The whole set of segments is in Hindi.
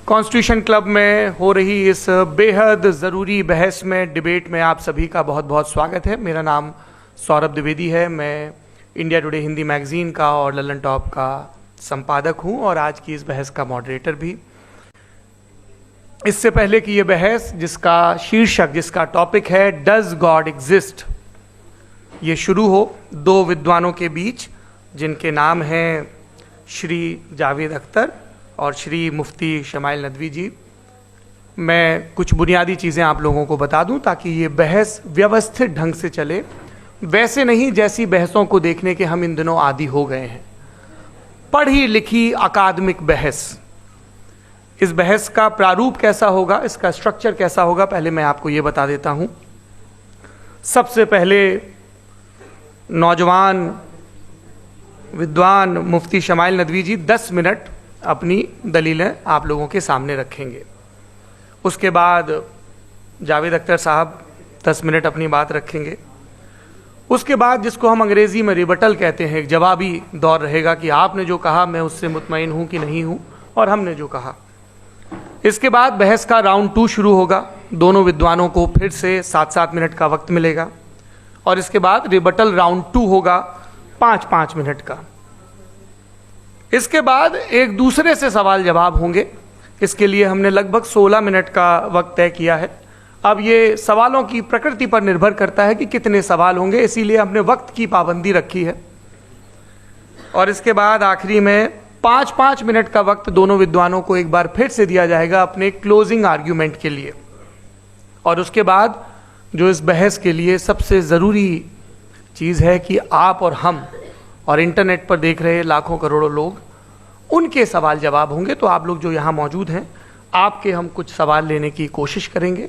कॉन्स्टिट्यूशन क्लब में हो रही इस बेहद ज़रूरी बहस में, डिबेट में आप सभी का बहुत बहुत स्वागत है। मेरा नाम सौरभ द्विवेदी है। मैं इंडिया टुडे हिंदी मैगज़ीन का और ललन टॉप का संपादक हूं और आज की इस बहस का मॉडरेटर भी। इससे पहले कि ये बहस, जिसका शीर्षक, जिसका टॉपिक है डज गॉड एग्जिस्ट, ये शुरू हो दो विद्वानों के बीच जिनके नाम हैं श्री जावेद अख्तर और श्री मुफ्ती शमाइल नदवी जी, मैं कुछ बुनियादी चीज़ें आप लोगों को बता दूं ताकि ये बहस व्यवस्थित ढंग से चले, वैसे नहीं जैसी बहसों को देखने के हम इन दिनों आदी हो गए हैं। पढ़ी लिखी अकादमिक बहस। इस बहस का प्रारूप कैसा होगा, इसका स्ट्रक्चर कैसा होगा, पहले मैं आपको ये बता देता हूं। सबसे पहले नौजवान विद्वान मुफ्ती शमाइल नदवी जी 10 मिनट अपनी दलीलें आप लोगों के सामने रखेंगे। उसके बाद जावेद अख्तर साहब 10 मिनट अपनी बात रखेंगे। उसके बाद जिसको हम अंग्रेजी में रिबटल कहते हैं, एक जवाबी दौर रहेगा कि आपने जो कहा मैं उससे मुतमईन हूं कि नहीं हूं और हमने जो कहा। इसके बाद बहस का राउंड 2 शुरू होगा। दोनों विद्वानों को फिर से 7-7 मिनट का वक्त मिलेगा और इसके बाद रिबटल राउंड 2 होगा 5-5 मिनट का। इसके बाद एक दूसरे से सवाल जवाब होंगे। इसके लिए हमने लगभग 16 मिनट का वक्त तय किया है। अब ये सवालों की प्रकृति पर निर्भर करता है कि कितने सवाल होंगे, इसीलिए हमने वक्त की पाबंदी रखी है। और इसके बाद आखिरी में 5-5 मिनट का वक्त दोनों विद्वानों को एक बार फिर से दिया जाएगा अपने क्लोजिंग आर्ग्यूमेंट के लिए। और उसके बाद जो इस बहस के लिए सबसे ज़रूरी चीज़ है कि आप और हम और इंटरनेट पर देख रहे लाखों करोड़ों लोग, उनके सवाल जवाब होंगे। तो आप लोग जो यहाँ मौजूद हैं, आपके हम कुछ सवाल लेने की कोशिश करेंगे।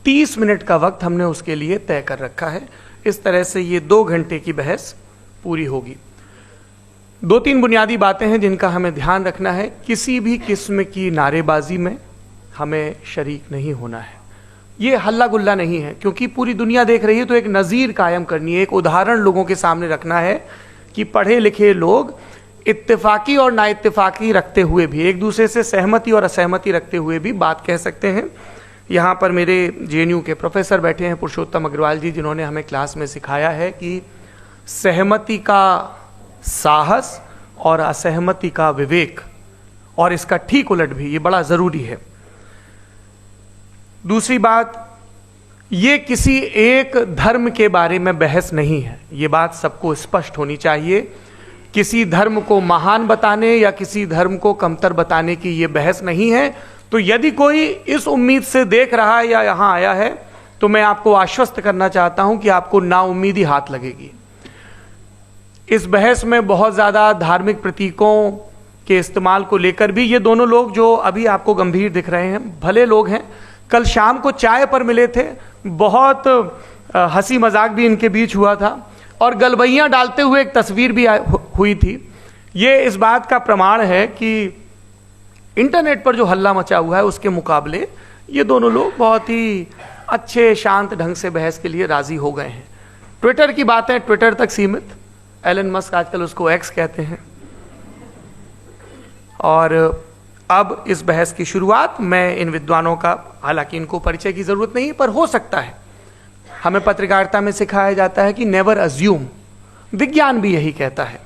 30 मिनट का वक्त हमने उसके लिए तय कर रखा है। इस तरह से ये 2 घंटे की बहस पूरी होगी। 2-3 बुनियादी बातें हैं जिनका हमें ध्यान रखना है। किसी भी किस्म की नारेबाजी में हमें शरीक नहीं होना है। ये हल्ला गुल्ला नहीं है, क्योंकि पूरी दुनिया देख रही है, तो एक नज़ीर कायम करनी है, एक उदाहरण लोगों के सामने रखना है कि पढ़े लिखे लोग इत्तेफाकी और नाइत्तेफाकी रखते हुए भी, एक दूसरे से सहमति और असहमति रखते हुए भी बात कह सकते हैं। यहाँ पर मेरे JNU के प्रोफेसर बैठे हैं, पुरुषोत्तम अग्रवाल जी, जिन्होंने हमें क्लास में सिखाया है कि सहमति का साहस और असहमति का विवेक, और इसका ठीक उलट भी, ये बड़ा ज़रूरी है। दूसरी बात, ये किसी एक धर्म के बारे में बहस नहीं है। ये बात सबको स्पष्ट होनी चाहिए। किसी धर्म को महान बताने या किसी धर्म को कमतर बताने की ये बहस नहीं है। तो यदि कोई इस उम्मीद से देख रहा है या यहाँ आया है, तो मैं आपको आश्वस्त करना चाहता हूं कि आपको नाउम्मीदी हाथ लगेगी। इस बहस में बहुत ज़्यादा धार्मिक प्रतीकों के इस्तेमाल को लेकर भी, ये दोनों लोग जो अभी आपको गंभीर दिख रहे हैं, भले लोग हैं, कल शाम को चाय पर मिले थे, बहुत हंसी मजाक भी इनके बीच हुआ था और गलबैयाँ डालते हुए एक तस्वीर भी हुई थी। ये इस बात का प्रमाण है कि इंटरनेट पर जो हल्ला मचा हुआ है उसके मुकाबले ये दोनों लोग बहुत ही अच्छे शांत ढंग से बहस के लिए राजी हो गए हैं। ट्विटर की बात है, ट्विटर तक सीमित। एलन मस्क आजकल उसको एक्स कहते हैं। और अब इस बहस की शुरुआत मैं इन विद्वानों का, हालांकि इनको परिचय की जरूरत नहीं, पर हो सकता है, हमें पत्रकारिता में सिखाया जाता है कि नेवर अज्यूम, विज्ञान भी यही कहता है।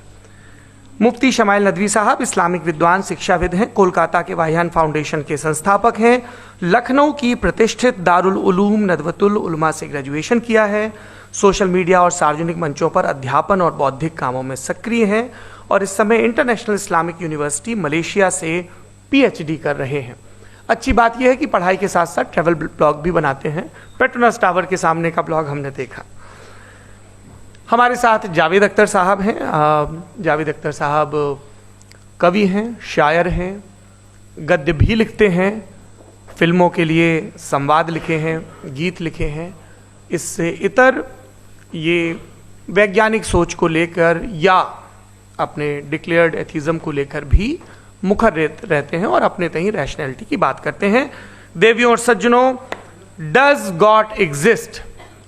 मुफ्ती शमाइल नदवी साहब इस्लामिक विद्वान, शिक्षाविद हैं, कोलकाता के वाहियान फाउंडेशन के संस्थापक हैं, लखनऊ की प्रतिष्ठित दारुल उलूम नदवतुल उलमा से ग्रेजुएशन किया है, सोशल मीडिया और सार्वजनिक मंचों पर अध्यापन और बौद्धिक कामों में सक्रिय हैं और इस समय इंटरनेशनल इस्लामिक यूनिवर्सिटी मलेशिया से PhD कर रहे हैं। अच्छी बात यह है कि पढ़ाई के साथ साथ ट्रैवल ब्लॉग भी बनाते हैं। पेट्रोनस टावर के सामने का ब्लॉग हमने देखा। हमारे साथ जावेद अख्तर साहब हैं। जावेद अख्तर साहब कवि हैं, शायर हैं, गद्य भी लिखते हैं, फिल्मों के लिए संवाद लिखे हैं, गीत लिखे हैं। इससे इतर ये वैज्ञानिक सोच को लेकर या अपने डिक्लेयर्ड एथिज्म को लेकर भी मुखर रहते हैं और अपने तहीं रैशनैलिटी की बात करते हैं। देवियों और सज्जनों, डज गॉड एग्जिस्ट,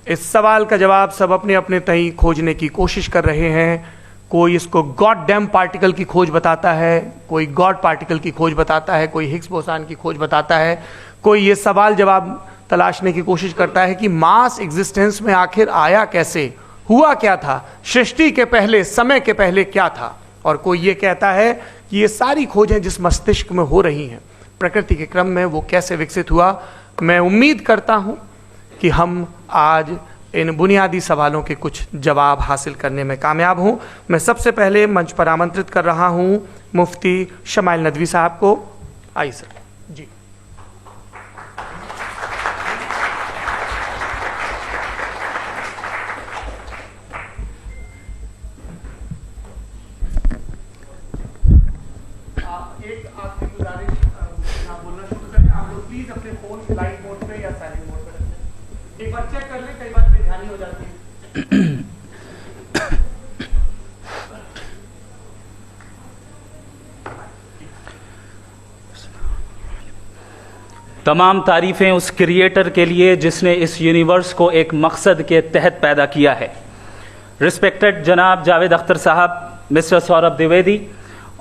इस सवाल का जवाब सब अपने अपने तहीं खोजने की कोशिश कर रहे हैं। कोई इसको गॉड डैम पार्टिकल की खोज बताता है, कोई गॉड पार्टिकल की खोज बताता है, कोई हिग्स बोसान की खोज बताता है, कोई ये सवाल जवाब तलाशने की कोशिश करता है कि मास एग्जिस्टेंस में आखिर आया कैसे, हुआ क्या था, सृष्टि के पहले, समय के पहले क्या था। और कोई ये कहता है कि ये सारी खोजें जिस मस्तिष्क में हो रही हैं प्रकृति के क्रम में, वो कैसे विकसित हुआ। मैं उम्मीद करता हूँ कि हम आज इन बुनियादी सवालों के कुछ जवाब हासिल करने में कामयाब हूँ। मैं सबसे पहले मंच पर आमंत्रित कर रहा हूँ मुफ्ती शमाइल नदवी साहब को। आइए सर जी। एक आखिरी गुजारिश, आप बोलना शुरू करें, आप लोग प्लीज अपने फोन फ्लाइट मोड पे या साइलेंट मोड पे रखें। एक बार चेक कर लें, कई बार बेध्यानी हो जाती है। तमाम तारीफ़ें उस क्रिएटर के लिए जिसने इस यूनिवर्स को एक मकसद के तहत पैदा किया है। रिस्पेक्टेड जनाब जावेद अख्तर साहब, मिस्टर सौरभ द्विवेदी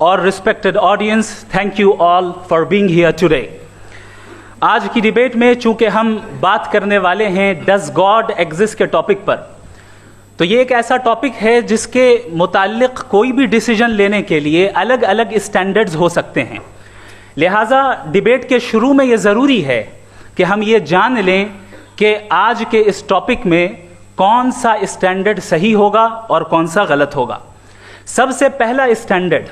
और respected audience, thank you all for being here today. आज की डिबेट में चूंकि हम बात करने वाले हैं डज गॉड एग्जिस्ट के टॉपिक पर, तो ये एक ऐसा टॉपिक है जिसके मुताल्लिक कोई भी डिसीजन लेने के लिए अलग अलग स्टैंडर्ड्स हो सकते हैं। लिहाजा डिबेट के शुरू में ये ज़रूरी है कि हम ये जान लें कि आज के इस टॉपिक में कौन सा स्टैंडर्ड सही होगा और कौन सा गलत होगा। सबसे पहला स्टैंडर्ड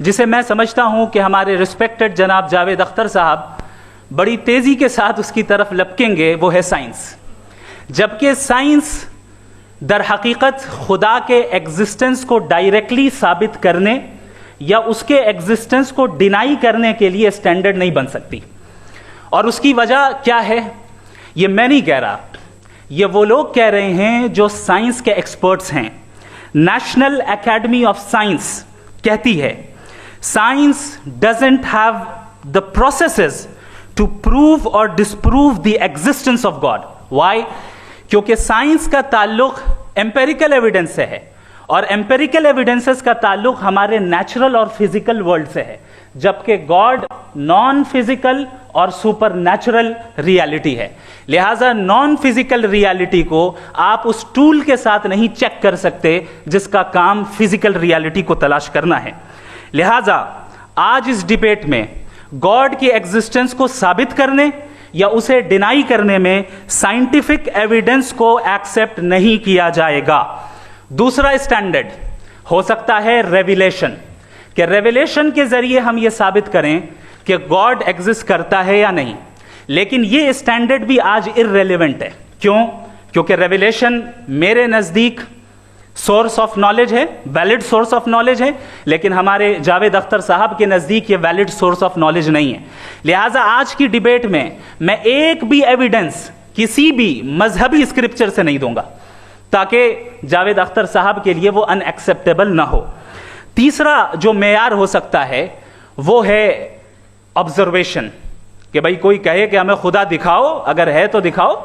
जिसे मैं समझता हूं कि हमारे रिस्पेक्टेड जनाब जावेद अख्तर साहब बड़ी तेज़ी के साथ उसकी तरफ लपकेंगे, वो है साइंस। जबकि साइंस दर हकीकत खुदा के एग्जिस्टेंस को डायरेक्टली साबित करने या उसके एग्जिस्टेंस को डिनाई करने के लिए स्टैंडर्ड नहीं बन सकती। और उसकी वजह क्या है, ये मैं नहीं कह रहा, ये वो लोग कह रहे हैं जो साइंस के एक्सपर्ट्स हैं। नेशनल एकेडमी ऑफ साइंस कहती है science doesn't have the processes to prove और disprove the existence of God. Why? क्योंकि साइंस का ताल्लुक एम्पेरिकल एविडेंस से है और एम्पेरिकल एविडेंसेस का ताल्लुक हमारे नेचुरल और फिजिकल वर्ल्ड से है, जबकि गॉड नॉन फिजिकल और सुपर नेचुरल रियलिटी है। लिहाजा नॉन फिजिकल रियलिटी को आप उस टूल के साथ नहीं चेक कर सकते जिसका काम फिजिकल रियलिटी को तलाश करना है। लिहाजा आज इस डिबेट में गॉड की एग्जिस्टेंस को साबित करने या उसे डिनाई करने में साइंटिफिक एविडेंस को एक्सेप्ट नहीं किया जाएगा। दूसरा स्टैंडर्ड हो सकता है रेविलेशन, कि रेविलेशन के जरिए हम यह साबित करें कि गॉड एग्जिस्ट करता है या नहीं। लेकिन यह स्टैंडर्ड भी आज इररेलेवेंट है। क्यों? क्योंकि रेविलेशन मेरे नजदीक सोर्स ऑफ नॉलेज है, वैलिड सोर्स ऑफ नॉलेज है, लेकिन हमारे जावेद अख्तर साहब के नजदीक ये वैलिड सोर्स ऑफ नॉलेज नहीं है। लिहाजा आज की डिबेट में मैं एक भी एविडेंस किसी भी मजहबी स्क्रिप्चर से नहीं दूंगा ताकि जावेद अख्तर साहब के लिए वो अनएक्सेप्टेबल ना हो। तीसरा जो मेयार हो सकता है वो है ऑब्जर्वेशन, कि भाई कोई कहे कि हमें खुदा दिखाओ, अगर है तो दिखाओ,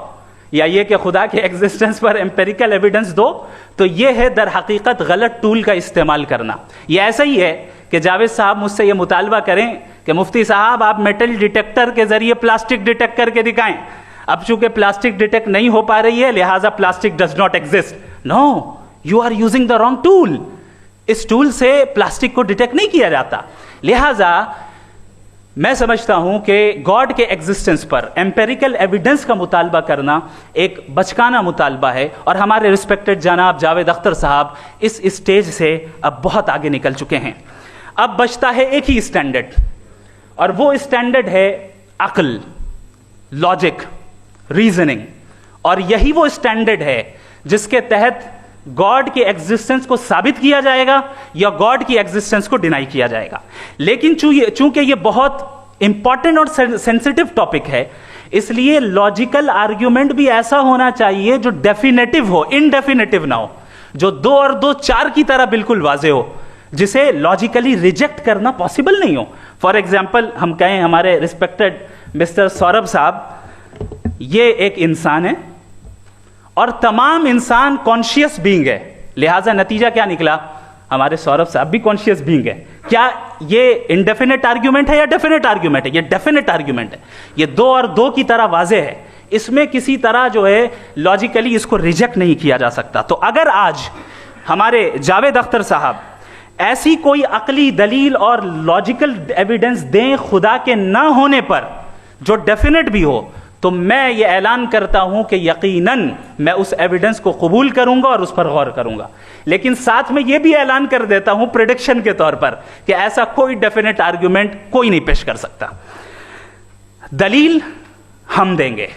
या ये कि खुदा के एग्जिस्टेंस पर एम्पेरिकल एविडेंस दो, तो ये है दर हकीकत गलत टूल का इस्तेमाल करना। ये ऐसा ही है कि जावेद साहब मुझसे ये मुतालबा करें कि मुफ्ती साहब आप मेटल डिटेक्टर के जरिए प्लास्टिक डिटेक्ट करके दिखाएं। अब चूंकि प्लास्टिक डिटेक्ट नहीं हो पा रही है लिहाजा plastic does not exist. No, you are using the wrong tool. इस टूल से प्लास्टिक को डिटेक्ट नहीं किया जाता। लिहाजा मैं समझता हूं कि गॉड के एग्जिस्टेंस पर एम्पेरिकल एविडेंस का मुतालबा करना एक बचकाना मुतालबा है, और हमारे रिस्पेक्टेड जनाब जावेद अख्तर साहब इस स्टेज से अब बहुत आगे निकल चुके हैं। अब बचता है एक ही स्टैंडर्ड, और वो स्टैंडर्ड है अक्ल, लॉजिक, रीजनिंग। और यही वो स्टैंडर्ड है जिसके तहत गॉड के एग्जिस्टेंस को साबित किया जाएगा या गॉड की एग्जिस्टेंस को डिनाई किया जाएगा। लेकिन चूंकि ये बहुत इंपॉर्टेंट और सेंसिटिव टॉपिक है, इसलिए लॉजिकल आर्ग्यूमेंट भी ऐसा होना चाहिए जो डेफिनेटिव हो, इनडेफिनेटिव ना हो, जो 2 और 2 4 की तरह बिल्कुल वाजे हो, जिसे लॉजिकली रिजेक्ट करना पॉसिबल नहीं हो। फॉर एग्जाम्पल हम कहें हमारे रिस्पेक्टेड मिस्टर सौरभ साहब, ये एक इंसान है और तमाम इंसान कॉन्शियस बीइंग है। लिहाजा नतीजा क्या निकला? हमारे सौरभ साहब भी कॉन्शियस बीइंग है। क्या ये इंडेफिनेट आर्ग्यूमेंट है या डेफिनेट आर्ग्यूमेंट है? ये डेफिनेट आर्ग्यूमेंट है। ये 2 और 2 की तरह वाजे है, इसमें किसी तरह जो है लॉजिकली इसको रिजेक्ट नहीं किया जा सकता। तो अगर आज हमारे जावेद अख्तर साहब ऐसी कोई अकली दलील और लॉजिकल एविडेंस दें खुदा के ना होने पर जो डेफिनेट भी हो, तो मैं ये ऐलान करता हूं कि यकीनन मैं उस एविडेंस को कबूल करूंगा और उस पर गौर करूंगा। लेकिन साथ में यह भी ऐलान कर देता हूं प्रेडिक्शन के तौर पर कि ऐसा कोई डेफिनेट आर्ग्यूमेंट कोई नहीं पेश कर सकता। दलील हम देंगे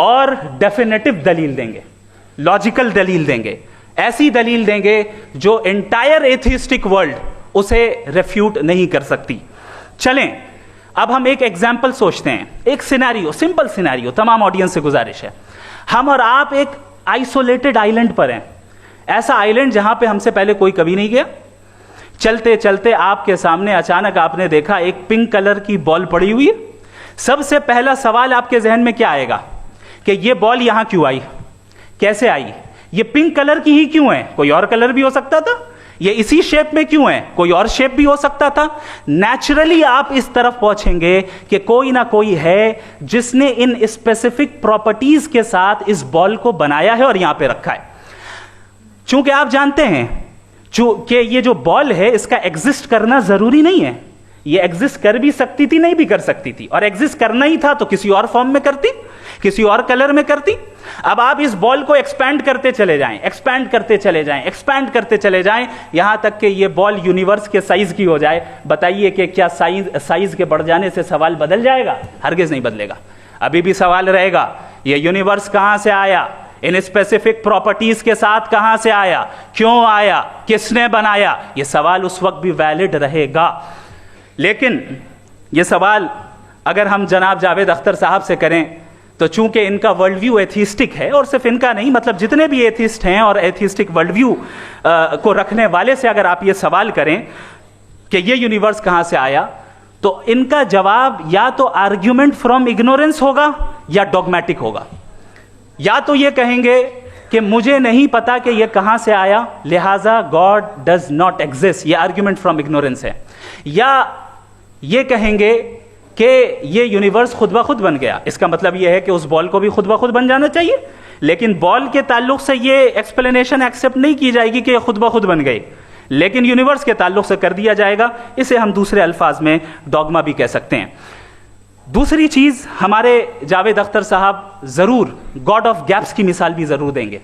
और डेफिनेटिव दलील देंगे, लॉजिकल दलील देंगे, ऐसी दलील देंगे जो एंटायर एथिस्टिक वर्ल्ड उसे रेफ्यूट नहीं कर सकती। चलें अब हम एक एग्जाम्पल सोचते हैं, एक सिनेरियो, सिंपल सिनेरियो। तमाम ऑडियंस से गुजारिश है, हम और आप एक आइसोलेटेड आइलैंड पर हैं, ऐसा आइलैंड जहां पे हमसे पहले कोई कभी नहीं गया। चलते चलते आपके सामने अचानक आपने देखा एक पिंक कलर की बॉल पड़ी हुई है। सबसे पहला सवाल आपके जहन में क्या आएगा कि ये बॉल यहां क्यों आई, कैसे आई, ये पिंक कलर की ही क्यों है, कोई और कलर भी हो सकता था, ये इसी शेप में क्यों है, कोई और शेप भी हो सकता था। नेचुरली आप इस तरफ पहुंचेंगे कि कोई ना कोई है जिसने इन स्पेसिफिक प्रॉपर्टीज के साथ इस बॉल को बनाया है और यहां पे रखा है। चूंकि आप जानते हैं कि ये जो बॉल है इसका एग्जिस्ट करना जरूरी नहीं है, ये एग्जिस्ट कर भी सकती थी, नहीं भी कर सकती थी, और एग्जिस्ट करना ही था तो किसी और फॉर्म में करती, किसी और कलर में करती। अब आप इस बॉल को एक्सपैंड करते चले जाएं, एक्सपैंड करते चले जाएं, एक्सपैंड करते चले जाएं, यहां तक कि ये बॉल यूनिवर्स के साइज की हो जाए। बताइए कि क्या साइज के बढ़ जाने से सवाल बदल जाएगा? हरगिज नहीं बदलेगा। अभी भी सवाल रहेगा, ये यूनिवर्स कहां से आया, इन स्पेसिफिक प्रॉपर्टीज के साथ कहां से आया, क्यों आया, किसने बनाया, यह सवाल उस वक्त भी वैलिड रहेगा। लेकिन यह सवाल अगर हम जनाब जावेद अख्तर साहब से करें तो चूंकि इनका वर्ल्ड व्यू एथिस्टिक है, और सिर्फ इनका नहीं, मतलब जितने भी एथिस्ट हैं और एथिस्टिक वर्ल्ड व्यू को रखने वाले से अगर आप ये सवाल करें कि ये यूनिवर्स कहां से आया, तो इनका जवाब या तो आर्ग्यूमेंट फ्रॉम इग्नोरेंस होगा या डॉगमेटिक होगा। या तो ये कहेंगे कि मुझे नहीं पता कि ये कहां से आया, लिहाजा गॉड डज नॉट एग्जिस्ट, ये आर्ग्यूमेंट फ्रॉम इग्नोरेंस है, या ये कहेंगे कि ये यूनिवर्स खुद ब खुद बन गया। इसका मतलब ये है कि उस बॉल को भी खुद ब खुद बन जाना चाहिए, लेकिन बॉल के ताल्लुक से ये एक्सप्लेनेशन एक्सेप्ट नहीं की जाएगी कि ये खुद ब खुद बन गई, लेकिन यूनिवर्स के ताल्लुक से कर दिया जाएगा। इसे हम दूसरे अल्फाज में डॉगमा भी कह सकते हैं। दूसरी चीज, हमारे जावेद अख्तर साहब जरूर गॉड ऑफ गैप्स की मिसाल भी जरूर देंगे,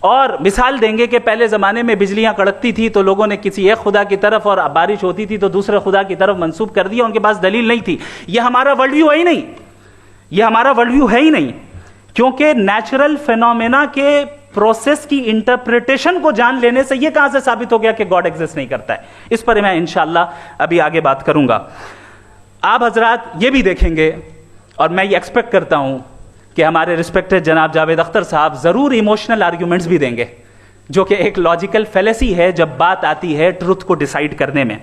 और मिसाल देंगे कि पहले ज़माने में बिजलियां कड़कती थी तो लोगों ने किसी एक खुदा की तरफ, और बारिश होती थी तो दूसरे खुदा की तरफ मंसूब कर दिया, उनके पास दलील नहीं थी। यह हमारा वर्ल्ड व्यू है ही नहीं, यह हमारा वर्ल्ड व्यू है ही नहीं, क्योंकि नेचुरल फिनोमेना के प्रोसेस की इंटरप्रिटेशन को जान लेने से यह कहां से साबित हो गया कि गॉड एग्जिस्ट नहीं करता है। इस पर मैं इंशाअल्लाह अभी आगे बात करूंगा। आप हजरात ये भी देखेंगे, और मैं ये एक्सपेक्ट करता हूं कि हमारे रिस्पेक्टेड जनाब जावेद अख्तर साहब जरूर इमोशनल आर्ग्यूमेंट्स भी देंगे, जो कि एक लॉजिकल फेलेसी है जब बात आती है ट्रुथ को डिसाइड करने में।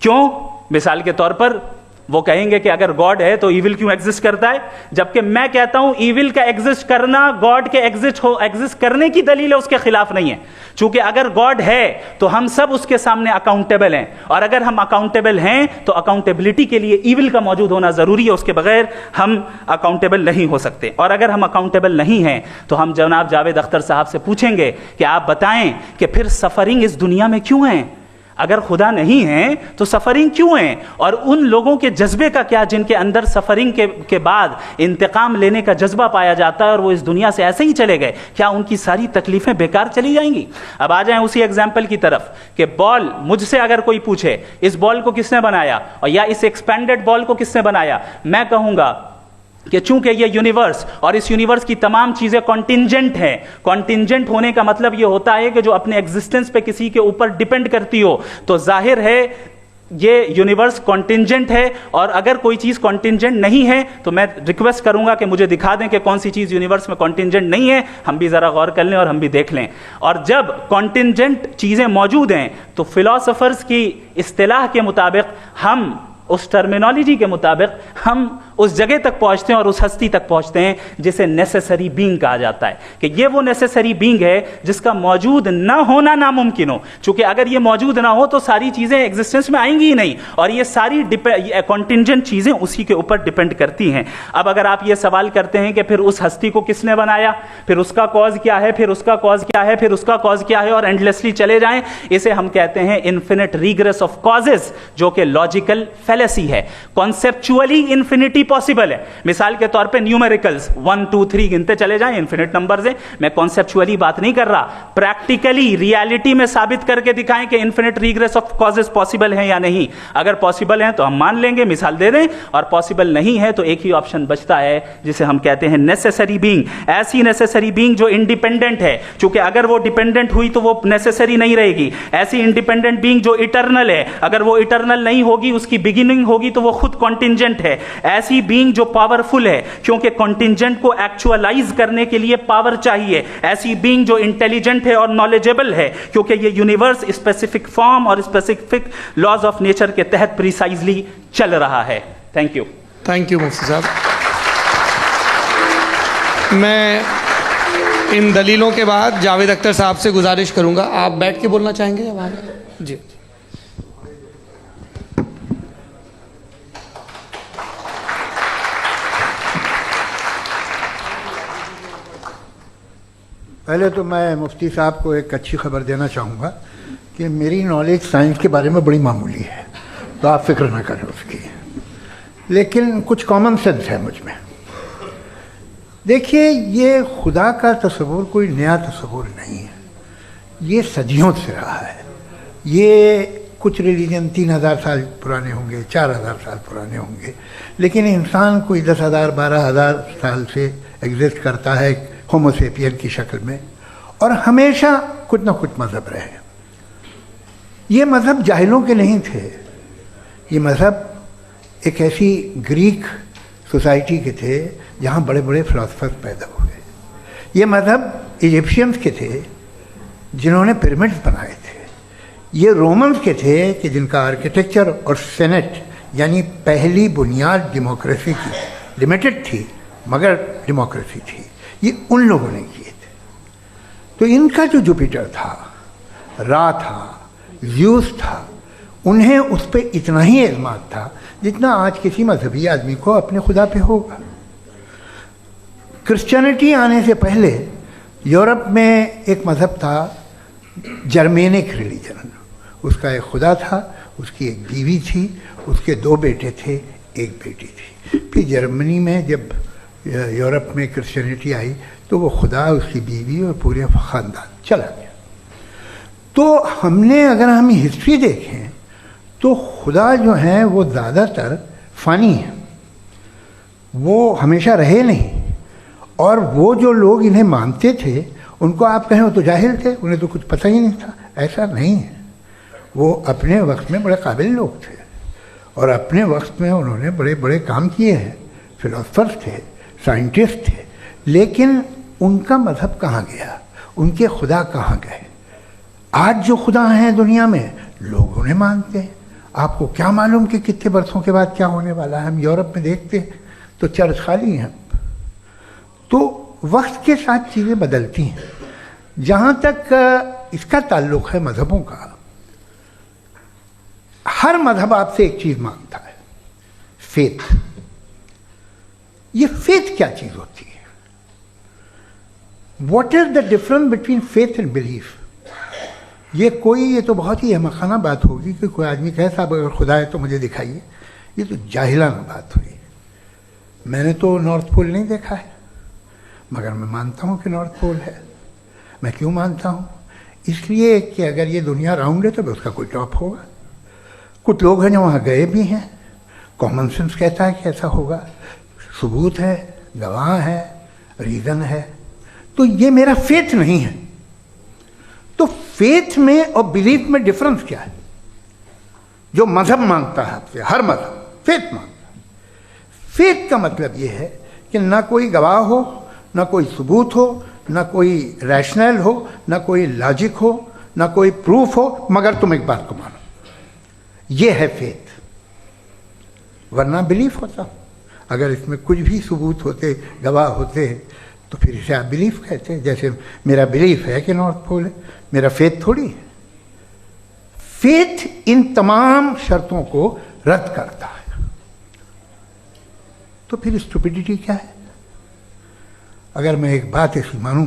क्यों? मिसाल के तौर पर वो कहेंगे कि अगर गॉड है तो ईविल क्यों एग्जिस्ट करता है, जबकि मैं कहता हूं ईविल का एग्जिस्ट करना गॉड के एग्जिस्ट करने की दलील है, उसके खिलाफ नहीं है। चूंकि अगर गॉड है तो हम सब उसके सामने अकाउंटेबल हैं, और अगर हम अकाउंटेबल हैं तो अकाउंटेबिलिटी के लिए ईविल का मौजूद होना जरूरी है, उसके बगैर हम अकाउंटेबल नहीं हो सकते। और अगर हम अकाउंटेबल नहीं हैं तो हम जनाब जावेद अख्तर साहब से पूछेंगे कि आप बताएं कि फिर सफरिंग इस दुनिया में क्यों है? अगर खुदा नहीं है तो सफरिंग क्यों है? और उन लोगों के जज्बे का क्या जिनके अंदर सफरिंग के बाद इंतकाम लेने का जज्बा पाया जाता है और वो इस दुनिया से ऐसे ही चले गए, क्या उनकी सारी तकलीफें बेकार चली जाएंगी? अब आ जाएं उसी एग्जाम्पल की तरफ कि बॉल, मुझसे अगर कोई पूछे इस बॉल को किसने बनाया, और या इस एक्सपेंडेड बॉल को किसने बनाया, मैं कहूंगा कि चूंकि ये यूनिवर्स और इस यूनिवर्स की तमाम चीजें कॉन्टिंजेंट हैं। कॉन्टिंजेंट होने का मतलब ये होता है कि जो अपने एग्जिस्टेंस पे किसी के ऊपर डिपेंड करती हो, तो जाहिर है ये यूनिवर्स कॉन्टिंजेंट है। और अगर कोई चीज कॉन्टिंजेंट नहीं है तो मैं रिक्वेस्ट करूंगा कि मुझे दिखा दें कि कौन सी चीज यूनिवर्स में कॉन्टिंजेंट नहीं है, हम भी जरा गौर कर लें और हम भी देख लें। और जब कॉन्टिंजेंट चीजें मौजूद हैं तो फिलोसोफर्स की इस्तिलाह के मुताबिक, हम उस टर्मिनोलॉजी के मुताबिक, हम उस जगह तक पहुंचते हैं और उस हस्ती तक पहुंचते हैं जिसे नेसेसरी बीइंग कहा जाता है, कि ये वो नेसेसरी बीइंग है जिसका मौजूद ना होना नामुमकिन हो। क्योंकि अगर ये मौजूद ना हो तो सारी चीजें एग्जिस्टेंस में आएंगी ही नहीं, और ये सारी कॉन्टिंजेंट चीजें उसी के ऊपर डिपेंड करती हैं। अब अगर आप ये सवाल करते हैं कि फिर उस हस्ती को किसने बनाया, फिर उसका कॉज क्या है, फिर उसका कॉज क्या है, फिर उसका कॉज क्या है, और एंडलेसली चले जाएं, इसे हम कहते हैं इन्फिनिट रीग्रेस ऑफ कॉजेस, जो कि लॉजिकल फैलेसी है। कॉन्सेप्चुअली इंफिनिटी पॉसिबल है। मिसाल के तौर पे न्यूमेरिकल्स 1 2 3 गिनते चले जाएं, इन्फिनिट नंबर्स हैं। मैं कॉन्सेप्चुअली बात नहीं कर रहा, प्रैक्टिकली रियलिटी में साबित करके दिखाएं कि infinite regress of causes possible है या नहीं। अगर पॉसिबल है तो हम मान लेंगे, मिसाल दे दें, और पॉसिबल नहीं है तो एक ही ऑप्शन बचता है जिसे हम कहते हैं नेसेसरी बीइंग। ऐसी नेसेसरी बीइंग जो इंडिपेंडेंट है, क्योंकि अगर वो डिपेंडेंट हुई तो वो नेसेसरी नहीं रहेगी। ऐसी इंडिपेंडेंट बीइंग जो इटर्नल है, अगर वो इटर्नल नहीं होगी, उसकी बिगिनिंग होगी तो वो खुद कॉन्टिंजेंट है। ऐसी बीइंग जो पावरफुल है, क्योंकि कॉन्टिंजेंट को एक्चुअलाइज करने के लिए पावर चाहिए। ऐसी बीइंग जो इंटेलिजेंट है और नॉलेजेबल है, क्योंकि ये यूनिवर्स स्पेसिफिक फॉर्म और स्पेसिफिक लॉज ऑफ नेचर के तहत प्रिसाइजली चल रहा है। थैंक यू मुफ्ती साहब। मैं इन दलीलों के बाद जावेद अख्तर साहब से गुजारिश करूंगा, आप बैठ के बोलना चाहेंगे या आगे? जी। पहले तो मैं मुफ्ती साहब को एक अच्छी खबर देना चाहूँगा कि मेरी नॉलेज साइंस के बारे में बड़ी मामूली है, तो आप फिक्र ना करें उसकी, लेकिन कुछ कॉमन सेंस है मुझ में। देखिए, ये खुदा का तस्वुर कोई नया तस्वुर नहीं है, ये सदियों से रहा है। ये कुछ रिलीजन 3000 साल पुराने होंगे, 4000 साल पुराने होंगे, लेकिन इंसान कोई 10,000 12,000 साल से एग्जिस्ट करता है होमोसेपियन की शक्ल में, और हमेशा कुछ ना कुछ मज़हब रहे। ये मज़हब जाहिलों के नहीं थे, ये मज़हब एक ऐसी ग्रीक सोसाइटी के थे जहाँ बड़े बड़े फिलोसफर्स पैदा हुए। ये मज़हब इजिप्शियंस के थे जिन्होंने पिरामिड्स बनाए थे। ये रोमन्स के थे कि जिनका आर्किटेक्चर और सेनेट यानी पहली बुनियाद डेमोक्रेसी की, लिमिटेड थी मगर डेमोक्रेसी थी, ये उन लोगों ने किए थे। तो इनका जो जुपिटर था, रा था, ज़्यूस था, उन्हें उस पर इतना ही एतमाद था जितना आज किसी मजहबी आदमी को अपने खुदा पे होगा। क्रिश्चियनिटी आने से पहले यूरोप में एक मज़हब था, जर्मेनिक रिलीजन। उसका एक खुदा था, उसकी एक बीवी थी, उसके 2 बेटे थे, एक बेटी थी। फिर जर्मनी में जब यूरोप में क्रिश्चियनिटी आई तो वो खुदा, उसकी बीवी और पूरे ख़ानदान चला गया। तो हमने, अगर हम हिस्ट्री देखें तो खुदा जो हैं वो ज़्यादातर फ़ानी हैं, वो हमेशा रहे नहीं। और वो जो लोग इन्हें मानते थे उनको आप कहें वो तो जाहिल थे, उन्हें तो कुछ पता ही नहीं था, ऐसा नहीं है। वो अपने वक्त में बड़े काबिल लोग थे और अपने वक्त में उन्होंने बड़े बड़े काम किए हैं, फिलोसफर्स थे, साइंटिस्ट थे, लेकिन उनका मज़हब कहाँ गया, उनके खुदा कहाँ गए? आज जो खुदा हैं दुनिया में लोग उन्हें मानते हैं। आपको क्या मालूम कि कितने बरसों के बाद क्या होने वाला है? हम यूरोप में देखते हैं तो चर्च खाली हैं। तो वक्त के साथ चीज़ें बदलती हैं। जहाँ तक इसका ताल्लुक़ है मज़हबों का, हर मज़हब आपसे एक चीज़ मांगता है, फेथ। ये फेथ क्या चीज़ होती है? What is the difference between faith and belief? ये तो बहुत ही अहमक़ाना बात होगी कि कोई आदमी कहे साहब अगर खुदा है तो मुझे दिखाइए। ये तो जाहिलाना बात हुई। मैंने तो नॉर्थ पोल नहीं देखा है, मगर मैं मानता हूँ कि नॉर्थ पोल है। मैं क्यों मानता हूँ? इसलिए कि अगर ये दुनिया राउंड है तो उसका कोई टॉप होगा। कुछ लोग हैं जो वहाँ गए भी हैं, कॉमन सेंस कहता है कि ऐसा होगा, सबूत है, गवाह है, रीज़न है। तो ये मेरा फेथ नहीं है। तो फेथ में और बिलीफ में डिफरेंस क्या है? जो मज़हब मांगता है आपसे, हर मज़हब फेथ मांगता है। फेथ का मतलब ये है कि ना कोई गवाह हो, ना कोई सबूत हो, ना कोई रैशनल हो, ना कोई लॉजिक हो, ना कोई प्रूफ हो, मगर तुम एक बात को मानो। ये है फेथ। वरना बिलीफ होता। अगर इसमें कुछ भी सबूत होते, गवाह होते, तो फिर इसे आप बिलीफ कहते हैं। जैसे मेरा बिलीफ है कि नॉर्थ पोल है, मेरा फेथ थोड़ी है। फेथ इन तमाम शर्तों को रद्द करता है। तो फिर स्टुपिडिटी क्या है? अगर मैं एक बात ऐसी मानूं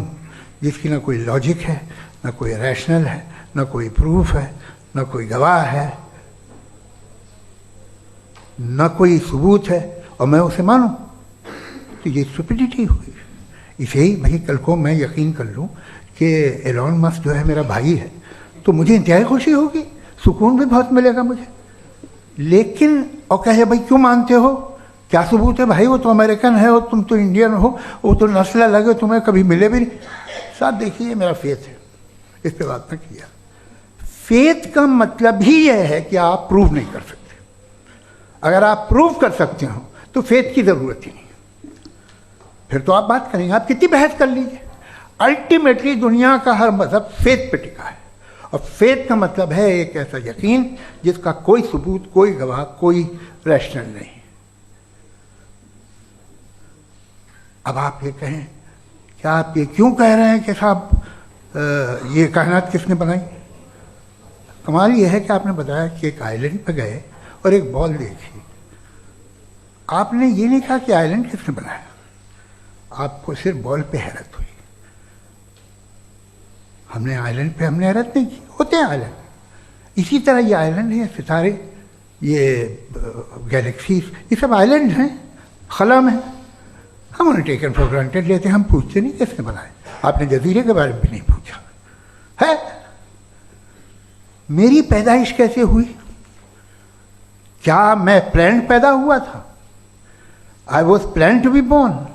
जिसकी ना कोई लॉजिक है, ना कोई रैशनल है, ना कोई प्रूफ है, ना कोई गवाह है, ना कोई सबूत है, और मैं उसे मानूं, तो ये स्टुपिडिटी हुई। इसे ही भाई कल को मैं यकीन कर लूं कि एलॉन मस्क जो है मेरा भाई है, तो मुझे इंतहाई खुशी होगी, सुकून भी बहुत मिलेगा मुझे। लेकिन और कहे भाई क्यों मानते हो, क्या सबूत है भाई, वो तो अमेरिकन है और तुम तो इंडियन हो, वो तो नस्ल अलग है, तुम्हें कभी मिले भी नहीं। साहब देखिए मेरा फेथ है, इस पर बात न किया। फेथ का मतलब ही यह है कि आप प्रूव नहीं कर सकते। अगर आप प्रूव कर सकते हो तो फेथ की जरूरत ही नहीं, फिर तो आप बात करेंगे, आप कितनी बहस कर लीजिए। अल्टीमेटली दुनिया का हर मजहब फेथ पे टिका है, और फेथ का मतलब है एक ऐसा यकीन जिसका कोई सबूत, कोई गवाह, कोई रैशनल नहीं। अब आप ये कहें, क्या आप ये क्यों कह रहे हैं कि साहब ये कायनात किसने बनाई? कमाल ये है कि आपने बताया कि एक आइलैंड पर गए और एक बॉल देखी। आपने ये नहीं कहा कि आइलैंड किसने बनाया, आपको सिर्फ बॉल पे हैरत हुई। हमने आइलैंड पे हमने हैरत नहीं की, होते हैं आइलैंड। इसी तरह ये आइलैंड है, सितारे, ये गैलेक्सीज, ये सब आइलैंड हैं, खला में। हम उन्हें टेकन फॉर ग्रांटेड लेते हैं, हम पूछते नहीं किसने बनाए। आपने जजीरे के बारे में भी नहीं पूछा है। मेरी पैदाइश कैसे हुई? क्या मैं प्लान पैदा हुआ था? I was plan to be born,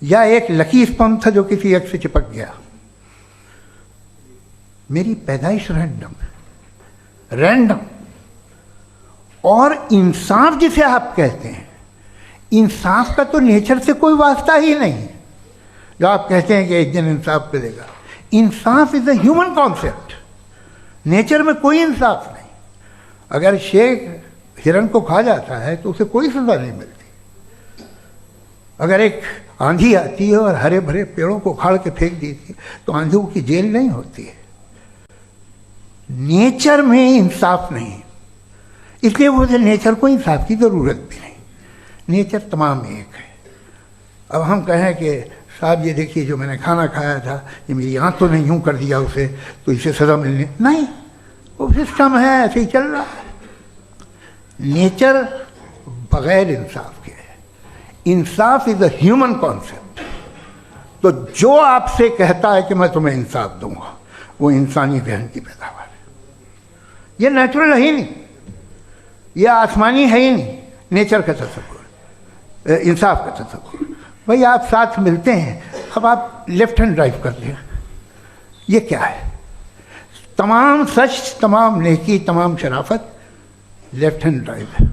या एक लकी स्पर्म था जो किसी एक से चिपक गया? मेरी पैदाइश रैंडम। और इंसाफ जिसे आप कहते हैं, इंसाफ का तो नेचर से कोई वास्ता ही नहीं है। जो आप कहते हैं कि एक दिन इंसाफ मिलेगा, इंसाफ is a human concept, nature में कोई इंसाफ नहीं। अगर शेर हिरन को खा जाता है तो उसे कोई सजा नहीं मिलती। अगर एक आंधी आती है और हरे भरे पेड़ों को उखाड़ के फेंक देती है तो आंधियों की जेल नहीं होती है। नेचर में इंसाफ नहीं, इसलिए वो नेचर को इंसाफ की जरूरत भी नहीं। नेचर तमाम एक है। अब हम कहें कि साहब ये देखिए जो मैंने खाना खाया था, ये मेरी आँख तो नहीं यूँ कर दिया उसे, तो इसे सज़ा मिलने नहीं, वो सिस्टम है, ऐसे ही चल रहा है। नेचर बगैर इंसाफ के है। इंसाफ इज अ ह्यूमन कॉन्सेप्ट। तो जो आपसे कहता है कि मैं तुम्हें इंसाफ दूंगा, वो इंसानी जहन की पैदावार है। ये नेचुरल है ही नहीं, ये आसमानी है ही नहीं। नेचर का तसव्वुर, इंसाफ का तसव्वुर। भाई आप साथ मिलते हैं, अब आप लेफ्ट हैंड ड्राइव करते हैं, ये क्या है? तमाम सच, तमाम नेकी, तमाम शराफत लेफ्ट हैंड ड्राइव है।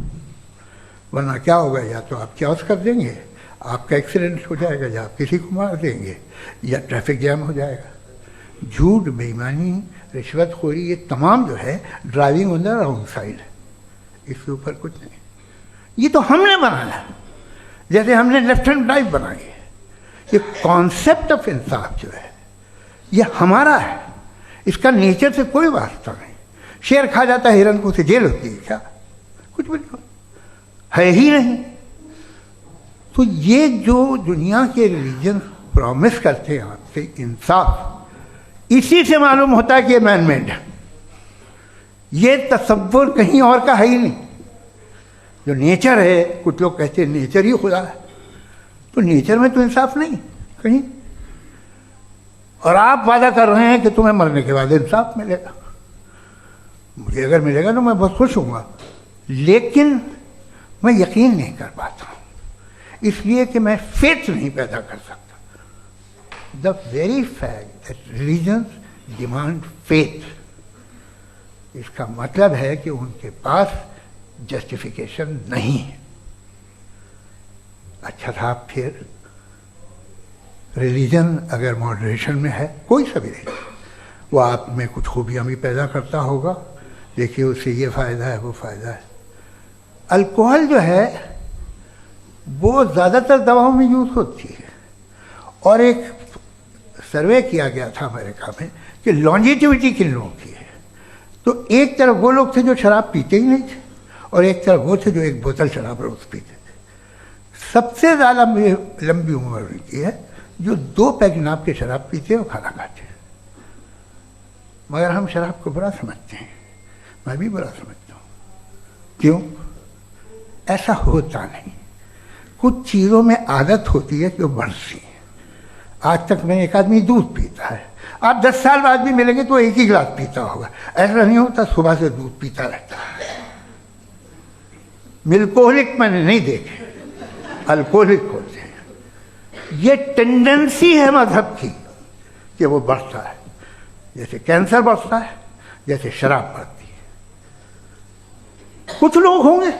वरना क्या होगा, या तो आप क्रॉस कर देंगे, आपका एक्सीडेंट हो जाएगा, या आप किसी को मार देंगे, या ट्रैफिक जैम हो जाएगा। झूठ, बेईमानी, रिश्वतखोरी, ये तमाम जो है driving on the wrong side है। इसके ऊपर कुछ नहीं। ये तो हमने बनाया, जैसे हमने लेफ्ट हैंड ड्राइव बनाई है। ये कॉन्सेप्ट ऑफ इंसाफ जो है ये हमारा है, इसका नेचर से कोई वास्ता नहीं। शेर खा जाता है हिरन को, उसे जेल होती है क्या? कुछ भी नहीं, है ही नहीं। तो ये जो दुनिया के रिलीजन प्रॉमिस करते हैं आपसे इंसाफ, इसी से मालूम होता है कि ये मैन मेड है। ये तसव्वुर कहीं और का है ही नहीं। जो नेचर है, कुछ लोग कहते हैं नेचर ही खुदा है, तो नेचर में तो इंसाफ नहीं कहीं। और आप वादा कर रहे हैं कि तुम्हें मरने के बाद इंसाफ मिलेगा। मुझे अगर मिलेगा तो मैं बहुत खुश होऊंगा, लेकिन मैं यकीन नहीं कर पाता हूँ, इसलिए कि मैं फेथ नहीं पैदा कर सकता। The very fact that religions demand faith, इसका मतलब है कि उनके पास जस्टिफिकेशन नहीं है। अच्छा था, फिर रिलीजन अगर मॉडरेशन में है, कोई सा भी नहीं, वो आप में कुछ खूबियाँ भी पैदा करता होगा। देखिए उससे ये फ़ायदा है, वो फ़ायदा है। अल्कोहल जो है वो ज़्यादातर दवाओं में यूज़ होती है। और एक सर्वे किया गया था अमेरिका में कि लॉन्जिटिविटी किन लोगों की है, तो एक तरफ वो लोग थे जो शराब पीते ही नहीं थे, और एक तरफ वो थे जो एक बोतल शराब रोज पीते थे। सबसे ज़्यादा लंबी उम्र की है जो 2 पैक नाप के शराब पीते हैं और खाना खाते हैं। मगर हम शराब को बुरा समझते हैं, मैं भी बुरा समझता हूँ। क्यों? ऐसा होता नहीं। कुछ चीज़ों में आदत होती है जो बढ़ती है। आज तक में एक आदमी दूध पीता है, आप 10 साल बाद भी मिलेंगे तो एक ही गिलास पीता होगा। ऐसा नहीं होता, सुबह से दूध पीता रहता है। मिल्कोहलिक मैंने नहीं देखे, अल्कोहलिक होते हैं। ये टेंडेंसी है मजहब की कि वो बढ़ता है, जैसे कैंसर बढ़ता है, जैसे शराब बढ़ती है। कुछ लोग होंगे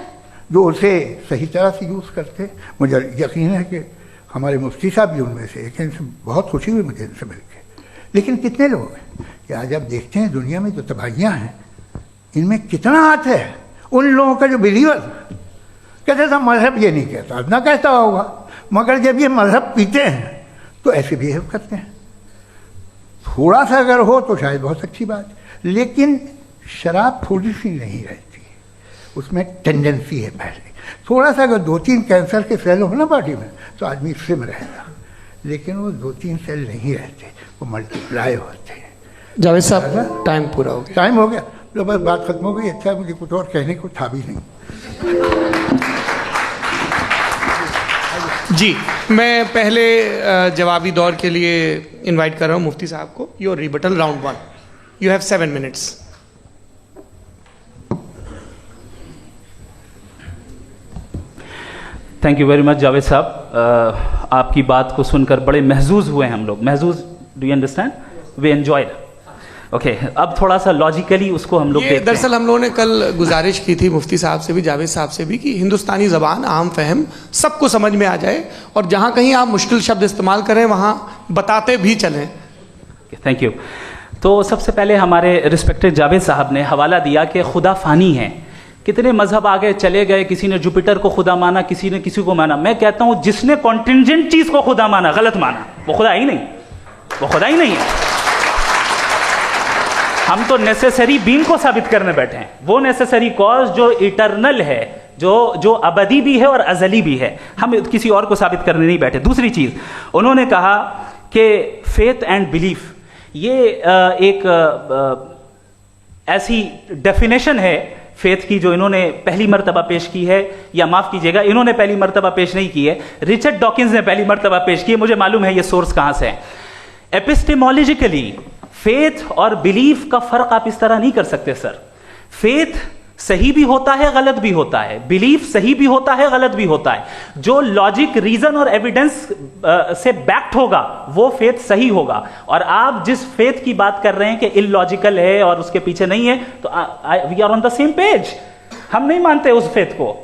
जो उसे सही तरह से यूज़ करते हैं। मुझे यकीन है कि हमारे मुफ्ती साहब भी उनमें से एक, इनसे बहुत खुशी हुई मुझे इनसे मिलकर। लेकिन कितने लोग हैं कि आज आप देखते हैं दुनिया में जो तबाहियाँ हैं, इनमें कितना हाथ है उन लोगों का जो बिलीवर कहते था मजहब ये नहीं कहता, ना कहता होगा, मगर जब ये मजहब पीते हैं तो ऐसे बिहेव करते हैं। थोड़ा सा अगर हो तो शायद बहुत अच्छी बात, लेकिन शराब थोड़ी सी नहीं रहती, उसमें टेंडेंसी है। पहले थोड़ा सा अगर 2-3 कैंसर के सेल हो ना बॉडी में तो आदमी सिम रहेगा, लेकिन वो 2-3 सेल नहीं रहते, वो मल्टीप्लाई होते हैं। जावेद साहब टाइम पूरा हो गया। टाइम हो गया, तो बस बात खत्म हो गई। अच्छा, मुझे कुछ और कहने को था भी नहीं। जी, मैं पहले जवाबी दौर के लिए इनवाइट कर रहा हूँ मुफ्ती साहब को। Your rebuttal round 1, you have 7 minutes. Thank you very much Javed साहब। आपकी बात को सुनकर बड़े महजूज हुए हम लोग। महजूज, do you understand? We enjoyed. Okay, अब थोड़ा सा लॉजिकली उसको हम लोग देखते हैं। दरअसल हम लोगों ने कल गुजारिश की थी मुफ्ती साहब से भी, जावेद साहब से भी, कि हिंदुस्तानी ज़बान आम फहम सबको समझ में आ जाए, और जहाँ कहीं आप मुश्किल शब्द इस्तेमाल करें वहाँ बताते भी चलें। Thank you. तो सबसे पहले हमारे रिस्पेक्टेड जावेद साहब ने हवाला दिया कि खुदा फ़ानी है। कितने मजहब आगे चले गए, किसी ने जुपिटर को खुदा माना, किसी ने किसी को माना। मैं कहता हूँ जिसने कॉन्टिंजेंट चीज़ को खुदा माना, गलत माना, वो खुदा ही नहीं, वो खुदा ही नहीं है। हम तो नेसेसरी बीइंग को साबित करने बैठे हैं, वो नेसेसरी कॉज जो इटरनल है, जो अबदी भी है और अजली भी है। हम किसी और को साबित करने नहीं बैठे। दूसरी चीज़, उन्होंने कहा कि फेथ एंड बिलीफ, ये एक ऐसी डेफिनेशन है फेथ की जो इन्होंने पहली मर्तबा पेश की है, या माफ़ कीजिएगा, इन्होंने पहली मर्तबा पेश नहीं की है, रिचर्ड डॉकिंस ने पहली मर्तबा पेश की है। मुझे मालूम है ये सोर्स कहाँ से है। एपिस्टेमोलॉजिकली फेथ और बिलीफ का फर्क आप इस तरह नहीं कर सकते सर। फेथ सही भी होता है, गलत भी होता है। बिलीफ सही भी होता है, गलत भी होता है। जो लॉजिक, रीजन और एविडेंस से बैक्ड होगा वो फेथ सही होगा। और आप जिस फेथ की बात कर रहे हैं कि इलॉजिकल है और उसके पीछे नहीं है, तो we are on the same page. हम नहीं मानते उस फेथ को,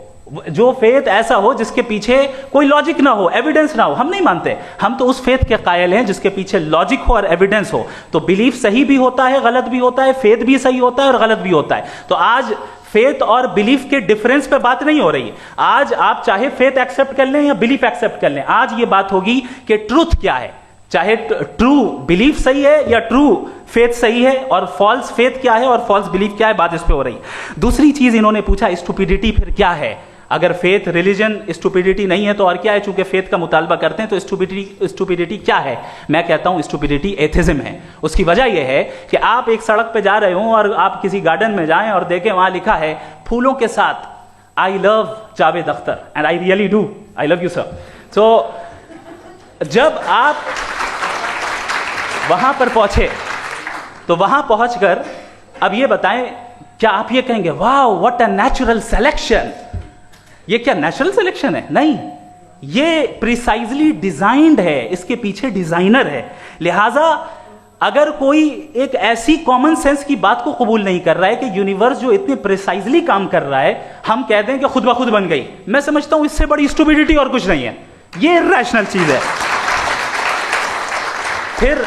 जो फेथ ऐसा हो जिसके पीछे कोई लॉजिक ना हो, एविडेंस ना हो, हम नहीं मानते। हम तो उस फेथ के कायल हैं जिसके पीछे लॉजिक हो और एविडेंस हो। तो बिलीफ सही भी होता है, गलत भी होता है, फेथ भी सही होता है और गलत भी होता है। तो आज फेथ और बिलीफ के डिफरेंस पे बात नहीं हो रही है। आज आप चाहे फेथ एक्सेप्ट कर लें या बिलीफ एक्सेप्ट कर लें, आज ये बात होगी कि ट्रूथ क्या है, चाहे ट्रू बिलीफ सही है या ट्रू फेथ सही है, और फॉल्स फेथ क्या है और फॉल्स बिलीफ क्या है, बात इस पे हो रही है। दूसरी चीज इन्होंने पूछा, स्टुपिडिटी फिर क्या है? अगर फेथ रिलीजन स्टुपिडिटी नहीं है तो और क्या है? चूंकि फेथ का मुतालबा करते हैं तो स्टुपिडिटी क्या है? मैं कहता हूं स्टुपिडिटी एथिज्म है। उसकी वजह यह है कि आप एक सड़क पे जा रहे हो और आप किसी गार्डन में जाएं और देखें वहां लिखा है फूलों के साथ, I love Javed Akhtar, and I really do, I love you sir. तो जब आप वहां पर पहुंचे तो वहां पहुंचकर अब ये बताएं, क्या आप ये कहेंगे वाह व्हाट अ नेचुरल सिलेक्शन? ये क्या नेचुरल सिलेक्शन है? नहीं, ये प्रिसाइजली डिजाइंड है, इसके पीछे डिजाइनर है। लिहाजा अगर कोई एक ऐसी कॉमन सेंस की बात को कबूल नहीं कर रहा है कि यूनिवर्स जो इतने प्रिसाइजली काम कर रहा है, हम कह दें कि खुद ब खुद बन गई, मैं समझता हूं इससे बड़ी स्टुपिडिटी और कुछ नहीं है। ये इरैशनल चीज है। फिर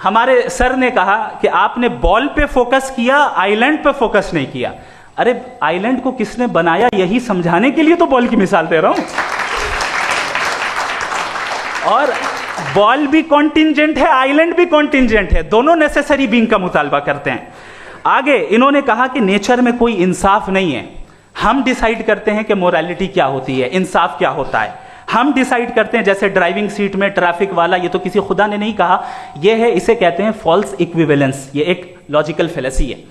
हमारे सर ने कहा कि आपने बॉल पे फोकस किया, आइलैंड पे फोकस नहीं किया। अरे आइलैंड को किसने बनाया, यही समझाने के लिए तो बॉल की मिसाल दे रहा हूं। और बॉल भी कॉन्टिंजेंट है, आइलैंड भी कॉन्टिंजेंट है, दोनों नेसेसरी बीइंग का मुतालबा करते हैं। आगे इन्होंने कहा कि नेचर में कोई इंसाफ नहीं है, हम डिसाइड करते हैं कि मोरालिटी क्या होती है, इंसाफ क्या होता है, हम डिसाइड करते हैं। जैसे ड्राइविंग सीट में ट्रैफिक वाला, ये तो किसी खुदा ने नहीं कहा, ये है, इसे कहते हैं फॉल्स इक्विवेलेंस, ये एक लॉजिकल फेलेसी है।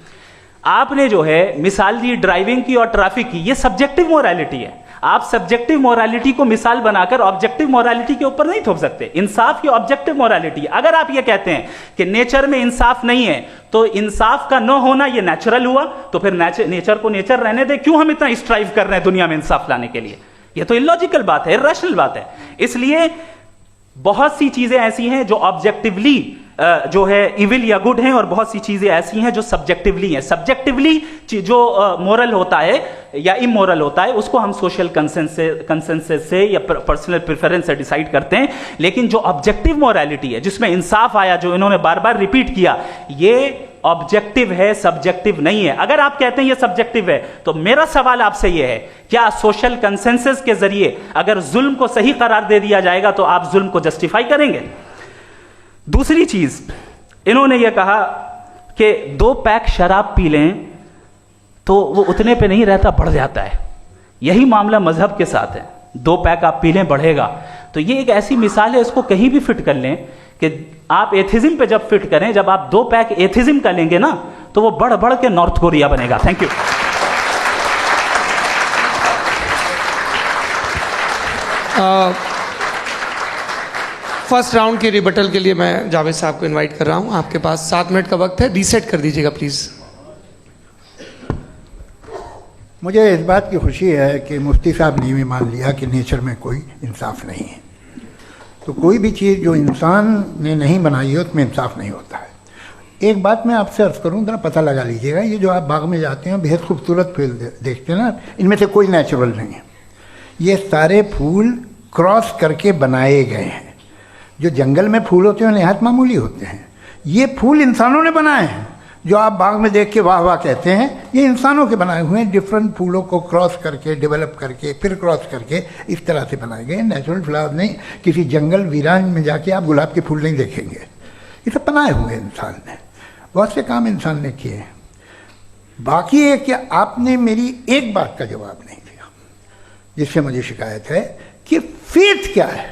आपने जो है मिसाल दी ड्राइविंग की और ट्रैफिक की, ये सब्जेक्टिव मोरालिटी है। आप सब्जेक्टिव मोरालिटी को मिसाल बनाकर ऑब्जेक्टिव मोरालिटी के ऊपर नहीं थोप सकते। इंसाफ की ऑब्जेक्टिव मोरालिटी। अगर आप ये कहते हैं कि नेचर में इंसाफ नहीं है, तो इंसाफ का न होना ये नेचुरल हुआ, तो फिर नेचर को नेचर रहने दे, क्यों हम इतना स्ट्राइव कर रहे हैं दुनिया में इंसाफ लाने के लिए? ये तो इलॉजिकल बात है, इरैशनल बात है। इसलिए बहुत सी चीजें ऐसी हैं जो ऑब्जेक्टिवली जो है इविल या गुड हैं, और बहुत सी चीजें ऐसी हैं जो सब्जेक्टिवली हैं। सब्जेक्टिवली जो मोरल होता है या इमोरल होता है, उसको हम सोशल कंसेंसस से या पर्सनल प्रेफरेंस से डिसाइड करते हैं। लेकिन जो ऑब्जेक्टिव मोरालिटी है, जिसमें इंसाफ आया, जो इन्होंने बार बार रिपीट किया, ये ऑब्जेक्टिव है, सब्जेक्टिव नहीं है। अगर आप कहते हैं ये सब्जेक्टिव है, तो मेरा सवाल आपसे ये है, क्या सोशल कंसेंसस के जरिए अगर जुल्म को सही करार दे दिया जाएगा तो आप जुल्म को जस्टिफाई करेंगे? दूसरी चीज इन्होंने ये कहा कि 2 पैक शराब पी लें तो वो उतने पे नहीं रहता, बढ़ जाता है। यही मामला मजहब के साथ है, 2 पैक आप पी लें बढ़ेगा। तो ये एक ऐसी मिसाल है, इसको कहीं भी फिट कर लें कि आप एथिज्म पे जब फिट करें, जब आप 2 पैक एथिज्म का लेंगे ना, तो वो बढ़ बढ़ के नॉर्थ कोरिया बनेगा। Thank you. फर्स्ट राउंड की रिबटल के लिए मैं जावेद साहब को इनवाइट कर रहा हूं। आपके पास 7 मिनट का वक्त है, रीसेट कर दीजिएगा प्लीज। मुझे इस बात की खुशी है कि मुफ्ती साहब ने भी मान लिया कि नेचर में कोई इंसाफ नहीं है। तो कोई भी चीज़ जो इंसान ने नहीं बनाई है उसमें इंसाफ नहीं होता है। एक बात मैं आपसे अर्ज़ करूँ, ज़रा पता लगा लीजिएगा, ये जो आप बाग में जाते हैं बेहद खूबसूरत फूल देखते हैं ना, इनमें से कोई नेचुरल नहीं है। ये सारे फूल क्रॉस करके बनाए गए हैं। जो जंगल में फूल होते हैं निहायत मामूली होते हैं, ये फूल इंसानों ने बनाए हैं। जो आप बाग में देख के वाह वाह कहते हैं, ये इंसानों के बनाए हुए हैं। डिफरेंट फूलों को क्रॉस करके, डेवलप करके, फिर क्रॉस करके इस तरह से बनाए गए। नेचुरल फ्लावर नहीं। किसी जंगल वीरान में जाके आप गुलाब के फूल नहीं देखेंगे। ये सब बनाए हुए इंसान ने, बहुत से काम इंसान ने किए हैं। बाकी है कि आपने मेरी एक बात का जवाब नहीं दिया, जिससे मुझे शिकायत है कि फेथ क्या है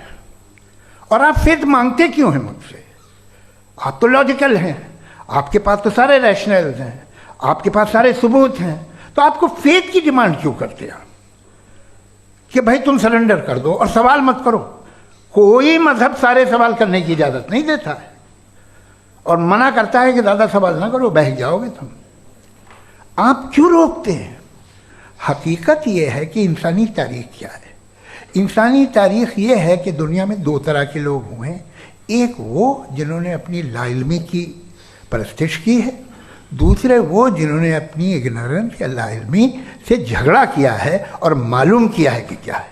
और आप फेथ मांगते क्यों हैं मुझसे? आप तो लॉजिकल हैं, आपके पास तो सारे रैशनल्स हैं, आपके पास सारे सबूत हैं, तो आपको फेथ की डिमांड क्यों करते हैं कि भाई तुम सरेंडर कर दो और सवाल मत करो? कोई मजहब सारे सवाल करने की इजाज़त नहीं देता है और मना करता है कि ज़्यादा सवाल ना करो, बह जाओगे तुम। आप क्यों रोकते हैं? हकीकत यह है कि इंसानी तारीख क्या है। इंसानी तारीख ये है कि दुनिया में 2 तरह के लोग हुए हैं। एक वो जिन्होंने अपनी लाइल्मी की परस्तिश की है, दूसरे वो जिन्होंने अपनी इग्नोरेंस या लाइल्मी से झगड़ा किया है और मालूम किया है कि क्या है।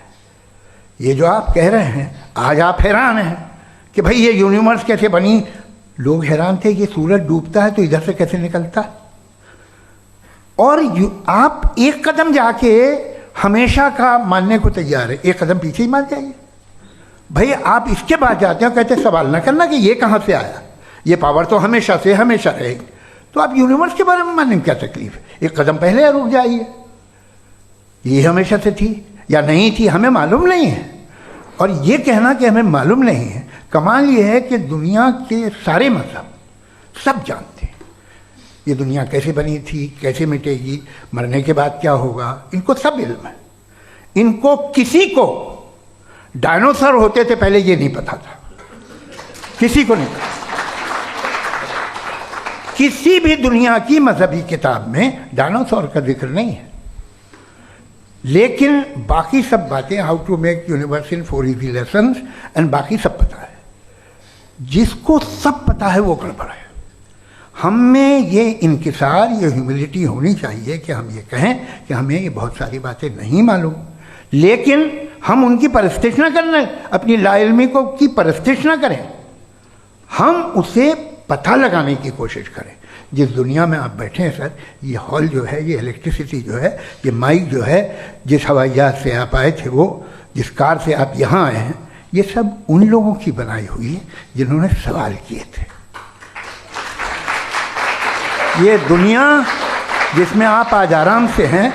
ये जो आप कह रहे हैं, आज आप हैरान हैं कि भाई ये यूनिवर्स कैसे बनी। लोग हैरान थे कि सूरज डूबता है तो इधर से कैसे निकलता, और आप एक कदम जाके हमेशा का मानने को तैयार है, एक कदम पीछे ही मान जाइए। भाई आप इसके बाद जाते हो, कहते सवाल ना करना कि ये कहाँ से आया, ये पावर तो हमेशा से हमेशा रहेगी। तो आप यूनिवर्स के बारे में मानने में क्या तकलीफ है? एक कदम पहले रुक जाइए, ये हमेशा से थी या नहीं थी हमें मालूम नहीं है। और ये कहना कि हमें मालूम नहीं है, कमाल ये है कि दुनिया के सारे मजहब सब जानते हैं ये दुनिया कैसे बनी थी, कैसे मिटेगी, मरने के बाद क्या होगा, इनको सब इल्म है। इनको किसी को डायनासोर होते थे पहले ये नहीं पता था, किसी को नहीं पता। किसी भी दुनिया की मजहबी किताब में डायनासोर का जिक्र नहीं है, लेकिन बाकी सब बातें, how to make universe in 4 easy lessons and बाकी सब पता है। जिसको सब पता है वो गड़बड़ है। हम में ये इंकिसार, ये ह्यूमिलिटी होनी चाहिए कि हम ये कहें कि हमें ये बहुत सारी बातें नहीं मालूम, लेकिन हम उनकी परस्तिश ना करें, अपनी लाइल्मी को की परस्तिश ना करें, हम उसे पता लगाने की कोशिश करें। जिस दुनिया में आप बैठे हैं सर, ये हॉल जो है, ये इलेक्ट्रिसिटी जो है, ये माइक जो है, जिस हवाई जहाज से आप आए थे, वो जिस कार से आप यहाँ आए हैं, ये सब उन लोगों की बनाई हुई है जिन्होंने सवाल किए थे। ये दुनिया जिसमें आप आज आराम से हैं,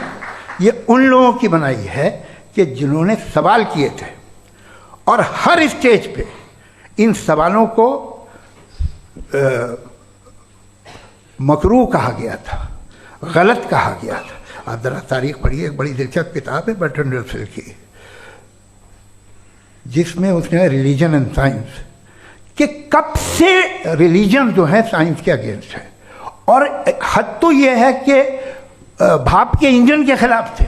ये उन लोगों की बनाई है कि जिन्होंने सवाल किए थे, और हर स्टेज पे इन सवालों को मकरूह कहा गया था, गलत कहा गया था। आप ज़रा तारीख पढ़िए, एक बड़ी दिलचस्प किताब है बर्ट्रैंड रसेल की, जिसमें उसने रिलीजन एंड साइंस कि कब से रिलीजन जो है साइंस के अगेंस्ट है, और हद तो ये है कि भाप के इंजन के खिलाफ थे,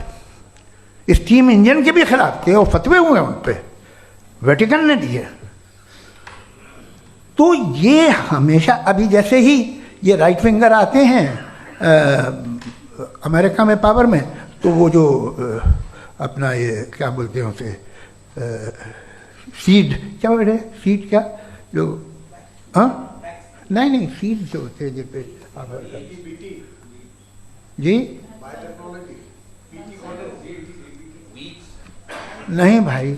स्टीम इंजन के भी खिलाफ थे, और फतवे हुए उन पर, वेटिकन ने दिए। तो ये हमेशा, अभी जैसे ही ये राइट विंगर आते हैं अमेरिका में पावर में, तो वो जो अपना ये क्या बोलते हैं उसे, सीड क्या बोलते हैं, सीड क्या जो, हाँ नहीं सीड जो होते हैं जिन पे जी नहीं भाई,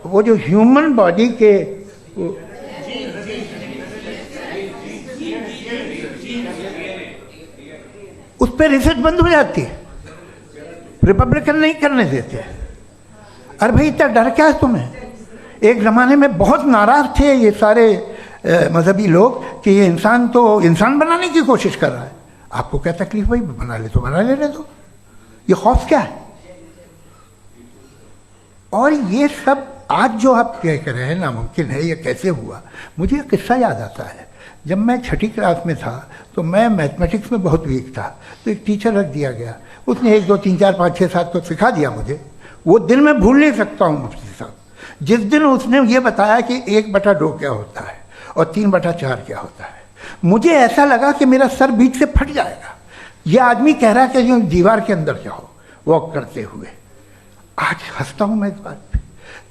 वो जो ह्यूमन बॉडी के उस पर रिसर्च बंद हो जाती है, रिपब्लिकन नहीं करने देते। अरे भाई इतना डर क्या है तुम्हें? एक ज़माने में बहुत नाराज़ थे ये सारे मजहबी लोग कि ये इंसान तो इंसान बनाने की कोशिश कर रहा है। आपको क्या तकलीफ भाई, बना ले तो बना ले दो, ये खौफ क्या है? और ये सब आज जो आप कह रहे हैं नामुमकिन है, ये कैसे हुआ? मुझे एक किस्सा याद आता है। जब मैं 6ठी क्लास में था तो मैं मैथमेटिक्स में बहुत वीक था, तो एक टीचर रख दिया गया, उसने 1 2 3 4 5 6 7 को सिखा दिया मुझे। वो दिन मैं भूल नहीं सकता हूँ मुफ्ती साहब, जिस दिन उसने ये बताया कि 1/2 क्या होता है और 3/4 क्या होता है, मुझे ऐसा लगा कि मेरा सर बीच से फट जाएगा। ये आदमी कह रहा है कि जो दीवार के अंदर जाओ वॉक करते हुए। आज हंसता हूँ मैं इस बात पे।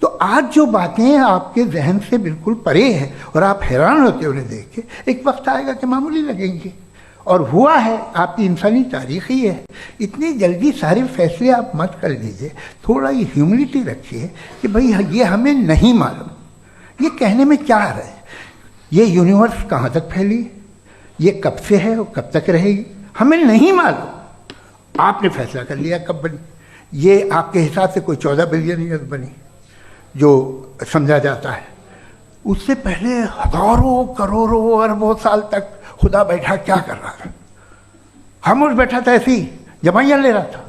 तो आज जो बातें आपके जहन से बिल्कुल परे हैं और आप हैरान होते हो उन्हें देख के, एक वक्त आएगा कि मामूली लगेंगे, और हुआ है। आपकी इंसानी तारीख ही है। इतनी जल्दी सारे फैसले आप मत कर लीजिए, थोड़ा ये ह्यूमिलिटी रखिए कि भाई ये हमें नहीं मालूम। ये कहने में क्या आ रहा है? ये यूनिवर्स कहाँ तक फैली, ये कब से है और कब तक रहेगी, हमें नहीं मालूम। आपने फैसला कर लिया कब बनी। ये आपके हिसाब से कोई 14 बिलियन ईयर बनी जो समझा जाता है। उससे पहले हजारों करोड़ों अरबों साल तक खुदा बैठा क्या कर रहा था? खामोश बैठा था, ऐसी जमाइयाँ ले रहा था।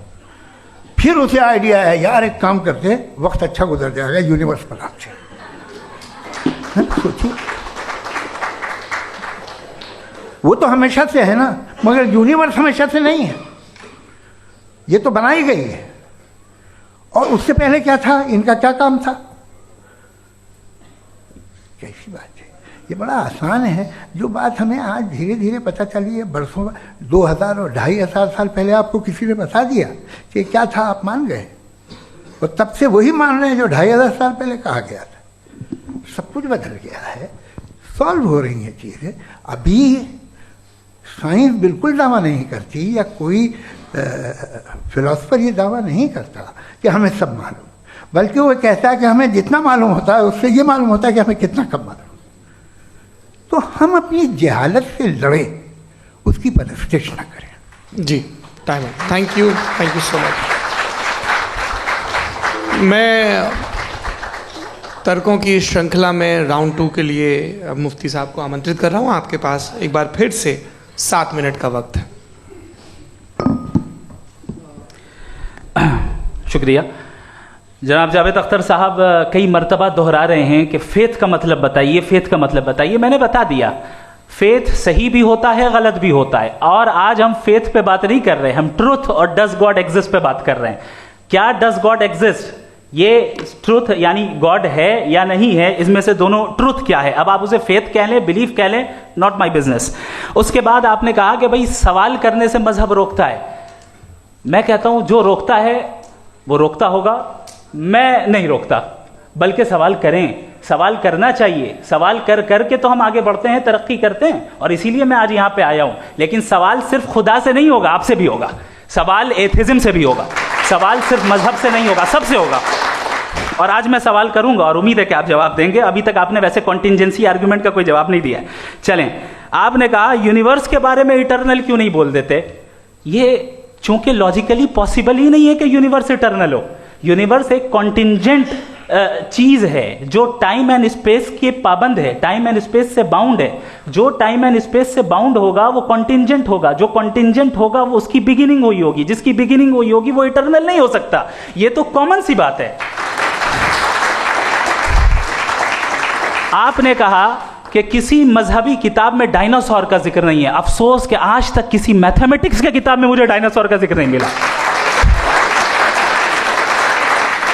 फिर उसे आइडिया है, यार एक काम करते, वक्त अच्छा गुजर जाएगा, यूनिवर्स बनाते हैं। सोचिए, वो तो हमेशा से है ना, मगर यूनिवर्स हमेशा से नहीं है, ये तो बनाई गई है। और उससे पहले क्या था, इनका क्या काम था? कैसी बात है, ये बड़ा आसान है। जो बात हमें आज धीरे धीरे पता चली है, बरसों 2000 और 2500 साल पहले आपको किसी ने बता दिया कि क्या था, आप मान गए, और तब से वही मान रहे हैं जो 2500 साल पहले कहा गया था। सब कुछ बदल गया है, सॉल्व हो रही हैं चीज़ें। अभी साइंस बिल्कुल दावा नहीं करती, या कोई फिलोसफर ये दावा नहीं करता कि हमें सब मालूम, बल्कि वो कहता है कि हमें जितना मालूम होता है उससे ये मालूम होता है कि हमें कितना कम मालूम। तो हम अपनी जहालत से लड़ें, उसकी परस्तिश न करें। जी, टाइम है। Thank you so much. मैं तर्कों की श्रृंखला में राउंड 2 के लिए मुफ्ती साहब को आमंत्रित कर रहा हूँ। आपके पास एक बार फिर से 7 मिनट का वक्त है। शुक्रिया। जनाब जावेद अख्तर साहब कई मरतबा दोहरा रहे हैं कि फेथ का मतलब बताइए, फेथ का मतलब बताइए। मैंने बता दिया, फेथ सही भी होता है, गलत भी होता है। और आज हम फेथ पे बात नहीं कर रहे, हम ट्रूथ और डज गॉड एग्जिस्ट पे बात कर रहे हैं। क्या डज गॉड एग्जिस्ट, ये ट्रूथ यानी गॉड है या नहीं है, इसमें से दोनों ट्रूथ क्या है। अब आप उसे फेथ कह लें, बिलीफ कह लें, नॉट माई बिजनेस। उसके बाद आपने कहा कि भाई सवाल करने से मजहब रोकता है। मैं कहता हूं जो रोकता है वो रोकता होगा, मैं नहीं रोकता, बल्कि सवाल करें, सवाल करना चाहिए। सवाल कर करके तो हम आगे बढ़ते हैं, तरक्की करते हैं, और इसीलिए मैं आज यहां पे आया हूं। लेकिन सवाल सिर्फ खुदा से नहीं होगा, आपसे भी होगा। सवाल एथिज्म से भी होगा, सवाल सिर्फ मजहब से नहीं होगा, सबसे होगा। और आज मैं सवाल करूंगा और उम्मीद है कि आप जवाब देंगे। अभी तक आपने वैसे कॉन्टिंजेंसी आर्गुमेंट का कोई जवाब नहीं दिया। चलें, आपने कहा यूनिवर्स के बारे में इटर्नल क्यों नहीं बोल देते। ये चूंकि लॉजिकली पॉसिबल ही नहीं है कि यूनिवर्स इटर्नल हो। यूनिवर्स एक कॉन्टिंजेंट चीज है जो टाइम एंड स्पेस के पाबंद है, टाइम एंड स्पेस से बाउंड है। जो टाइम एंड स्पेस से बाउंड होगा वो कॉन्टिंजेंट होगा, जो कॉन्टिंजेंट होगा वो उसकी बिगिनिंग हुई होगी, जिसकी बिगिनिंग हुई होगी वो इटर्नल नहीं हो सकता। ये तो कॉमन सी बात है। आपने कहा कि किसी मजहबी किताब में डायनासोर का जिक्र नहीं है। अफसोस कि आज तक किसी मैथमेटिक्स के किताब में मुझे डायनासोर का जिक्र नहीं मिला।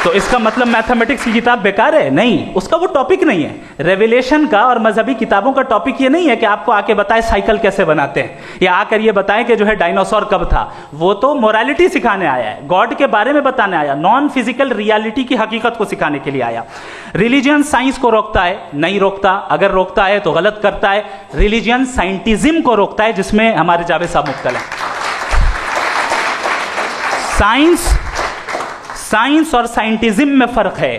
तो इसका मतलब मैथमेटिक्स की किताब बेकार है? नहीं, उसका वो टॉपिक नहीं है। रेवलेशन का और मजहबी किताबों का टॉपिक ये नहीं है कि आपको आके बताए साइकिल कैसे बनाते हैं, या आकर ये बताएं कि जो है डायनासोर कब था। वो तो मोरालिटी सिखाने आया है, गॉड के बारे में बताने आया, नॉन फिजिकल रियलिटी की हकीकत को सिखाने के लिए आया। रिलीजियन साइंस को रोकता है? नहीं रोकता। अगर रोकता है तो गलत करता है। रिलीजियन साइंटिज्म को रोकता है, जिसमें हमारे जावेद साहब मुब्तला हैं। साइंस और साइंटिज्म में फर्क है।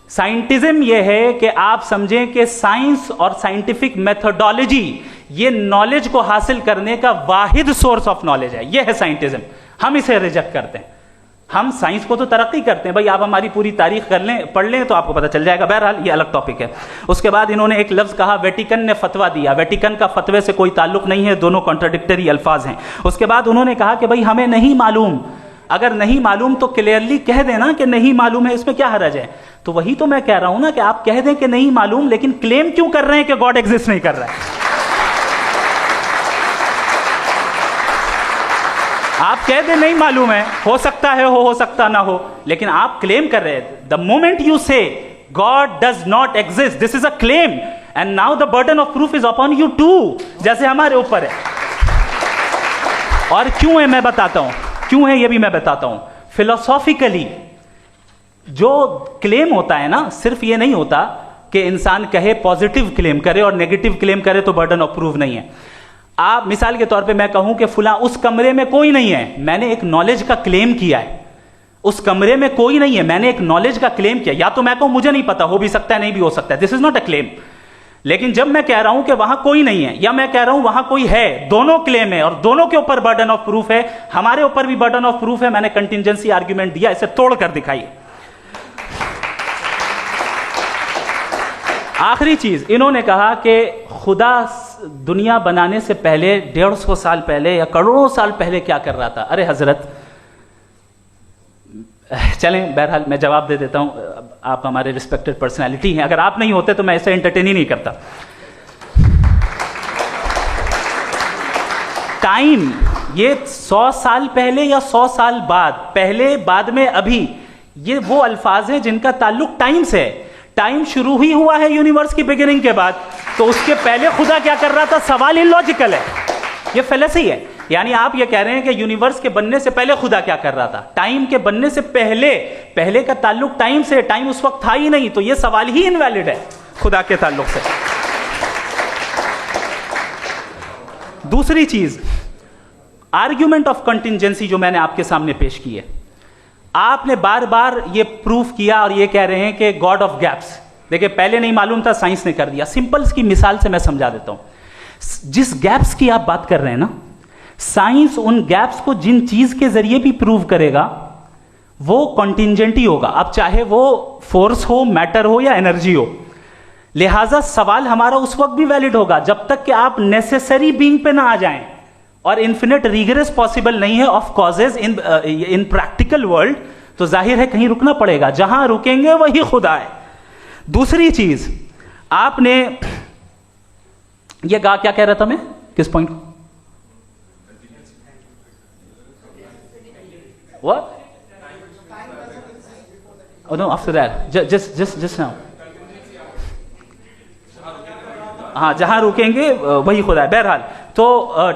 साइंटिज्म यह है कि आप समझें कि साइंस और साइंटिफिक मेथोडोलॉजी ये नॉलेज को हासिल करने का वाहिद सोर्स ऑफ नॉलेज है। यह है साइंटिज्म। हम इसे रिजेक्ट करते हैं। हम साइंस को तो तरक्की करते हैं, भाई आप हमारी पूरी तारीख कर लें, पढ़ लें तो आपको पता चल जाएगा। बहरहाल ये अलग टॉपिक है। उसके बाद इन्होंने एक लफ्ज कहा, वेटिकन ने फतवा दिया। वेटिकन का फतवे से कोई ताल्लुक नहीं है, दोनों कॉन्ट्राडिक्टरी अल्फाज हैं। उसके बाद उन्होंने कहा कि भाई हमें नहीं मालूम। अगर नहीं मालूम तो क्लियरली कह देना कि नहीं मालूम है, इसमें क्या हर्ज है। तो वही तो मैं कह रहा हूं ना कि आप कह दें कि नहीं मालूम, लेकिन क्लेम क्यों कर रहे हैं कि गॉड एग्जिस्ट नहीं कर रहा है। आप कह दें नहीं मालूम है, हो सकता है हो सकता ना हो, लेकिन आप क्लेम कर रहे हैं। The moment you say God does not exist, this is a claim, and now the burden of proof is upon you to, जैसे हमारे ऊपर है। और क्यों है मैं बताता हूं, क्यों है ये भी मैं बताता हूं। फिलोसॉफिकली जो क्लेम होता है ना, सिर्फ ये नहीं होता कि इंसान कहे पॉजिटिव क्लेम करे और नेगेटिव क्लेम करे तो बर्डन ऑफ प्रूफ नहीं है। आप मिसाल के तौर पे मैं कहूं कि फुला उस कमरे में कोई नहीं है, मैंने एक नॉलेज का क्लेम किया है। उस कमरे में कोई नहीं है, मैंने एक नॉलेज का क्लेम किया। या तो मैं कहूं मुझे नहीं पता, हो भी सकता है नहीं भी हो सकता है, this is not a claim. लेकिन जब मैं कह रहा हूं कि वहां कोई नहीं है, या मैं कह रहा हूं वहां कोई है, दोनों क्लेम है और दोनों के ऊपर बर्डन ऑफ प्रूफ है। हमारे ऊपर भी बर्डन ऑफ प्रूफ है। मैंने कंटिंजेंसी आर्ग्यूमेंट दिया, इसे तोड़कर दिखाइए। आखिरी चीज, इन्होंने कहा कि खुदा दुनिया बनाने से पहले 150 साल पहले या करोड़ों साल पहले क्या कर रहा था। अरे हजरत, चलें बहरहाल मैं जवाब दे देता हूं। आप हमारे रिस्पेक्टेड पर्सनैलिटी हैं, अगर आप नहीं होते तो मैं ऐसे एंटरटेन ही नहीं करता। टाइम ये 100 साल पहले या 100 साल बाद, पहले बाद में अभी, ये वो अल्फाज हैं जिनका ताल्लुक टाइम से है। टाइम शुरू ही हुआ है यूनिवर्स की बिगिनिंग के बाद, तो उसके पहले खुदा क्या कर रहा था, सवाल इलॉजिकल है, ये फेलेसी है। यानी आप ये कह रहे हैं कि यूनिवर्स के बनने से पहले खुदा क्या कर रहा था। टाइम के बनने से पहले, पहले का ताल्लुक टाइम से, टाइम उस वक्त था ही नहीं, तो ये सवाल ही इनवैलिड है खुदा के ताल्लुक से। दूसरी चीज, आर्ग्यूमेंट ऑफ कंटिंजेंसी जो मैंने आपके सामने पेश की है, आपने बार बार ये प्रूफ किया और ये कह रहे हैं कि गॉड ऑफ गैप्स। देखिए पहले नहीं मालूम था, साइंस ने कर दिया। सिंपल्स की मिसाल से मैं समझा देता हूं। जिस गैप्स की आप बात कर रहे हैं ना, साइंस उन गैप्स को जिन चीज के जरिए भी प्रूव करेगा वो कॉन्टिंजेंट ही होगा। अब चाहे वो फोर्स हो, मैटर हो या एनर्जी हो। लिहाजा सवाल हमारा उस वक्त भी वैलिड होगा जब तक कि आप नेसेसरी बीइंग पे ना आ जाएं। और इन्फिनिट रिगरेस पॉसिबल नहीं है of causes in practical world, तो जाहिर है कहीं रुकना पड़ेगा, जहां रुकेंगे वही खुदा है। दूसरी चीज, आपने ये कहा, क्या कह रहा था मैं, किस पॉइंट को? What? Oh no, after that, just now. हाँ, जहां रुकेंगे वही खुदा है। बहरहाल तो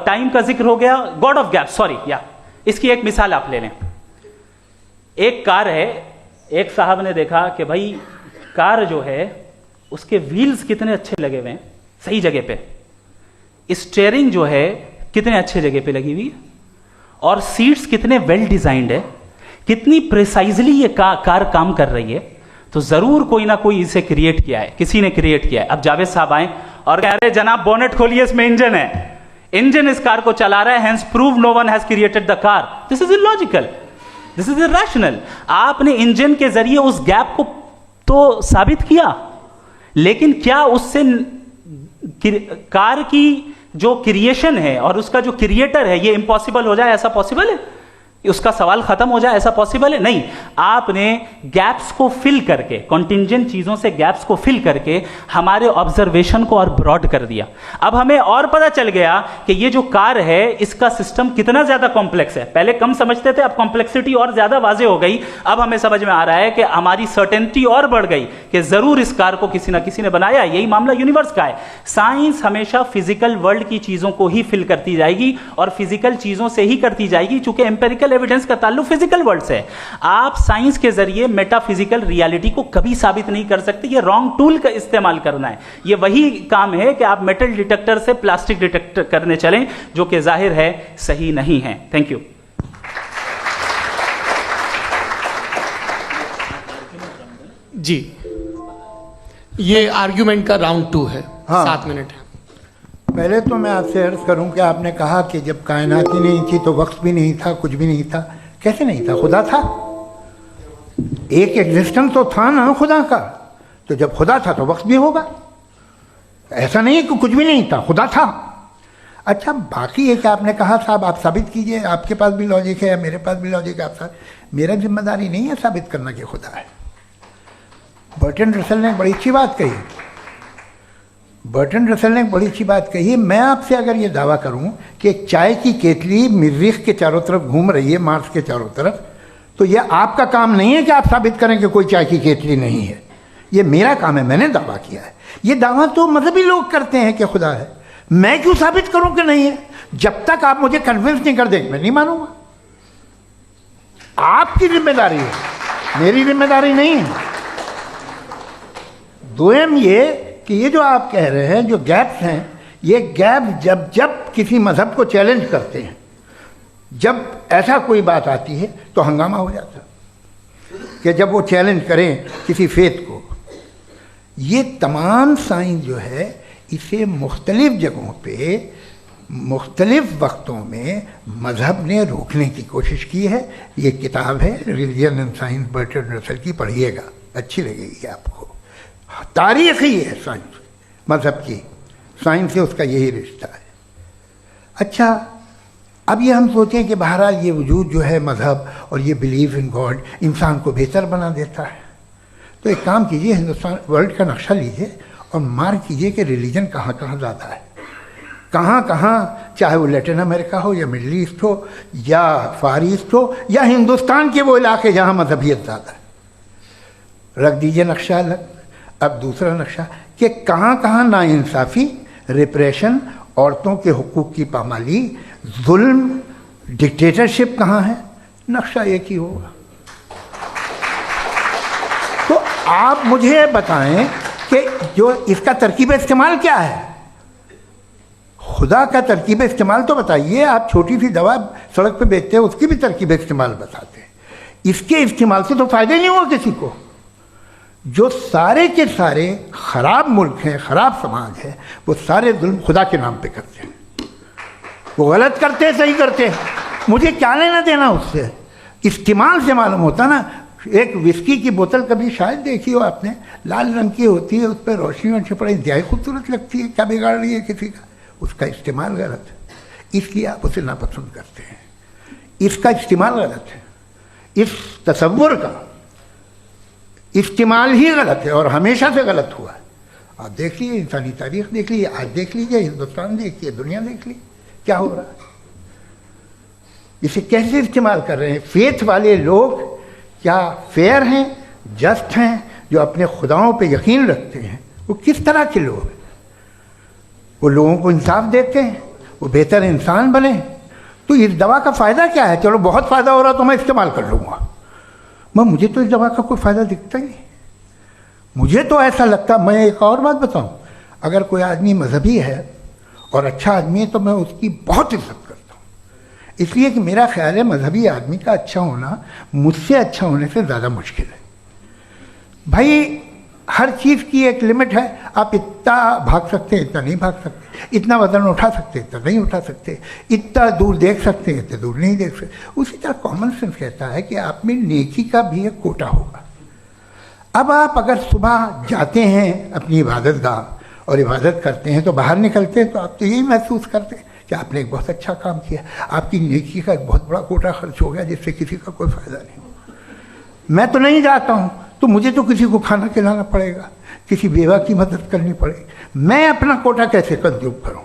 टाइम का जिक्र हो गया, गॉड ऑफ गैप, सॉरी, या इसकी एक मिसाल आप ले लें। एक कार है, एक साहब ने देखा कि भाई कार जो है उसके व्हील्स कितने अच्छे लगे हुए हैं, सही जगह पे। स्टीयरिंग जो है कितने अच्छे जगह पे लगी हुई है, और सीट्स कितने वेल डिजाइंड है, कितनी प्रिसाइजली ये कार काम कर रही है। तो जरूर कोई ना कोई इसे क्रिएट किया है, किसी ने क्रिएट किया है। अब जावेद साहब आए और कह रहे जनाब बोनेट खोलिए, इसमें इंजन है, इंजन इस कार को चला रहा है, hence prove no one has created the car. This is illogical, this is irrational. आपने इंजन के जरिए उस गैप को तो साबित किया, लेकिन क्या उससे कार की जो क्रिएशन है और उसका जो क्रिएटर है ये इम्पॉसिबल हो जाए? ऐसा पॉसिबल है? उसका सवाल खत्म हो जाए, ऐसा पॉसिबल है? नहीं। आपने गैप्स को फिल करके, कॉन्टिंजेंट चीजों से गैप्स को फिल करके हमारे ऑब्जर्वेशन को और ब्रॉड कर दिया। अब हमें और पता चल गया कि ये जो कार है इसका सिस्टम कितना ज्यादा कॉम्प्लेक्स है। पहले कम समझते थे, अब कॉम्प्लेक्सिटी और ज्यादा वाजे हो गई। अब हमें समझ में आ रहा है कि हमारी सर्टेनिटी और बढ़ गई कि जरूर इस कार को किसी ना किसी ने बनाया। यही मामला यूनिवर्स का है। साइंस हमेशा फिजिकल वर्ल्ड की चीजों को ही फिल करती जाएगी और फिजिकल चीजों से ही करती जाएगी, चूंकि एम्पेरिकल एविडेंस का ताल्लुक फिजिकल वर्ल्ड से है। आप साइंस के जरिए मेटाफिजिकल रियलिटी को कभी साबित नहीं कर सकते। ये रॉन्ग टूल का इस्तेमाल करना है। ये वही काम है कि आप मेटल डिटेक्टर से प्लास्टिक डिटेक्टर करने चलें, जो कि जाहिर है सही नहीं है। Thank you. जी, ये आर्ग्यूमेंट का राउंड 2 है। हाँ। 7 मिनट है। पहले तो मैं आपसे अर्ज करूं कि आपने कहा कि जब कायनात ही नहीं थी तो वक्त भी नहीं था, कुछ भी नहीं था। कैसे नहीं था? खुदा था। एक एग्जिस्टेंस तो था ना खुदा का। तो जब खुदा था तो वक्त भी होगा। ऐसा नहीं है कि कुछ भी नहीं था, खुदा था। अच्छा, बाकी है कि आपने कहा साहब आप साबित कीजिए, आपके पास भी लॉजिक है, मेरे पास भी लॉजिक है। आप मेरा जिम्मेदारी नहीं है साबित करना कि खुदा है। बर्ट्रैंड रसल ने बड़ी अच्छी बात कही। बर्ट्रैंड रसल ने एक बड़ी अच्छी बात कही। मैं आपसे अगर ये दावा करूं कि एक चाय की केतली मरीख के चारों तरफ घूम रही है, मार्स के चारों तरफ, तो ये आपका काम नहीं है कि आप साबित करें कि कोई चाय की केतली नहीं है। ये मेरा काम है, मैंने दावा किया है। ये दावा तो मजहबी लोग करते हैं कि खुदा है। मैं क्यों साबित करूं कि नहीं है? जब तक आप मुझे कन्विंस नहीं कर देंगे मैं नहीं मानूंगा। आपकी जिम्मेदारी है, मेरी जिम्मेदारी नहीं है। दोयम ये कि ये जो आप कह रहे हैं जो गैप्स हैं, ये गैप जब जब किसी मजहब को चैलेंज करते हैं, जब ऐसा कोई बात आती है तो हंगामा हो जाता है कि जब वो चैलेंज करें किसी फेथ को। ये तमाम साइंस जो है इसे मुख्तलिफ जगहों पे मुख्तलिफ वक्तों में मजहब ने रोकने की कोशिश की है। ये किताब है religion and science, Bertrand Russell की, पढ़िएगा, अच्छी लगेगी आपको। तारीख ही है साइंस, मजहब की साइंस से उसका यही रिश्ता है। अच्छा, अब ये हम सोचें कि बहरहाल ये वजूद जो है मजहब और ये बिलीव इन गॉड इंसान को बेहतर बना देता है। तो एक काम कीजिए, हिंदुस्तान वर्ल्ड का नक्शा लीजिए और मार्क कीजिए कि रिलीजन कहाँ कहाँ ज़्यादा है, कहाँ कहाँ, चाहे वो लैटिन अमेरिका हो या मिडल ईस्ट हो या फार ईस्ट हो या हिंदुस्तान के वो इलाके जहाँ मजहबियत ज़्यादा है। रख दीजिए नक्शा अलग। अब दूसरा नक्शा कि कहाँ कहाँ नाइंसाफ़ी, रिप्रेशन, औरतों के हुकूक की पामाली, जुल्म, डिक्टेटरशिप कहाँ है, नक्शा एक ही होगा। तो आप मुझे बताएं कि जो इसका तरकीब इस्तेमाल क्या है? खुदा का तरकीब इस्तेमाल तो बताइए। आप छोटी सी दवा सड़क पे बेचते हैं, उसकी भी तरकीब इस्तेमाल बताते हैं। इसके इस्तेमाल से तो फ़ायदा नहीं हुआ किसी को। जो सारे के सारे ख़राब मुल्क हैं, ख़राब समाज है, वो सारे जुल्म खुदा के नाम पे करते हैं। वो गलत करते हैं, सही करते हैं, मुझे क्या लेना देना उससे? इस्तेमाल से मालूम होता ना। एक विस्की की बोतल कभी शायद देखी हो आपने, लाल रंग की होती है, उस पर रोशनी और छपड़ा इंतहाई खूबसूरत लगती है, क्या बिगाड़ रही है किसी का? उसका इस्तेमाल गलत है, इसलिए आप उसे नापसंद करते हैं। इसका इस्तेमाल गलत है, इस तसव्वुर का इस्तेमाल ही गलत है और हमेशा से गलत हुआ है। आप देख लीजिए, इंसानी तारीख देख लीजिए, आज देख लीजिए, हिंदुस्तान देखिए, दुनिया देख लीजिए, क्या हो रहा है। इसे कैसे इस्तेमाल कर रहे हैं? फेथ वाले लोग क्या फेयर हैं, जस्ट हैं, जो अपने खुदाओं पे यकीन रखते हैं? वो किस तरह के लोग हैं? वो लोगों को इंसाफ देते हैं, वो बेहतर इंसान बने। तो इस दवा का फ़ायदा क्या है? चलो बहुत फ़ायदा हो रहा तो मैं इस्तेमाल कर लूँगा। मुझे तो इस दवा का कोई फ़ायदा दिखता ही नहीं। मुझे तो ऐसा लगता, मैं एक और बात बताऊं, अगर कोई आदमी मजहबी है और अच्छा आदमी है तो मैं उसकी बहुत इज्जत करता हूँ, इसलिए कि मेरा ख्याल है मजहबी आदमी का अच्छा होना मुझसे अच्छा होने से ज़्यादा मुश्किल है। भाई हर चीज़ की एक लिमिट है। आप इतना भाग सकते हैं, इतना नहीं भाग सकते, इतना वजन उठा सकते हैं, इतना नहीं उठा सकते, इतना दूर देख सकते हैं, इतना दूर नहीं देख सकते। उसी तरह कॉमन सेंस कहता है कि आप में नेकी का भी एक कोटा होगा। अब आप अगर सुबह जाते हैं अपनी इबादत गाह और इबादत करते हैं, तो बाहर निकलते हैं तो आप तो यही महसूस करते हैं कि आपने एक बहुत अच्छा काम किया, आपकी नेकी का एक बहुत बड़ा कोटा खर्च हो गया जिससे किसी का कोई फ़ायदा नहीं हो। मैं तो नहीं जाता हूँ तो मुझे तो किसी को खाना खिलाना पड़ेगा, किसी बेवा की मदद करनी पड़ेगी। मैं अपना कोटा कैसे कंज्यूम करूँ?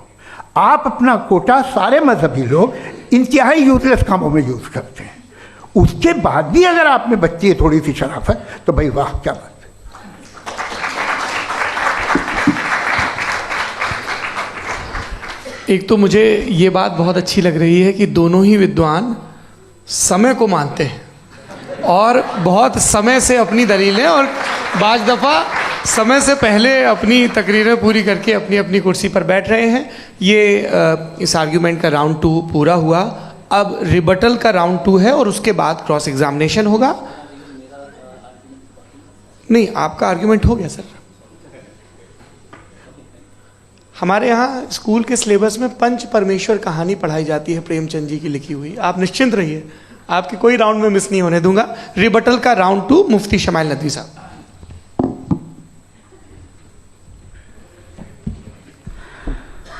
आप अपना कोटा, सारे मजहबी लोग इंतहाई यूजलेस कामों में यूज़ करते हैं। उसके बाद भी अगर आप में बच्ची है थोड़ी सी शराफत, तो भाई वाह क्या बात है। एक तो मुझे ये बात बहुत अच्छी लग रही है कि दोनों ही विद्वान समय को मानते हैं और बहुत समय से अपनी दलीलें और बाज़ दफ़ा समय से पहले अपनी तकरीरें पूरी करके अपनी अपनी कुर्सी पर बैठ रहे हैं। ये इस आर्ग्यूमेंट का राउंड 2 पूरा हुआ। अब रिबटल का राउंड 2 है और उसके बाद क्रॉस एग्जामिनेशन होगा। नहीं, आपका आर्ग्यूमेंट हो गया सर। हमारे यहाँ स्कूल के सिलेबस में पंच परमेश्वर कहानी पढ़ाई जाती है, प्रेमचंद जी की लिखी हुई। आप निश्चिंत रहिए, आपके कोई राउंड में मिस नहीं होने दूंगा। रिबटल का राउंड 2 मुफ्ती शमाइल नदवी साहब।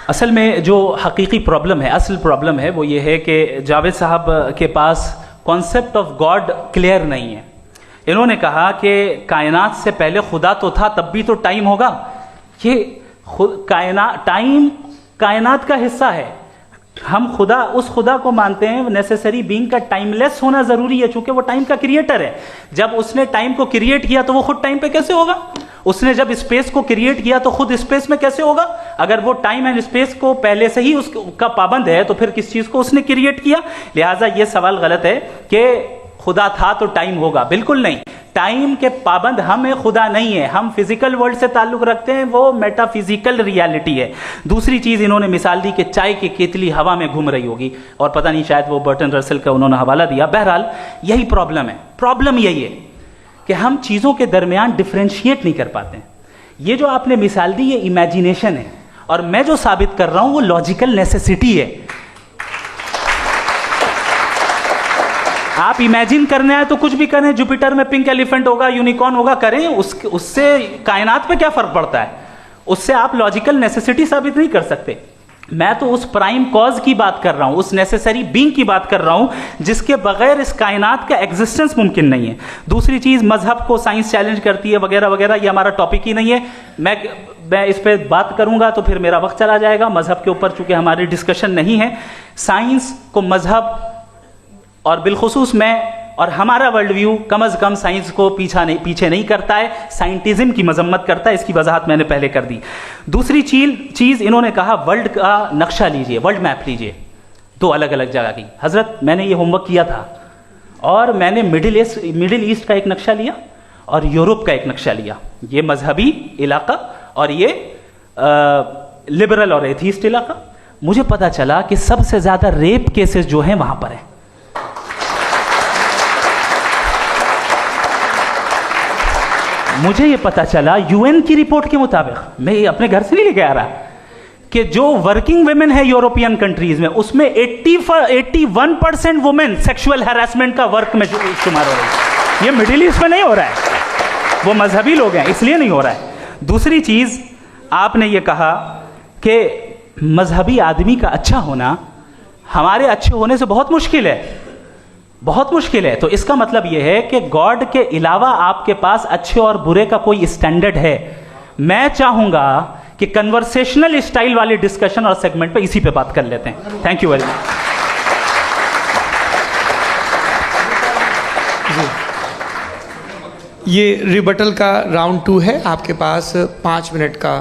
असल में जो हकीकी प्रॉब्लम है, असल प्रॉब्लम है वो ये है कि जावेद साहब के पास कॉन्सेप्ट ऑफ गॉड क्लियर नहीं है। इन्होंने कहा कि कायनात से पहले खुदा तो था, तब भी तो टाइम होगा। ये टाइम कायनात का हिस्सा है। हम खुदा, उस खुदा को मानते हैं, नेसेसरी बीइंग का टाइमलेस होना जरूरी है, चूंकि वो टाइम का क्रिएटर है। जब उसने टाइम को क्रिएट किया तो वो खुद टाइम पे कैसे होगा? उसने जब स्पेस को क्रिएट किया तो खुद स्पेस में कैसे होगा? अगर वो टाइम एंड स्पेस को पहले से ही उसका पाबंद है तो फिर किस चीज को उसने क्रिएट किया? लिहाजा ये सवाल गलत है कि खुदा था तो टाइम होगा। बिल्कुल नहीं, टाइम के पाबंद हम हैं, खुदा नहीं है। हम फिजिकल वर्ल्ड से ताल्लुक रखते हैं, वो मेटाफिजिकल रियलिटी है। दूसरी चीज इन्होंने मिसाल दी कि चाय की केतली हवा में घूम रही होगी, और पता नहीं शायद वो बर्टन रसल का उन्होंने हवाला दिया। बहरहाल यही प्रॉब्लम है। प्रॉब्लम यही है कि हम चीजों के दरमियान डिफरेंशिएट नहीं कर पाते हैं। ये जो आपने मिसाल दी ये इमेजिनेशन है, और मैं जो साबित कर रहा हूं वो लॉजिकल नेसेसिटी है। आप इमेजिन करने आए तो कुछ भी करें, जुपिटर में पिंक एलिफेंट होगा, यूनिकॉर्न होगा, करें, उससे कायनात पे क्या फर्क पड़ता है? उससे आप लॉजिकल नेसेसिटी साबित नहीं कर सकते। मैं तो उस प्राइम कॉज की बात कर रहा हूं, उस नेसेसरी बीइंग की बात कर रहा हूं जिसके बगैर इस कायनात का एग्जिस्टेंस मुमकिन नहीं है। दूसरी चीज, मजहब को साइंस चैलेंज करती है वगैरह वगैरह, ये हमारा टॉपिक ही नहीं है। मैं इस पे बात करूंगा तो फिर मेरा वक्त चला जाएगा। मजहब के ऊपर चूंकि हमारी डिस्कशन नहीं है, साइंस को मजहब और बिलखुसूस मैं और हमारा वर्ल्ड व्यू कम अज कम साइंस को पीछे नहीं करता है, साइंटिज्म की मजम्मत करता है। इसकी वजाहत मैंने पहले कर दी। दूसरी चीज इन्होंने कहा वर्ल्ड का नक्शा लीजिए, वर्ल्ड मैप लीजिए, 2 अलग अलग जगह की। हजरत, मैंने ये होमवर्क किया था और मैंने मिडिल ईस्ट का एक नक्शा लिया और यूरोप का एक नक्शा लिया। ये मजहबी इलाका और ये लिबरल और एथीस्ट इलाका। मुझे पता चला कि सबसे ज्यादा रेप केसेस जो हैं वहां पर है। मुझे ये पता चला यूएन की रिपोर्ट के मुताबिक, मैं ये अपने घर से नहीं लेके आ रहा, कि जो वर्किंग वुमेन है यूरोपियन कंट्रीज में, उसमें 81% वुमेन सेक्सुअल हैरेसमेंट का वर्क में शुमार हो रही है। ये मिडिल ईस्ट में नहीं हो रहा है, वो मजहबी लोग हैं इसलिए नहीं हो रहा है। दूसरी चीज, आपने ये कहा कि मजहबी आदमी का अच्छा होना हमारे अच्छे होने से बहुत मुश्किल है, बहुत मुश्किल है। तो इसका मतलब यह है कि गॉड के अलावा आपके पास अच्छे और बुरे का कोई स्टैंडर्ड है। मैं चाहूंगा कि कन्वर्सेशनल स्टाइल वाली डिस्कशन और सेगमेंट पे इसी पे बात कर लेते हैं। Thank you very much. ये रिबटल का राउंड 2 है। आपके पास 5 मिनट का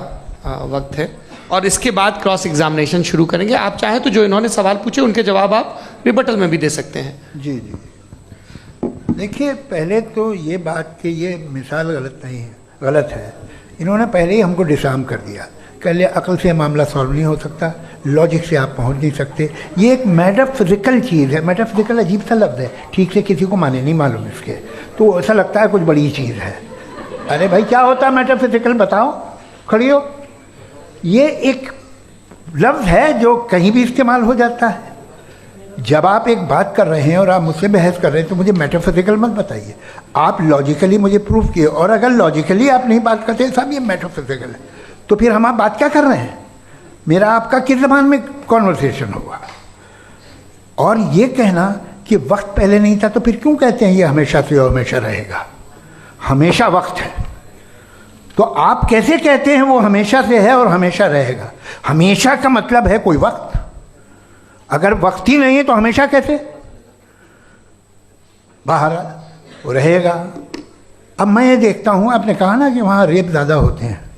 वक्त है और इसके बाद क्रॉस एग्जामिनेशन शुरू करेंगे। आप चाहें तो जो इन्होंने सवाल पूछे उनके जवाब आप रिबटल में भी दे सकते हैं। जी जी, देखिए, पहले तो ये बात कि ये मिसाल गलत नहीं है, गलत है। इन्होंने पहले ही हमको डिसार्म कर दिया। कह लिया अकल से मामला सॉल्व नहीं हो सकता, लॉजिक से आप पहुंच नहीं सकते। ये एक मेटाफिजिकल चीज़ है। मेटाफिजिकल अजीब सा लफ्ज़ है, ठीक से किसी को माने नहीं मालूम इसके, तो ऐसा लगता है कुछ बड़ी चीज़ है। अरे भाई क्या होता है मेटाफिजिकल, बताओ, खड़ी हो। ये एक लफ्ज़ है जो कहीं भी इस्तेमाल हो जाता है। जब आप एक बात कर रहे हैं और आप मुझसे बहस कर रहे हैं तो मुझे मेटाफिजिकल मत बताइए, आप लॉजिकली मुझे प्रूफ किए। और अगर लॉजिकली आप नहीं बात करते साहब ये मेटाफिजिकल है, तो फिर हम आप बात क्या कर रहे हैं? मेरा आपका किस ज़बान में कॉन्वर्सेशन होगा? और ये कहना कि वक्त पहले नहीं था, तो फिर क्यों कहते हैं ये हमेशा से और हमेशा रहेगा? हमेशा वक्त है, तो आप कैसे कहते हैं वो हमेशा से है और हमेशा रहेगा? हमेशा का मतलब है कोई वक्त, अगर वक्त ही नहीं है तो हमेशा कैसे? बाहर वो रहेगा। अब मैं ये देखता हूँ, आपने कहा ना कि वहाँ रेप ज़्यादा होते हैं,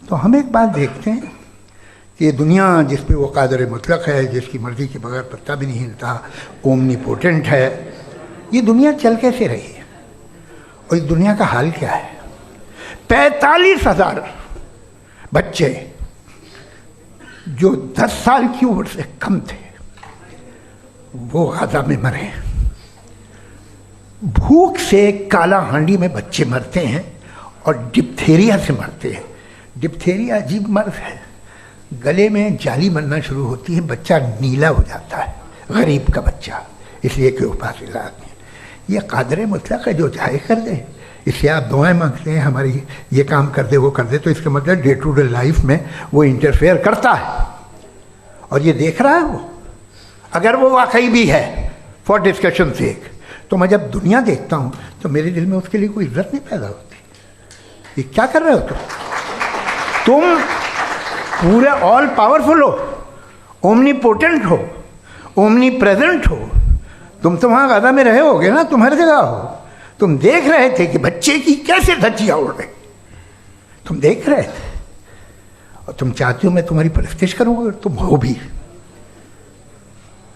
तो हम एक बात देखते हैं कि दुनिया जिस पे वो कादर मुतलक है, जिसकी मर्ज़ी के बगैर पत्ता भी नहीं हिलता, ओमनीपोटेंट है, ये दुनिया चल कैसे रही है? और इस दुनिया का हाल क्या है? 45,000 बच्चे जो 10 साल की उम्र से कम थे वो गाजा में मरे। भूख से काला हांडी में बच्चे मरते हैं और डिप्थेरिया से मरते हैं। डिप्थेरिया अजीब मर्ज है, गले में जाली बनना शुरू होती है, बच्चा नीला हो जाता है, गरीब का बच्चा, इसलिए कि उपास इलाज नहीं। ये कादर मुतलक है जो चाहे कर दे, इससे आप दुआएं मांगते हैं हमारी ये काम कर दे वो कर दे, तो इसका मतलब डे टू डे लाइफ में वो इंटरफेयर करता है और ये देख रहा है वो। अगर वो वाकई भी है फॉर डिस्कशन सेक, तो मैं जब दुनिया देखता हूँ तो मेरे दिल में उसके लिए कोई इज्जत नहीं पैदा होती। ये क्या कर रहे हो तुम पूरे ऑल पावरफुल हो, ओमनीपोटेंट हो, ओमनी प्रेजेंट हो। तुम तो वहाँ गाजा में रहे होगे ना, तुम हर जगह हो। तुम देख रहे थे कि बच्चे की कैसे धज्जियाँ उड़ रही, तुम देख रहे थे और तुम चाहती हो मैं तुम्हारी परस्तिश करूँगा, तुम हो भी।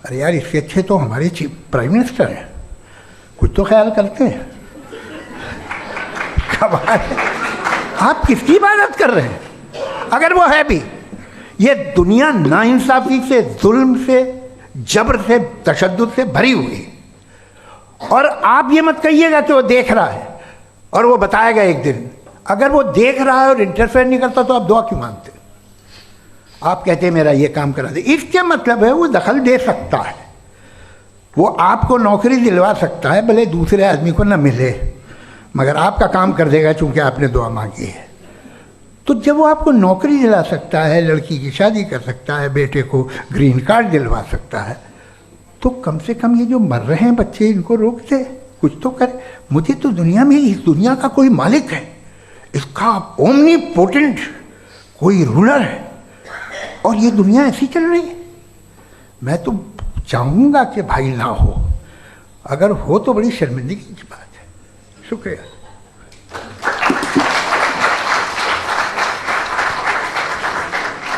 अरे यार, इससे अच्छे तो हमारे चीफ प्राइम मिनिस्टर हैं, कुछ तो ख्याल करते हैं। आप किसकी इबादत कर रहे हैं? अगर वो है भी, ये दुनिया नाइंसाफी से, जुल्म से, जबर से, तशद्दुद से भरी हुई है। और आप ये मत कहिएगा कि वो देख रहा है और वो बताएगा एक दिन। अगर वो देख रहा है और इंटरफेयर नहीं करता तो आप दुआ क्यों मांगते? आप कहते हैं मेरा ये काम करा दे, इसके मतलब है वो दखल दे सकता है, वो आपको नौकरी दिलवा सकता है, भले दूसरे आदमी को ना मिले, मगर आपका काम कर देगा चूंकि आपने दुआ मांगी है। तो जब वो आपको नौकरी दिला सकता है, लड़की की शादी कर सकता है, बेटे को ग्रीन कार्ड दिलवा सकता है, तो कम से कम ये जो मर रहे हैं बच्चे, इनको रोक दे, कुछ तो करे। मुझे तो दुनिया में, इस दुनिया का कोई मालिक है, इसका ओमनीपोटेंट कोई रूलर है और ये दुनिया ऐसी चल रही है। मैं तो चाहूँगा कि भाई ना हो, अगर हो तो बड़ी शर्मिंदगी की बात है। शुक्रिया।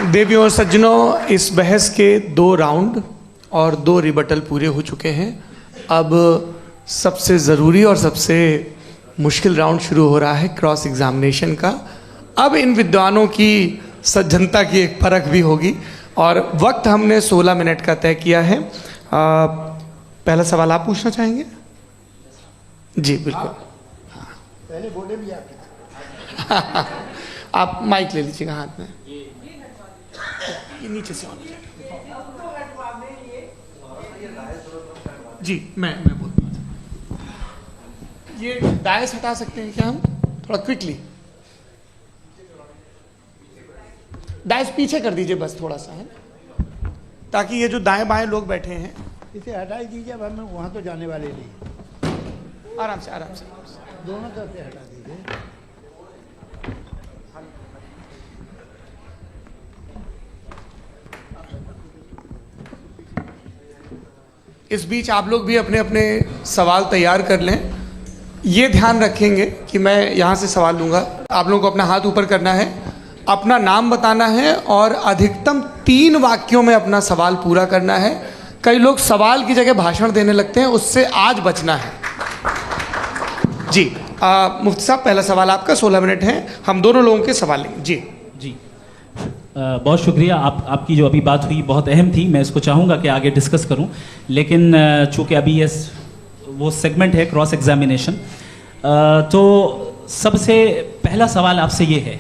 देवियों और सज्जनों, इस बहस के 2 राउंड और 2 रिबटल पूरे हो चुके हैं। अब सबसे ज़रूरी और सबसे मुश्किल राउंड शुरू हो रहा है, क्रॉस एग्जामिनेशन का। अब इन विद्वानों की सज्जनता की एक परख भी होगी और वक्त हमने 16 मिनट का तय किया है। पहला सवाल आप पूछना चाहेंगे? जी बिल्कुल। पहले बोले भी आप माइक ले लीजिएगा हाथ में, ये नीचे से ऑन किया। जी मैं बोलता हूँ, ये डायस हटा सकते हैं क्या हम थोड़ा क्विकली? डायस पीछे कर दीजिए बस थोड़ा सा, है, ताकि ये जो दाएं बाएं लोग बैठे हैं इसे हटा ही दीजिए। अब हम वहाँ तो जाने वाले नहीं, आराम से आराम से दोनों तरफ से हटा दीजिए। इस बीच आप लोग भी अपने अपने सवाल तैयार कर लें। ये ध्यान रखेंगे कि मैं यहाँ से सवाल लूँगा, आप लोगों को अपना हाथ ऊपर करना है, अपना नाम बताना है और अधिकतम 3 वाक्यों में अपना सवाल पूरा करना है। कई लोग सवाल की जगह भाषण देने लगते हैं, उससे आज बचना है। जी मुफ्ती साहब, पहला सवाल आपका, 16 मिनट हैं, हम दोनों लोगों के सवाल लेंगे। जी जी बहुत शुक्रिया। आपकी जो अभी बात हुई बहुत अहम थी, मैं इसको चाहूँगा कि आगे डिस्कस करूँ, लेकिन चूँकि अभी ये वो सेगमेंट है क्रॉस एग्जामिनेशन, तो सबसे पहला सवाल आपसे ये है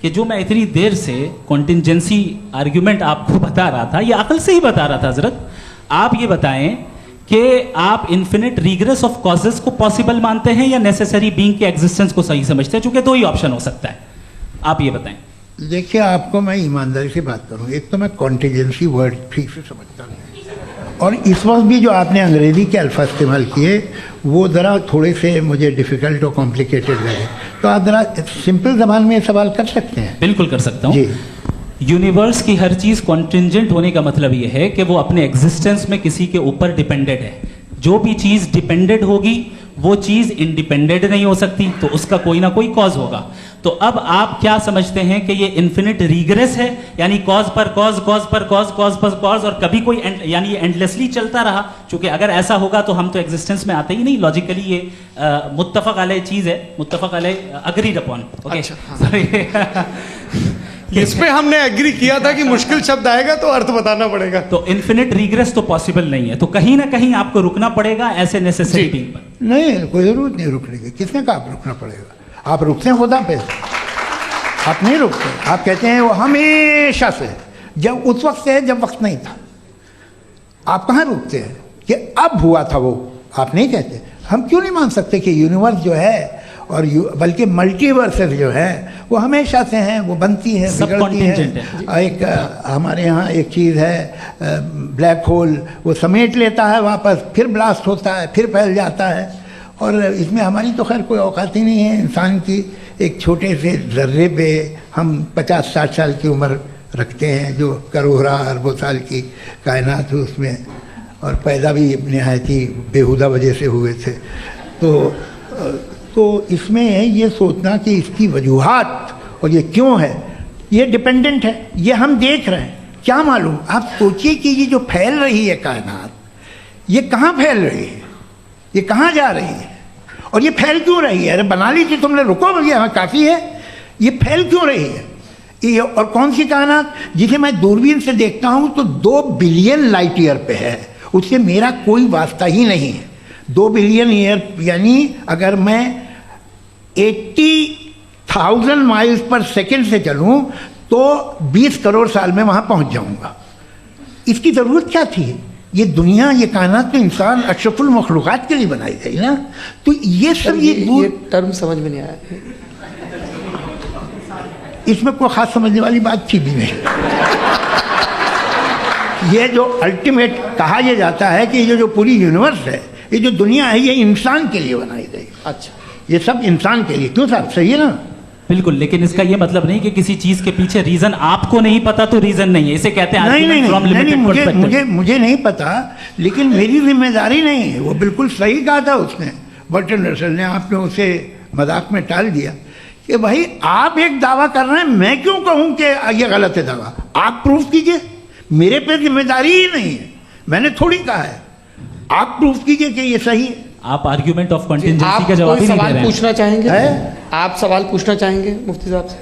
कि जो मैं इतनी देर से कॉन्टिंजेंसी आर्ग्यूमेंट आपको बता रहा था, ये अकल से ही बता रहा था हजरत, आप ये बताएं कि आप इन्फिनिट रिग्रेस ऑफ कॉजेस को पॉसिबल मानते हैं या नेसेसरी बीइंग के एग्जिस्टेंस को सही समझते हैं, चूंकि दो ही ऑप्शन हो सकता है, आप ये बताएं। देखिए, आपको मैं ईमानदारी से बात करूं, एक तो मैं कॉन्टिजेंसी वर्ड ठीक से समझता नहीं, और इस वक्त भी जो आपने अंग्रेजी के अल्फाज इस्तेमाल किए वो ज़रा थोड़े से मुझे डिफ़िकल्ट और कॉम्प्लिकेटेड लगे, तो आप ज़रा सिंपल ज़बान में सवाल कर सकते हैं। बिल्कुल कर सकता हूँ जी। यूनिवर्स की हर चीज़ कॉन्टिंजेंट होने का मतलब ये है कि वो अपने एग्जिस्टेंस में किसी के ऊपर डिपेंडेंट है। जो भी चीज़ डिपेंडेंट होगी वो चीज़ इंडिपेंडेंट नहीं हो सकती, तो उसका कोई ना कोई कॉज होगा। तो अब आप क्या समझते हैं कि ये इन्फिनिट रिग्रेस है, यानी कॉज पर कॉज, कॉज पर कॉज, कॉज पर कॉज, और कभी कोई यानी ये एंडलेसली चलता रहा? क्योंकि अगर ऐसा होगा तो हम तो एग्जिस्टेंस में आते ही नहीं, लॉजिकली ये मुत्तफक अलैह चीज़ है, मुत्तफक अलैह अग्रीड अपॉन। ओके, इस पे हमने एग्री किया था कि मुश्किल शब्द आएगा तो अर्थ बताना पड़ेगा। तो इन्फिनिट रिग्रेस तो पॉसिबल नहीं है, तो कहीं ना कहीं आपको रुकना पड़ेगा ऐसे नेसेसरी बीइंग पर। नहीं, कोई ज़रूरत नहीं रुकने की। किसने कहा आप रुकना पड़ेगा? आप रुकते हैं खुदा पे, आप नहीं रुकते। आप कहते हैं वो हमेशा से, जब उस वक्त से है जब वक्त नहीं था। आप कहाँ रुकते हैं कि अब हुआ था वो? आप नहीं कहते। हम क्यों नहीं मान सकते कि यूनिवर्स जो है और बल्कि मल्टीवर्सेस जो है वो हमेशा से हैं, वो बनती है, बिगड़ती है। एक हमारे यहाँ एक चीज़ है ब्लैक होल, वो समेट लेता है वापस, फिर ब्लास्ट होता है, फिर फैल जाता है। और इसमें हमारी तो खैर कोई औकात ही नहीं है। इंसान की एक छोटे से ज़र्रे पे हम 50-60 साल की उम्र रखते हैं, जो करोड़ों अरबों साल की कायनात है उसमें, और पैदा भी नहायत ही बेहुदा वजह से हुए थे। तो इसमें ये सोचना कि इसकी वजूहात और ये क्यों है, ये डिपेंडेंट है, ये हम देख रहे हैं, क्या मालूम। आप सोचिए कि ये जो फैल रही है कायनात, ये कहाँ फैल रही है, ये कहाँ जा रही है, और ये फैल क्यों रही है? अरे बना ली थी तुमने, रुको भैया, हाँ काफ़ी है। ये फैल क्यों रही है? ये और कौन सी कायनात जिसे मैं दूरबीन से देखता हूँ तो 2 बिलियन लाइट ईयर पे है, उससे मेरा कोई वास्ता ही नहीं है। 2 बिलियन ईयर यानी अगर मैं 80,000 माइल्स पर सेकेंड से चलूँ तो 20 करोड़ साल में वहाँ पहुँच जाऊँगा। इसकी ज़रूरत क्या थी? ये दुनिया, ये कायनात तो इंसान अशरफुल मखलूक़ात के लिए बनाई गई ना। तो ये सब ये टर्म समझ में नहीं आया, इसमें कोई ख़ास समझने वाली बात थी भी नहीं। ये जो अल्टीमेट कहा यह जाता है कि ये जो पूरी यूनिवर्स है, ये जो दुनिया है, ये इंसान के लिए बनाई गई। अच्छा, ये सब इंसान के लिए। क्यों साहब, सही है ना? बिल्कुल, लेकिन इसका ये मतलब नहीं कि किसी चीज के पीछे रीजन आपको नहीं पता तो रीजन नहीं है, इसे कहते हैं नहीं, मुझे नहीं पता, लेकिन मेरी जिम्मेदारी नहीं है। वो बिल्कुल सही कहा था उसने, बर्टन रसल ने। आपने उसे मजाक में टाल दिया कि भाई आप एक दावा कर रहे हैं, मैं क्यों कहूं कि ये गलत है दावा? आप प्रूफ कीजिए, मेरे पे जिम्मेदारी ही नहीं है, मैंने थोड़ी कहा है। आप प्रूफ कीजिए कि ये सही है। आप आर्ग्यूमेंट ऑफ कंटिजेंसी का जवाब ही नहीं दे रहे हैं। पूछना चाहेंगे? आप सवाल पूछना चाहेंगे मुफ्ती साहब से?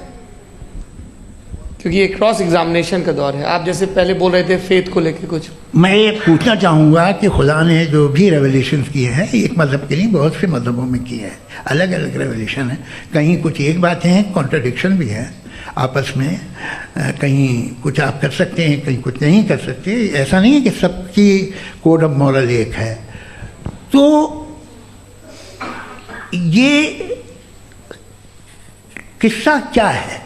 क्योंकि ये क्रॉस एग्जामिनेशन का दौर है। आप जैसे पहले बोल रहे थे फेथ को लेके कुछ, मैं ये पूछना चाहूँगा कि खुदा ने जो भी रेवलेशन किए हैं, एक मज़हब के लिए बहुत से मज़हबों में किए हैं, अलग अलग रेवलेशन है। कहीं कुछ एक बातें हैं, कॉन्ट्रडिक्शन भी है आपस में, कहीं कुछ आप कर सकते हैं, कहीं कुछ नहीं कर सकते। ऐसा नहीं है कि सबकी कोड ऑफ मॉरल एक है। तो ये किस्सा क्या है?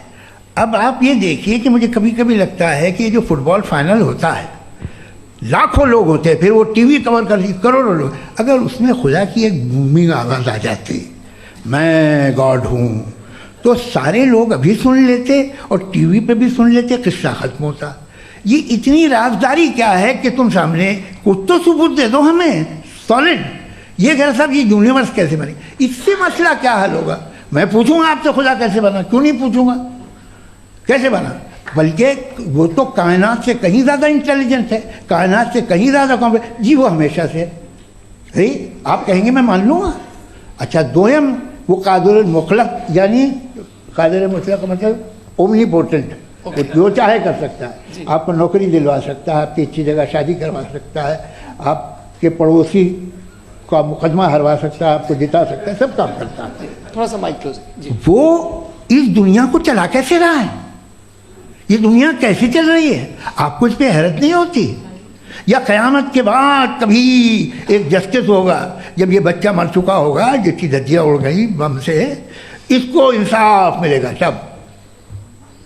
अब आप ये देखिए कि मुझे कभी कभी लगता है कि ये जो फुटबॉल फाइनल होता है, लाखों लोग होते हैं, फिर वो टीवी कवर कर करोड़ों लोग, अगर उसमें खुदा की एक बूमिंग आवाज़ आ जाती, मैं गॉड हूँ, तो सारे लोग अभी सुन लेते और टीवी पे भी सुन लेते, किस्सा ख़त्म होता। ये इतनी राजदारी क्या है कि तुम सामने कुछ तो सबूत दे दो हमें सॉलिड। ये कह साहब ये यूनिवर्स कैसे बनी, इससे मसला क्या हल होगा? मैं पूछूंगा आपसे खुदा कैसे बना? क्यों नहीं पूछूंगा कैसे बना? बल्कि वो तो कायनात से कहीं ज़्यादा इंटेलिजेंट है, कायनात से कहीं ज़्यादा कॉम्प्लेक्स। जी वो हमेशा से है। आप कहेंगे मैं मान लूँगा। अच्छा, दोयम वो कादिर मुतलक, यानी कादिर मुतलक का मतलब ओमनीपोटेंट, वो जो चाहे कर सकता है। आपको नौकरी दिलवा सकता है, आपकी अच्छी जगह शादी करवा सकता है, आपके पड़ोसी आपका मुकदमा हरवा सकता है, आपको जिता सकता है, सब काम करता है। थोड़ा सा माइक क्लोज जी। वो इस दुनिया को चला कैसे रहा है, ये दुनिया कैसे चल रही है, आपको इस पर हैरत नहीं होती? या क़यामत के बाद कभी एक जस्टिस होगा, जब ये बच्चा मर चुका होगा जिसकी धज्जियाँ उड़ गई बम से, इसको इंसाफ मिलेगा तब?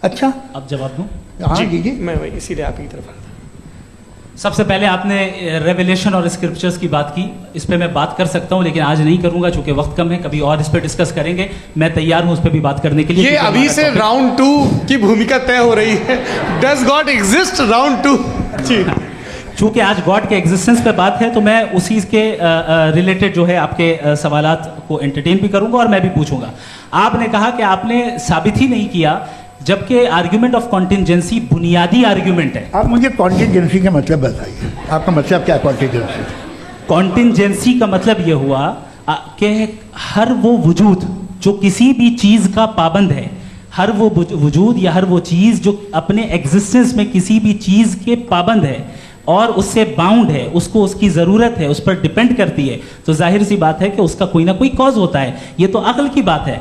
अच्छा, अब जवाब दूं? हाँ दीजिए। मैं वही इसीलिए आपकी तरफ आता। सबसे पहले आपने रेवलेशन और स्क्रिप्चर्स की बात की, इस पे मैं बात कर सकता हूं लेकिन आज नहीं करूंगा चूंकि वक्त कम है, कभी और इस पे डिस्कस करेंगे। मैं तैयार हूं उस पे भी बात करने के लिए। ये अभी से राउंड 2 की भूमिका तय हो रही है। Does God exist round 2? जी, चूंकि आज गॉड के एग्जिस्टेंस पे बात है तो मैं उसी के रिलेटेड जो है आपके सवालात को एंटरटेन भी करूंगा और मैं भी पूछूंगा। आपने कहा कि आपने साबित ही नहीं किया, जबकि आर्ग्यूमेंट ऑफ कॉन्टिजेंसी बुनियादी आर्ग्यूमेंट है। आप मुझे कॉन्टिजेंसी का मतलब बताइए, आपका मतलब क्या कॉन्टिजेंसी? कॉन्टिजेंसी का मतलब यह हुआ कि हर वो वजूद जो किसी भी चीज़ का पाबंद है, हर वो वजूद या हर वो चीज़ जो अपने एग्जिस्टेंस में किसी भी चीज़ के पाबंद है और उससे बाउंड है, उसको उसकी ज़रूरत है, उस पर डिपेंड करती है, तो जाहिर सी बात है कि उसका कोई ना कोई कॉज होता है। ये तो अक्ल की बात है,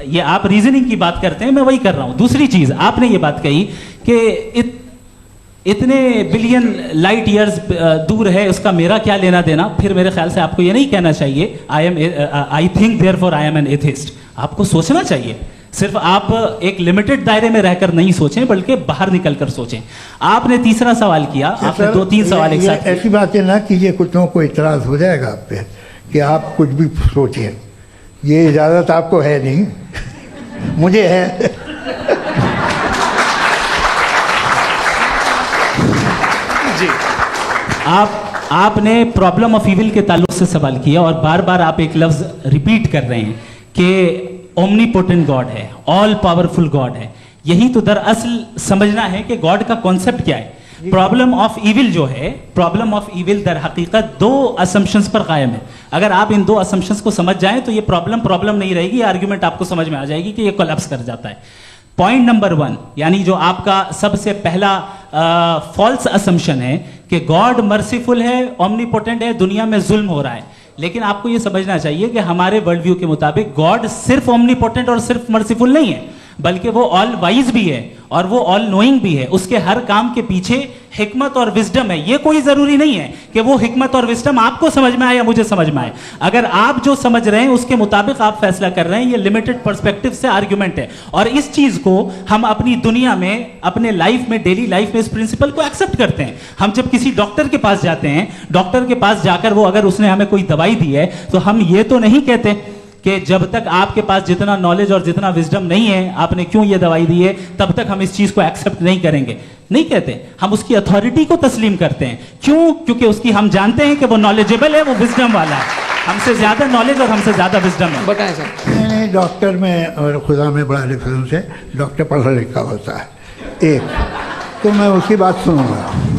ये आप रीजनिंग की बात करते हैं, मैं वही कर रहा हूं। दूसरी चीज आपने ये बात कही कि इतने बिलियन लाइट ईयर्स दूर है, उसका मेरा क्या लेना देना। फिर मेरे ख्याल से आपको ये नहीं कहना चाहिए I think therefore I am an atheist. आपको सोचना चाहिए, सिर्फ आप एक लिमिटेड दायरे में रहकर नहीं सोचें बल्कि बाहर निकलकर सोचें। आपने तीसरा सवाल किया, आपने 2-3 सवाल एक साथ। ऐसी बातें ना कीजिए, कुछ लोगों को इतराज हो जाएगा आप पे कि आप कुछ भी सोचें, ये इजाज़त आपको है नहीं, मुझे है। जी, आपने प्रॉब्लम ऑफ इविल के ताल्लुक से सवाल किया और बार बार आप एक लफ्ज रिपीट कर रहे हैं कि ओमनीपोटेंट गॉड है, ऑल पावरफुल गॉड है। यही तो दरअसल समझना है कि गॉड का कॉन्सेप्ट क्या है। प्रॉब्लम ऑफ इविल जो है, प्रॉब्लम ऑफ इविल दर हकीकत 2 असम्पशंस पर कायम है। अगर आप इन 2 असम्पशंस को समझ जाएं तो ये प्रॉब्लम नहीं रहेगी, आर्ग्यूमेंट आपको समझ में आ जाएगी कि ये कोलैप्स कर जाता है। पॉइंट नंबर 1, यानी जो आपका सबसे पहला फॉल्स असम्पशन है कि गॉड मर्सीफुल है, ओमनीपोटेंट है, दुनिया में जुल्म हो रहा है। लेकिन आपको ये समझना चाहिए कि हमारे वर्ल्ड व्यू के मुताबिक गॉड सिर्फ ओमनीपोटेंट और सिर्फ मर्सीफुल नहीं है, बल्कि वो ऑल वाइज भी है और वो ऑल नोइंग भी है। उसके हर काम के पीछे हिकमत और विजडम है। ये कोई जरूरी नहीं है कि वो हिकमत और विजडम आपको समझ में आए या मुझे समझ में आए। अगर आप जो समझ रहे हैं उसके मुताबिक आप फैसला कर रहे हैं, ये लिमिटेड पर्सपेक्टिव से आर्ग्यूमेंट है। और इस चीज को हम अपनी दुनिया में, अपने लाइफ में, डेली लाइफ में इस प्रिंसिपल को एक्सेप्ट करते हैं। हम जब किसी डॉक्टर के पास जाते हैं, डॉक्टर के पास जाकर वो अगर उसने हमें कोई दवाई दी है तो हम ये तो नहीं कहते कि जब तक आपके पास जितना नॉलेज और जितना विजडम नहीं है, आपने क्यों ये दवाई दी है, तब तक हम इस चीज को एक्सेप्ट नहीं करेंगे। नहीं कहते, हम उसकी अथॉरिटी को तस्लीम करते हैं। क्यों? क्योंकि उसकी हम जानते हैं कि वो नॉलेजेबल है, वो विजडम वाला है, हमसे ज्यादा नॉलेज और हमसे ज्यादा विजडम है। बताएं सर। नहीं, डॉक्टर में और खुदा में बड़ा डिफरेंस है। डॉक्टर पढ़ा लिखा होता है एक, तो मैं उसकी बात सुनूंगा।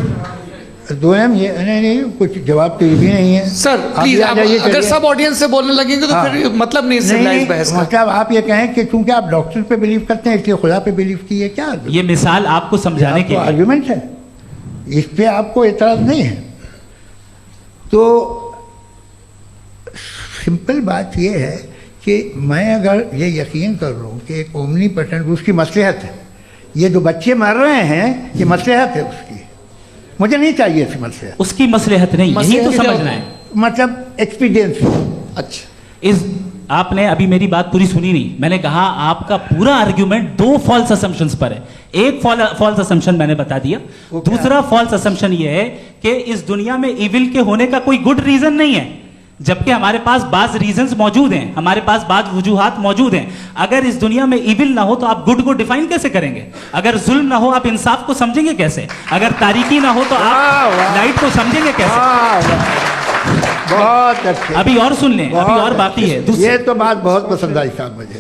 दोनों ये नहीं, कुछ जवाब तो ये भी नहीं है सर। प्लीज, अगर सब ऑडियंस से बोलने लगेंगे तो फिर मतलब नहीं सिविलाइज्ड बहस का। मतलब आप ये कहें कि चूंकि आप डॉक्टर पे बिलीव करते हैं इसलिए खुदा पे बिलीव कीजिए, क्या ये मिसाल आपको समझाने के आर्गुमेंट है, इस पे आपको एतराज नहीं है। तो सिंपल बात ये है कि मैं अगर ये यकीन कर लूँ कि एक ओमनीपोटेंट, उसकी मसलहत है, ये जो बच्चे मर रहे हैं ये मसलहत है उसकी, मुझे नहीं चाहिए इसकी मसलहत। उसकी मसलहत नहीं, यही तो समझना है, मतलब एक्सपीरियंस। अच्छा, इस आपने अभी मेरी बात पूरी सुनी नहीं। मैंने कहा आपका पूरा आर्ग्यूमेंट 2 फॉल्स असम्पशंस पर है। एक फॉल्स असम्पशन मैंने बता दिया, दूसरा फॉल्स असम्पशन ये है कि इस दुनिया में इविल के होने का कोई गुड रीजन नहीं है, जबकि हमारे पास बाज रीजंस मौजूद हैं, हमारे पास बाज वजूहात मौजूद हैं। अगर इस दुनिया में इविल ना हो तो आप गुड को डिफाइन कैसे करेंगे? अगर जुल्म ना हो आप इंसाफ को समझेंगे कैसे? अगर तारीकी ना हो तो आप लाइट को समझेंगे कैसे? बहुत अच्छे। अभी और सुन लें, अभी और बाकी है। ये तो बात बहुत पसंद आई साहब मुझे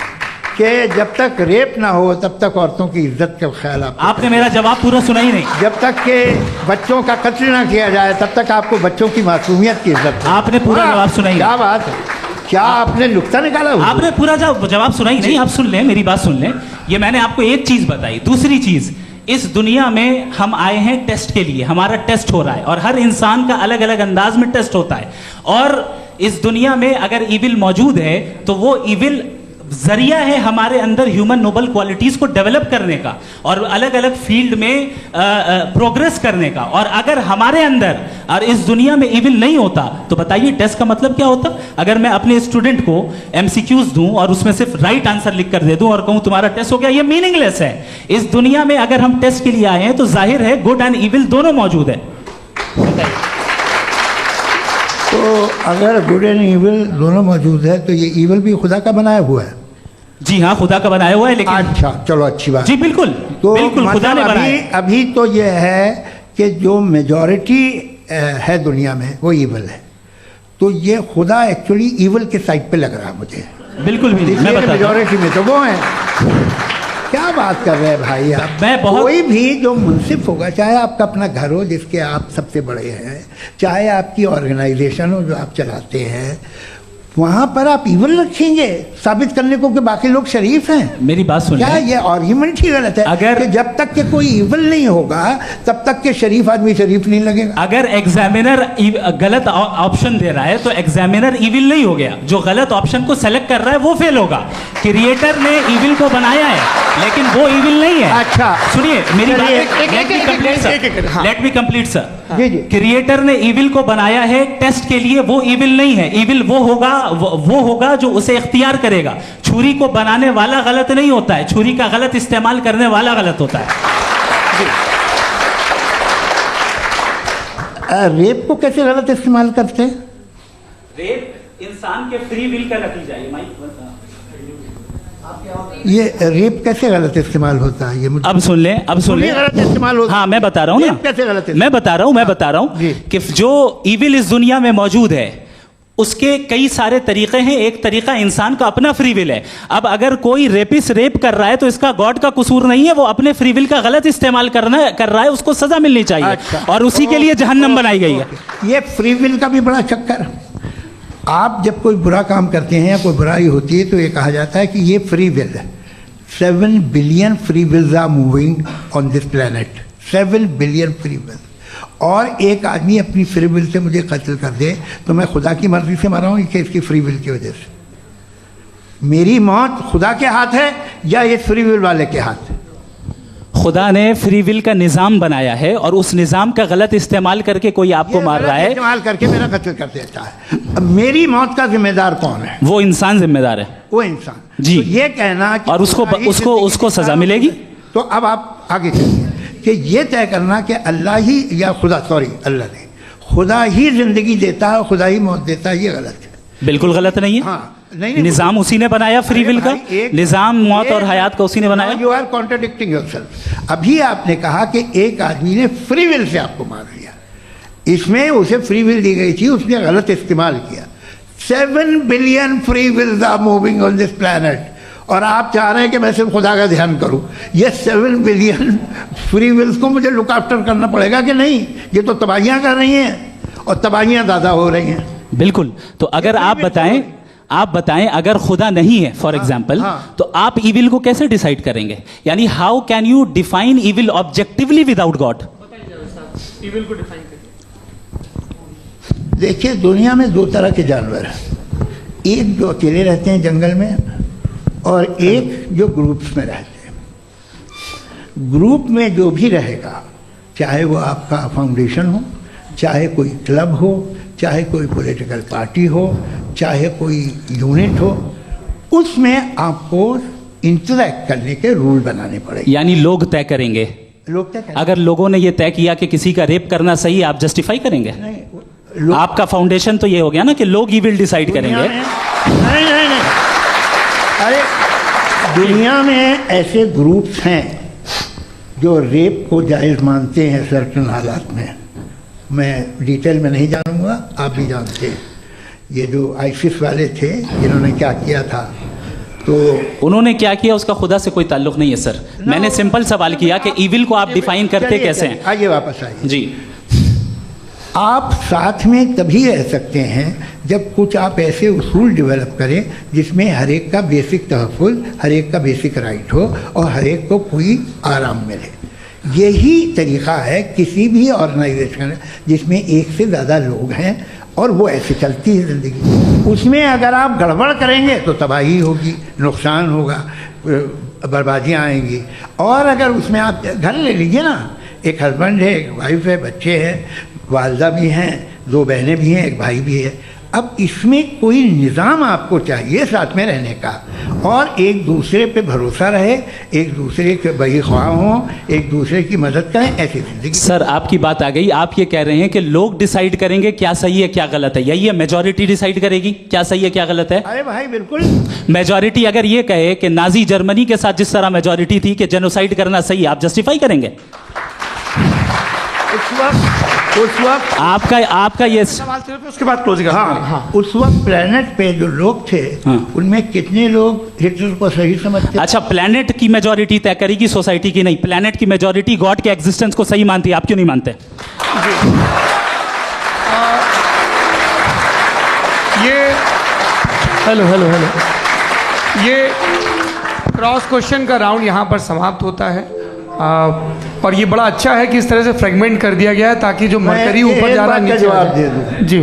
कि जब तक रेप ना हो तब तक औरतों की इज्जत का ख्याल आपने मेरा जवाब पूरा सुना ही नहीं। जब तक के बच्चों का कत्ल ना किया जाए तब तक आपको बच्चों की मासूमियत की इज्जत। आपने पूरा जवाब सुना ही नहीं। क्या बात है, क्या आपने नुक्ता निकाला? आपने पूरा जवाब सुना ही नहीं। आप सुन लें, मेरी बात सुन लें। ये मैंने आपको एक चीज बताई। दूसरी चीज, इस दुनिया में हम आए हैं टेस्ट के लिए, हमारा टेस्ट हो रहा है और हर इंसान का अलग अलग अंदाज में टेस्ट होता है। और इस दुनिया में अगर इविल मौजूद है तो वो इविल जरिया है हमारे अंदर ह्यूमन नोबल क्वालिटीज को डेवलप करने का और अलग अलग फील्ड में प्रोग्रेस करने का। और अगर हमारे अंदर और इस दुनिया में इविल नहीं होता तो बताइए टेस्ट का मतलब क्या होता? अगर मैं अपने स्टूडेंट को एमसीक्यूज दूं और उसमें सिर्फ राइट आंसर लिख कर दे दूं और कहूं तुम्हारा टेस्ट हो गया, ये मीनिंगलेस है। इस दुनिया में अगर हम टेस्ट के लिए आए हैं तो जाहिर है गुड एंड इविल दोनों मौजूद है। तो अगर गुड एंड इविल दोनों मौजूद है तो ये इविल भी खुदा का बनाया हुआ है? जी हाँ, खुदा का बनाया हुआ है। लेकिन अच्छा, चलो अच्छी बात। जी बिल्कुल, तो बिल्कुल खुदा ने बनाया। अभी तो ये है कि जो मेजॉरिटी है दुनिया में वो इविल है, तो ये खुदा एक्चुअली इविल के साइड पे लग रहा है मुझे। बिल्कुल भी मैं बता मेजॉरिटी में तो वो है। क्या बात कर रहे हैं भाई आप? कोई भी जो मुंसिफ होगा, चाहे आपका अपना घर हो जिसके आप सबसे बड़े हैं, चाहे आपकी ऑर्गेनाइजेशन हो जो आप चलाते हैं, वहां पर आप इविल रखेंगे साबित करने को कि बाकी लोग शरीफ हैं? मेरी बात सुनिए, क्या ये आर्ग्यूमेंट ही गलत है? अगर कि जब तक के कोई इविल नहीं होगा तब तक के शरीफ आदमी शरीफ नहीं लगेगा। अगर एग्जामिनर गलत ऑप्शन दे रहा है तो एग्जामिनर इविल नहीं हो गया, जो गलत ऑप्शन को सेलेक्ट कर रहा है वो फेल होगा। क्रिएटर ने इविल को बनाया है लेकिन वो इविल नहीं है। अच्छा सुनिए मेरी बात, लेट मी कंप्लीट सर। जी जी। क्रिएटर ने इविल को बनाया है टेस्ट के लिए, वो इविल नहीं है। इविल वो होगा जो उसे इख्तियार करेगा। छुरी को बनाने वाला गलत नहीं होता है, छुरी का गलत इस्तेमाल करने वाला गलत होता है। रेप को कैसे गलत इस्तेमाल करते हैं? रेप इंसान के फ्री विल का नतीजा है। ये रेप कैसे गलत इस्तेमाल होता है? ये मुझे अब सुन लें, गलत इस्तेमाल होता है। हाँ मैं बता रहा हूँ ना, कैसे गलत मैं बता रहा हूँ कि जो इविल इस दुनिया में मौजूद है उसके कई सारे तरीके हैं। एक तरीका इंसान का अपना फ्री विल है। अब अगर कोई रेपिस्ट रेप कर रहा है तो इसका गॉड का कसूर नहीं है, वो अपने फ्री विल का गलत इस्तेमाल कर रहा है, उसको सजा मिलनी चाहिए। अच्छा। और उसी के लिए जहन्नम बनाई गई है। ये फ्री विल का भी बड़ा चक्कर। आप जब कोई बुरा काम करते हैं या कोई बुराई होती है तो ये कहा जाता है कि ये फ्री विल है। 7 billion free wills are moving on this planet. 7 billion free will. और एक आदमी अपनी फ्री विल से मुझे कत्ल कर दे तो मैं खुदा की मर्जी से मरा हूँ कि इसकी फ्री विल की वजह से? मेरी मौत खुदा के हाथ है या ये फ्री विल वाले के हाथ है? खुदा ने फ्री विल का निज़ाम बनाया है और उस निज़ाम का गलत इस्तेमाल करके कोई आपको मार रहा है, इस्तेमाल करके मेरा कत्ल कर देता है। अब मेरी मौत का जिम्मेदार कौन है? वो इंसान जिम्मेदार है। वो इंसान जी। तो ये कहना कि और उसको सजा मिलेगी। तो अब आप आगे चलिए कि ये तय करना कि अल्लाह ही या खुदा, अल्लाह नहीं, खुदा ही जिंदगी देता है, खुदा ही मौत देता है, ये गलत है। बिल्कुल गलत नहीं है। हाँ, नहीं, निजाम उसी ने बनाया फ्री विल का, निजाम मौत और हयात का उसी ने बनाया। You are contradicting yourself. अभी आपने कहा कि एक आदमी ने फ्री विल से आपको मार दिया, इसमें उसे फ्री विल दी गई थी, उसने गलत इस्तेमाल किया। 7 billion free wills are moving on this planet और आप चाह रहे हैं कि मैं सिर्फ खुदा का ध्यान करूं। ये 7 बिलियन फ्री विल्स को मुझे लुक आफ्टर करना पड़ेगा कि नहीं? ये तो तबाहियां कर रही हैं और तबाहियां ज़्यादा हो रही हैं। बिल्कुल। तो अगर आप बताएं अगर खुदा नहीं है फॉर एग्जाम्पल, तो आप इविल को कैसे डिसाइड करेंगे? यानी how can you define evil objectively without God? Evil को डिफाइन करिए। देखिए, दुनिया में 2 तरह के जानवर हैं। एक जो अकेले रहते हैं जंगल में और एक जो ग्रुप्स में रहते हैं। ग्रुप में जो भी रहेगा, चाहे वो आपका फाउंडेशन हो, चाहे कोई क्लब हो, चाहे कोई पॉलिटिकल पार्टी हो, चाहे कोई यूनिट हो, उसमें आपको इंटरैक्ट करने के रूल बनाने पड़ेंगे। यानी लोग तय करेंगे। लोग तय करेंगे। अगर लोगों ने ये तय किया कि किसी का रेप करना सही है, आप जस्टिफाई करेंगे? नहीं, आपका फाउंडेशन तो ये हो गया ना कि लोग ही विल डिसाइड करेंगे। नहीं, अरे दुनिया में ऐसे ग्रुप्स हैं जो रेप को जायज़ मानते हैं सर्टेन हालात में। मैं डिटेल में नहीं जानूंगा, आप भी जानते हैं। ये जो आईसिस वाले थे इन्होंने क्या किया था, तो उन्होंने क्या किया उसका खुदा से कोई ताल्लुक नहीं है सर। मैंने सिंपल सवाल किया कि इविल को आप डिफाइन करते कैसे हैं? आइए वापस आइए जी। आप साथ में तभी रह सकते हैं जब कुछ आप ऐसे उसूल डेवलप करें जिसमें हर एक का बेसिक तहफ़्फ़ुज़, हर एक का बेसिक राइट हो और हर एक को कोई आराम मिले। यही तरीक़ा है किसी भी ऑर्गेनाइजेशन जिसमें एक से ज़्यादा लोग हैं और वो ऐसे चलती है ज़िंदगी। उसमें अगर आप गड़बड़ करेंगे तो तबाही होगी, नुकसान होगा, बर्बादियाँ आएंगी। और अगर उसमें आप घर ले लीजिए ना, एक हस्बैंड है, एक वाइफ है, बच्चे हैं, वालदा भी हैं, 2 बहनें भी हैं, एक भाई भी है। अब इसमें कोई निज़ाम आपको चाहिए साथ में रहने का, और एक दूसरे पे भरोसा रहे, एक दूसरे के बहीख्वाह हों, एक दूसरे की मदद करें, ऐसी ज़िंदगी। सर आपकी बात आ गई, आप ये कह रहे हैं कि लोग डिसाइड करेंगे क्या सही है क्या गलत है, यही है मेजॉरिटी डिसाइड करेगी क्या सही है क्या गलत है? अरे भाई बिल्कुल। मेजॉरिटी अगर ये कहे कि नाजी जर्मनी के साथ जिस तरह मेजॉरिटी थी कि जेनोसाइड करना सही है, आप जस्टिफाई करेंगे? उस वक्त आपका ये सवाल सिर्फ उसके बाद क्लोजिंग। हाँ, उस वक्त प्लेनेट पे जो लोग थे, उनमें कितने लोग हिटलर को सही समझते? अच्छा, प्लेनेट की मेजॉरिटी तय करेगी, सोसाइटी की नहीं। प्लेनेट की मेजॉरिटी गॉड के एग्जिस्टेंस को सही मानती है, आप क्यों नहीं मानते? हेलो ये क्रॉस क्वेश्चन का राउंड यहाँ पर समाप्त होता है। और ये बड़ा अच्छा है कि इस तरह से फ्रेगमेंट कर दिया गया है ताकि जो मरकरी ऊपर जा रहा है नीचे जवाब दे दूँ जी।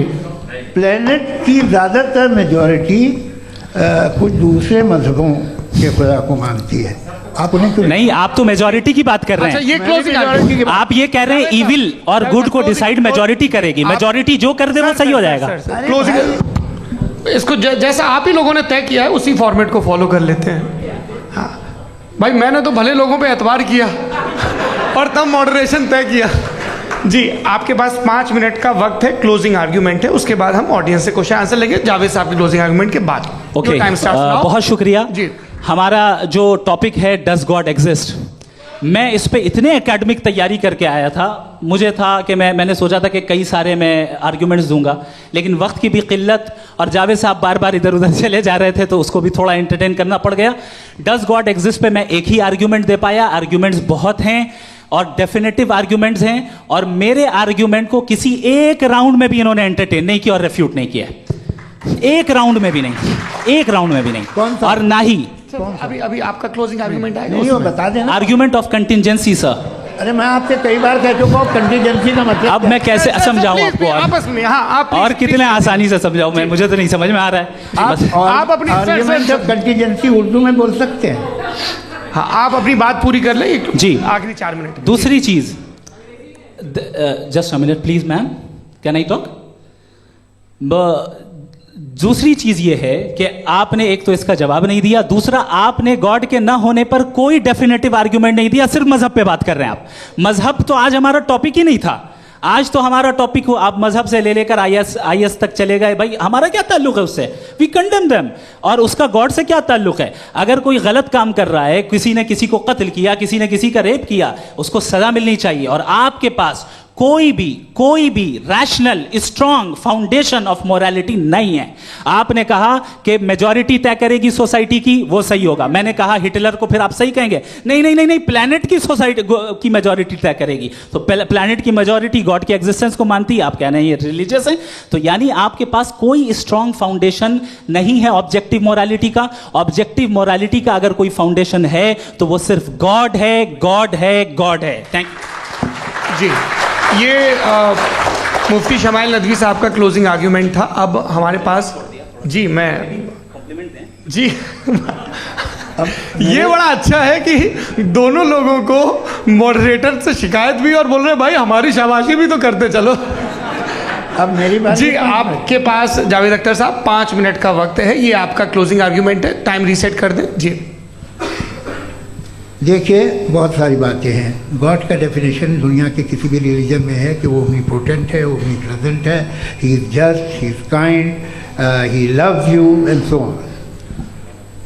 प्लेनेट की ज़्यादातर मेजॉरिटी कुछ दूसरे मजहबों के खुदा को मानती है। आप उन्हें क्यों नहीं? आप तो मेजॉरिटी की बात कर रहे हैं। अच्छा, ये क्लोजिंग आप ये कह रहे हैं इविल और गुड को डिसाइड मेजॉरिटी करेगी, मेजॉरिटी जो कर दे वो सही हो जाएगा। क्लोजिंग इसको जैसा आप ही लोगों ने तय किया है उसी फॉर्मेट को फॉलो कर लेते हैं। हाँ भाई, मैंने तो भले लोगों पे एतबार किया और तब मॉडरेशन तय किया। जी, आपके पास 5 मिनट का वक्त है, क्लोजिंग आर्ग्यूमेंट है, उसके बाद हम ऑडियंस से क्वेश्चन आंसर लेंगे जावेद साहब की क्लोजिंग आर्ग्यूमेंट के बाद। ओके, बहुत शुक्रिया जी। हमारा जो टॉपिक है डज गॉड एग्जिस्ट, मैं इस पे इतने एकेडमिक तैयारी करके आया था, मुझे था कि मैंने सोचा था कि कई सारे मैं आर्ग्यूमेंट्स दूंगा, लेकिन वक्त की भी किल्लत और जावेद साहब बार बार इधर उधर चले जा रहे थे तो उसको भी थोड़ा एंटरटेन करना पड़ गया। डज गॉड एग्जिस्ट पे मैं एक ही आर्ग्यूमेंट दे पाया, आर्ग्यूमेंट्स बहुत हैं और डेफिनेटिव आर्ग्यूमेंट्स हैं, और मेरे आर्ग्यूमेंट को किसी एक राउंड में भी इन्होंने एंटरटेन नहीं किया और रेफ्यूट नहीं किया, एक राउंड में भी नहीं, एक राउंड में भी नहीं। और ना ही अभी आपका क्लोजिंग आर्ग्यूमेंट आएगा, नहीं हो बता देना। Argument of contingency sir. अरे मैं आपसे कई बार कह चुका हूँ कंटिजेंसी का मतलब। अब मैं कैसे समझाऊं आपको? आपस में हाँ, आप और कितने आसानी से समझाऊं मैं, मुझे तो नहीं समझ में आ रहा है। आप अपनी आर्ग्यूमेंट ऑफ कंटिजेंसी उर्दू में बोल सकते हैं। हाँ, आप अपनी बात पूरी कर ले जी, आखिरी 4 मिनट। दूसरी चीज, just a minute please ma'am, can I talk? दूसरी चीज ये है कि आपने एक तो इसका जवाब नहीं दिया, दूसरा आपने गॉड के ना होने पर कोई डेफिनेटिव आर्ग्यूमेंट नहीं दिया, सिर्फ मजहब पे बात कर रहे हैं आप। मजहब तो आज हमारा टॉपिक ही नहीं था, आज तो हमारा टॉपिक हो, आप मजहब से ले लेकर आईएस तक चले गए। भाई हमारा क्या ताल्लुक है उससे? We condemn them. और उसका गॉड से क्या ताल्लुक है? अगर कोई गलत काम कर रहा है, किसी ने किसी को कत्ल किया, किसी ने किसी का रेप किया, उसको सजा मिलनी चाहिए। और आपके पास कोई भी rational strong foundation of morality नहीं है। आपने कहा कि मेजॉरिटी तय करेगी सोसाइटी की, वो सही होगा। मैंने कहा हिटलर को फिर आप सही कहेंगे, नहीं, प्लैनेट की सोसाइटी की मेजॉरिटी तय करेगी। तो प्लैनेट की मेजॉरिटी गॉड के एग्जिस्टेंस को मानती है, आप कह रहे हैं ये रिलीजियस है। तो यानी आपके पास कोई स्ट्रॉन्ग फाउंडेशन नहीं है ऑब्जेक्टिव मोरालिटी का। ऑब्जेक्टिव मोरालिटी का अगर कोई फाउंडेशन है तो वो सिर्फ गॉड है, गॉड है, गॉड है। थैंक यू जी। ये मुफ्ती शमाइल नदवी साहब का क्लोजिंग आर्ग्यूमेंट था। अब हमारे पास जी, मैं जी ये बड़ा अच्छा है कि दोनों लोगों को मॉडरेटर से शिकायत भी और बोल रहे भाई हमारी शाबाशी भी तो करते चलो। अब मेरी बात जी, आपके पास जावेद अख्तर साहब 5 मिनट का वक्त है, ये आपका क्लोजिंग आर्ग्यूमेंट है, टाइम रीसेट कर दें जी। देखिए, बहुत सारी बातें हैं। गॉड का डेफिनेशन दुनिया के किसी भी रिलीजन में है कि वो ओमनीपोटेंट है, ओमनीप्रेजेंट है, he is just, he is kind, he loves you and so on.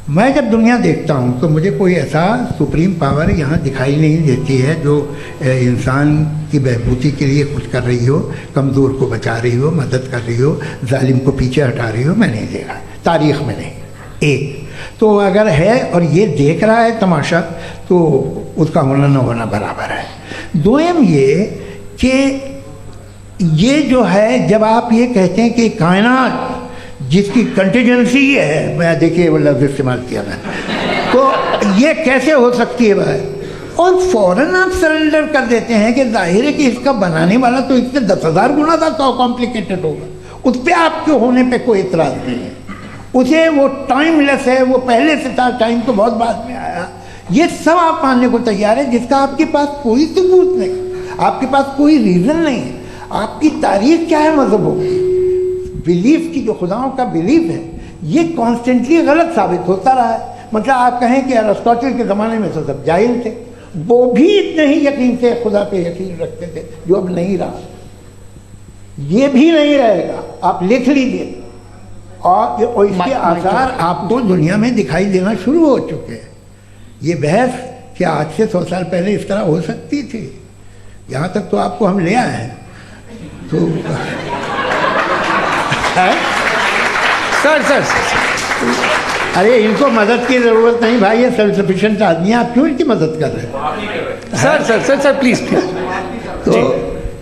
मैं जब दुनिया देखता हूँ तो मुझे कोई ऐसा सुप्रीम पावर यहाँ दिखाई नहीं देती है जो इंसान की बहबूदी के लिए कुछ कर रही हो, कमज़ोर को बचा रही हो, मदद कर रही हो, जालिम को पीछे हटा रही हो। मैं नहीं देखा, तारीख़ में नहीं। एक तो अगर है और ये देख रहा है तमाशा, तो उसका होना न होना बराबर है। दोयम ये कि ये जो है, जब आप ये कहते हैं कि कायनात जिसकी कंटिजेंसी है, मैं देखिए वो लफ्ज़ इस्तेमाल किया मैं, तो ये कैसे हो सकती है भाई? और फौरन आप सरेंडर कर देते हैं कि जाहिर है कि इसका बनाने वाला तो इससे 10,000 गुना ज़्यादा कॉम्प्लिकेटेड होगा, उस पर आपके होने पे कोई इतराज़ नहीं है। उसे वो टाइमलेस है, वो पहले से था, टाइम तो बहुत बाद में आया, ये सब आप मानने को तैयार है, जिसका आपके पास कोई सबूत नहीं, आपके पास कोई रीज़न नहीं है। आपकी तारीख क्या है मज़हब होगी, बिलीफ की, जो खुदाओं का बिलीफ है, ये कॉन्स्टेंटली गलत साबित होता रहा है। मतलब आप कहें कि अरिस्टोटल के ज़माने में तो सब जाहिल थे, वो भी इतने ही यकीन से खुदा पे यकीन रखते थे, जो अब नहीं रहा, ये भी नहीं रहेगा, आप लिख लीजिए। और इसके आसार आपको दुनिया में दिखाई देना शुरू हो चुके हैं। ये बहस क्या आज से 100 साल पहले इस तरह हो सकती थी? यहाँ तक तो आपको हम ले आए हैं। तो सर अरे इनको मदद की ज़रूरत नहीं भाई, ये सेल्फ सफिशिएंट आदमी है, आप क्यों इनकी मदद कर रहे हैं? Sir please. तो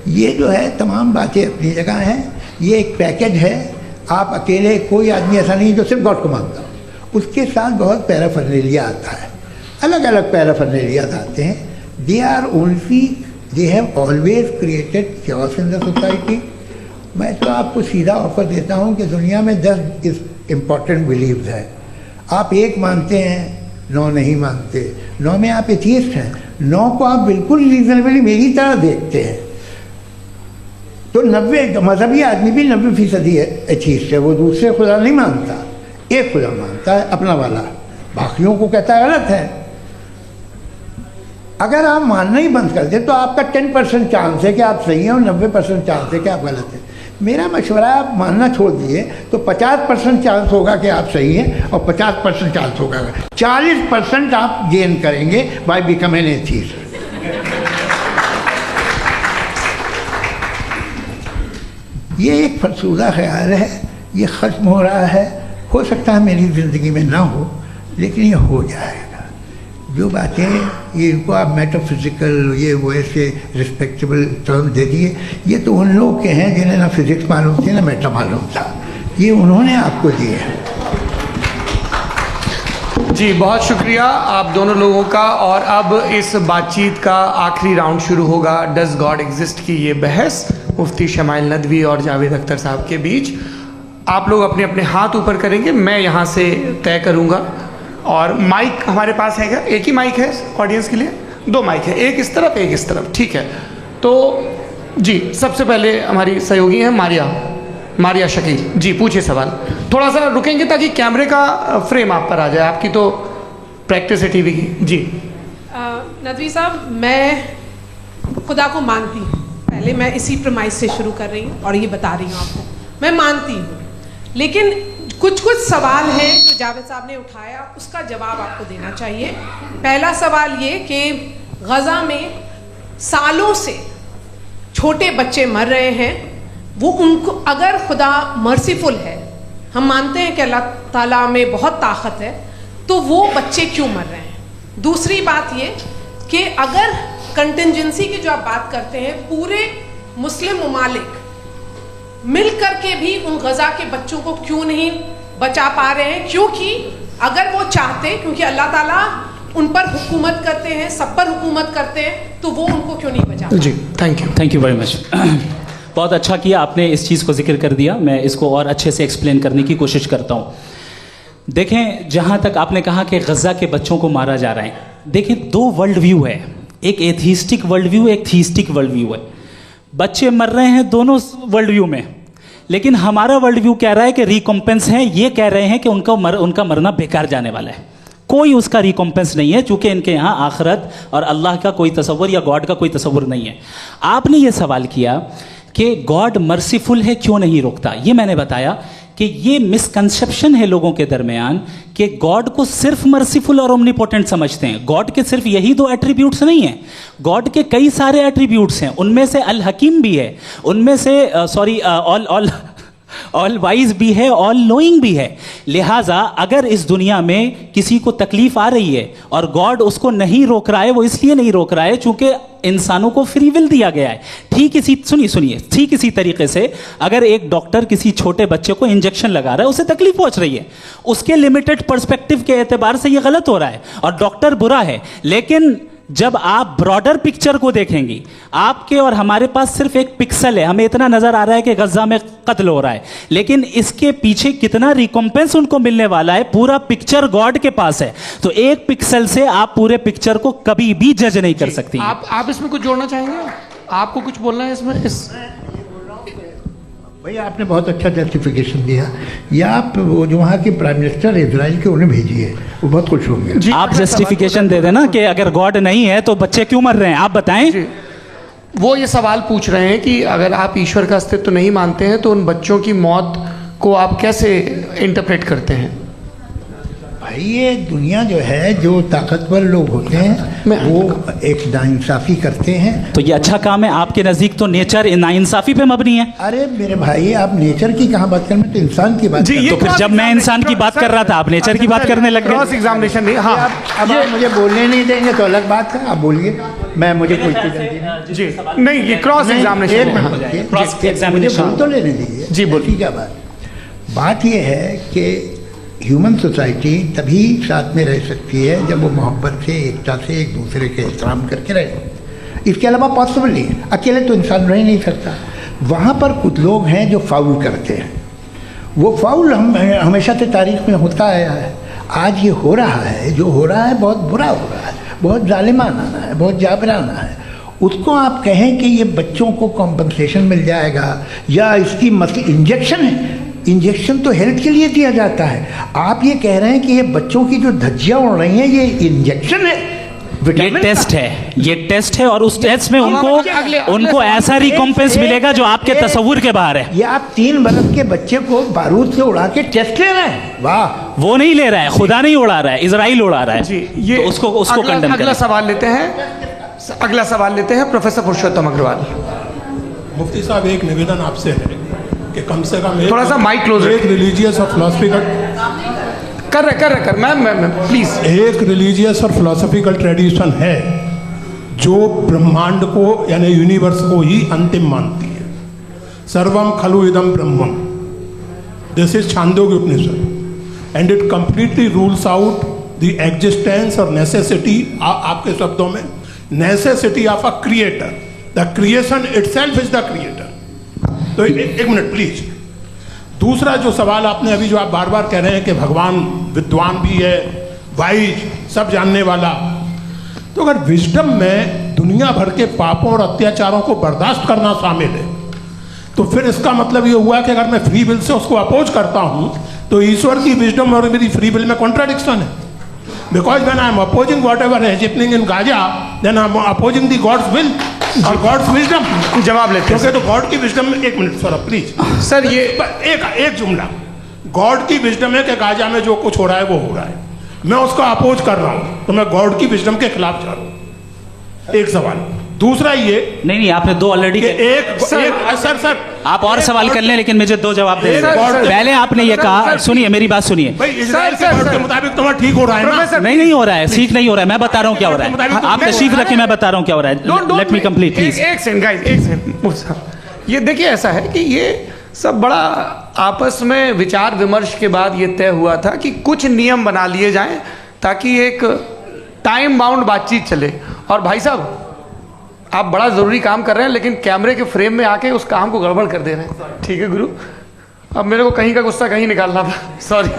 ये जो है तमाम बातें अपनी जगह हैं, ये एक पैकेज है। आप अकेले, कोई आदमी ऐसा नहीं जो सिर्फ गॉड को मानता, उसके साथ बहुत पैराफर्नेलिया आता है, अलग अलग पैराफर्नेलियाज आते हैं। They have always created chaos in the society. मैं तो आपको सीधा ऑफर देता हूँ कि दुनिया में 10 इम्पॉर्टेंट बिलीव्स हैं, आप एक मानते हैं, 9 नहीं मानते, 9 में आप एथियस्ट हैं, 9 को आप बिल्कुल रीजनेबली मेरी तरह देखते हैं। तो 90 मजहबी आदमी भी 90% एथियस्ट है, वो दूसरे खुदा नहीं मानता, एक खुदा मानता है अपना वाला, बाकियों को कहता है गलत है। अगर आप मानना ही बंद कर दें तो आपका 10% चांस है कि आप सही हैं और 90% चांस है कि आप गलत हैं। मेरा मशवरा है आप मानना छोड़ दिए तो 50% चांस होगा कि आप सही हैं और 50% चांस होगा, 40% आप गेन करेंगे बाय बिकमिंग एन एथियस्ट। ये एक फरसूदा ख्याल है, ये ख़त्म हो रहा है, हो सकता है मेरी ज़िंदगी में ना हो, लेकिन ये हो जाएगा। जो बातें ये इनको आप मेटाफिज़िकल ये वो ऐसे रिस्पेक्टेबल टर्म दे दिए, ये तो उन लोग के हैं जिन्हें ना फिज़िक्स मालूम थी ना मेटा मालूम था, ये उन्होंने आपको दिए हैं। जी बहुत शुक्रिया आप दोनों लोगों का। और अब इस बातचीत का आखिरी राउंड शुरू होगा, डज गॉड एग्जिस्ट की ये बहस मुफ्ती शमाइल नदवी और जावेद अख्तर साहब के बीच। आप लोग अपने अपने हाथ ऊपर करेंगे, मैं यहाँ से तय करूँगा। और माइक हमारे पास है क्या? एक ही माइक है ऑडियंस के लिए? 2 माइक है, एक इस तरफ एक इस तरफ, ठीक है। तो जी सबसे पहले हमारी सहयोगी हैं मारिया शकील जी, पूछिए सवाल। थोड़ा सा रुकेंगे ताकि कैमरे का फ्रेम आप पर आ जाए, आपकी तो प्रैक्टिस है टीवी की। जी नदवी साहब, मैं खुदा को मानती हूँ, पहले मैं इसी प्रमाइस से शुरू कर रही हूँ और ये बता रही हूँ आपको, मैं मानती हूँ, लेकिन कुछ सवाल हैं जो जावेद साहब ने उठाया, उसका जवाब आपको देना चाहिए। पहला सवाल ये कि गज़ा में सालों से छोटे बच्चे मर रहे हैं, वो उनको, अगर खुदा मर्सीफुल है, हम मानते हैं कि अल्लाह ताला में बहुत ताकत है, तो वो बच्चे क्यों मर रहे हैं? दूसरी बात ये कि अगर कंटिजेंसी की जो आप बात करते हैं, पूरे मुस्लिम ममालिक मिल करके भी उन गज़ा के बच्चों को क्यों नहीं बचा पा रहे हैं? क्योंकि अगर वो चाहते, क्योंकि अल्लाह ताला उन पर हुकूमत करते हैं, सब पर हुकूमत करते हैं, तो वो उनको क्यों नहीं बचा? जी थैंक यू वेरी मच। बहुत अच्छा किया आपने इस चीज़ को जिक्र कर दिया, मैं इसको और अच्छे से एक्सप्लेन करने की कोशिश करता हूँ। देखें, जहाँ तक आपने कहा कि गज़ा के बच्चों को मारा जा रहा है, देखें 2 वर्ल्ड व्यू है, एक एथिस्टिक वर्ल्ड व्यू, एक थीस्टिक वर्ल्ड व्यू है। बच्चे मर रहे हैं दोनों वर्ल्ड व्यू में, लेकिन हमारा वर्ल्ड व्यू कह रहा है कि रिकॉम्पेंस है, ये कह रहे हैं कि उनका मरना बेकार जाने वाला है, कोई उसका रिकॉम्पेंस नहीं है, चूंकि इनके यहाँ आखिरत और अल्लाह का कोई तसव्वुर या गॉड का कोई तसव्वुर नहीं है। आपने ये सवाल किया कि गॉड मर्सीफुल है, क्यों नहीं रोकता? ये मैंने बताया कि ये मिसकंसेप्शन है लोगों के दरमियान कि गॉड को सिर्फ मर्सीफुल और ओमनीपोटेंट समझते हैं। गॉड के सिर्फ यही 2 एट्रीब्यूट्स नहीं हैं, गॉड के कई सारे एट्रीब्यूट्स हैं, उनमें से अल हकीम भी है, उनमें से ऑल वाइज भी है, ऑल नोइंग भी है। लिहाजा अगर इस दुनिया में किसी को तकलीफ आ रही है और गॉड उसको नहीं रोक रहा है, वो इसलिए नहीं रोक रहा है चूंकि इंसानों को फ्री विल दिया गया है। ठीक इसी तरीके से अगर एक डॉक्टर किसी छोटे बच्चे को इंजेक्शन लगा रहा है, उसे तकलीफ पहुंच रही है, उसके लिमिटेड पर्सपेक्टिव के एतबार से ये गलत हो रहा है और डॉक्टर बुरा है, लेकिन जब आप ब्रॉडर पिक्चर को देखेंगी, आपके और हमारे पास सिर्फ एक पिक्सल है, हमें इतना नजर आ रहा है कि गजा में कत्ल हो रहा है, लेकिन इसके पीछे कितना रिकॉम्पेंस उनको मिलने वाला है, पूरा पिक्चर गॉड के पास है। तो एक पिक्सल से आप पूरे पिक्चर को कभी भी जज नहीं कर सकती। आप इसमें कुछ जोड़ना चाहेंगे? आपको कुछ बोलना है इसमें? भैया आपने बहुत अच्छा जस्टिफिकेशन दिया। या आप वो जो वहाँ के प्राइम मिनिस्टर इजराइल के उन्हें भेजिए, वो बहुत खुश होंगे। आप जस्टिफिकेशन दे देना कि अगर गॉड नहीं है तो बच्चे क्यों मर रहे हैं, आप बताएं। वो ये सवाल पूछ रहे हैं कि अगर आप ईश्वर का अस्तित्व नहीं मानते हैं तो उन बच्चों की मौत को आप कैसे इंटरप्रेट करते हैं? भाई ये दुनिया जो है, जो ताकतवर लोग होते हैं वो एक नाइंसाफ़ी करते हैं। तो ये अच्छा काम है आपके नज़दीक, तो नेचर नाइंसाफ़ी पे मबनी है। अरे मेरे भाई, आप नेचर की कहाँ बात कर रहे हैं, तो इंसान की बात। तो फिर जब मैं इंसान की बात कर रहा था, आप नेचर की बात करने लग गए। क्रॉस एग्जामिनेशन नहीं। हाँ, अब आप मुझे बोलने नहीं देंगे तो अलग बात है, आप बोलिए, मैं मुझे कोई जी नहीं, ये क्रॉस एग्जामिनेशन। क्रॉस एग्जामिनेशन बोल तो लेने दीजिए। जी बोलिए। क्या बात ये है कि ह्यूमन सोसाइटी तभी साथ में रह सकती है जब वो मोहब्बत से, एकता से, एक दूसरे के एहतराम करके रहे। इसके अलावा पॉसिबल नहीं है, अकेले तो इंसान रह नहीं सकता। वहाँ पर कुछ लोग हैं जो फाउल करते हैं। वो फाउल हमेशा से तारीख में होता आया है। आज ये हो रहा है, जो हो रहा है बहुत बुरा हो रहा है, बहुत जालिमाना है, बहुत जाबराना है। उसको आप कहें कि ये बच्चों को कॉम्पनसेशन मिल जाएगा या इसकी इंजेक्शन है, इंजेक्शन तो हेल्थ के लिए दिया जाता है। आप ये कह रहे हैं कि ये बच्चों की जो धज्जियाँ उड़ रही हैं ये इंजेक्शन है, ये टेस्ट है, ये टेस्ट है, और उस टेस्ट में उनको ऐसा रिकॉम्पेंस मिलेगा जो आपके तस्वुर के बाहर है। ये आप 3 बरस के बच्चे को बारूद से उड़ा के टेस्ट ले रहे हैं। वाह, वो नहीं ले रहा है, खुदा नहीं उड़ा रहा है, इजराइल उड़ा रहा है। जी, ये तो उसको कंडेम अगला सवाल लेते हैं प्रोफेसर पुरुषोत्तम अग्रवाल। मुफ्ती साहब, एक निवेदन आपसे है कि कम से कम थोड़ा सा माइक क्लोज, एक रिलीजियस और फिलोसफिकल कर मैम प्लीज। एक रिलीजियस और फिलोसफिकल ट्रेडिशन है जो ब्रह्मांड को यानी यूनिवर्स को ही अंतिम मानती है। सर्वम खलु इदम ब्रह्मम, this is Chandogya Upanishad, and it completely rules out the existence और नेसेसिटी, आपके शब्दों में necessity of a creator. The creation itself is the creator. तो एक मिनट प्लीज। दूसरा जो सवाल आपने अभी, जो आप बार बार कह रहे हैं कि भगवान विद्वान भी है, वाइज, सब जानने वाला, तो अगर विजडम में दुनिया भर के पापों और अत्याचारों को बर्दाश्त करना शामिल है, तो फिर इसका मतलब ये हुआ कि अगर मैं फ्री विल से उसको अपोज करता हूं तो ईश्वर की विजडम और मेरी फ्री विल में कॉन्ट्राडिक्शन है। Because when I am opposing whatever is happening in Gaza, then I am opposing the God's will और गॉड्स विजडम। जवाब लेते हैं तो गॉड की विजडम में, एक मिनट सर प्लीज सर, ये एक जुमला, गॉड की विजडम है कि गाजा में जो कुछ हो रहा है वो हो रहा है, मैं उसको अपोज कर रहा हूं, तो मैं गॉड की विजडम के खिलाफ जा रहा हूं। एक सवाल। दूसरा ये नहीं, आपने 2 ऑलरेडी। सर आप और सवाल कर लें, लेकिन मुझे 2 जवाब दे। पहले आपने ये कहा, सुनिए मेरी बात सुनिए। इजराइल के गॉड के मुताबिक तुम्हारा ठीक हो रहा है ना? नहीं हो रहा है, ठीक नहीं हो रहा है। मैं बता रहा हूँ क्या हो रहा है, आप तशरीफ रखें, मैं बता रहा हूँ क्या हो रहा है। Let me complete please. एक सेकंड। ये देखिए, ऐसा है कि ये सब बड़ा आपस में विचार विमर्श के बाद ये तय हुआ था कि कुछ नियम बना लिए जाएं ताकि एक टाइम बाउंड बातचीत चले। और भाई साहब, आप बड़ा ज़रूरी काम कर रहे हैं, लेकिन कैमरे के फ्रेम में आके उस काम को गड़बड़ कर दे रहे हैं। ठीक है गुरु, अब मेरे को कहीं का गुस्सा कहीं निकालना था, सॉरी।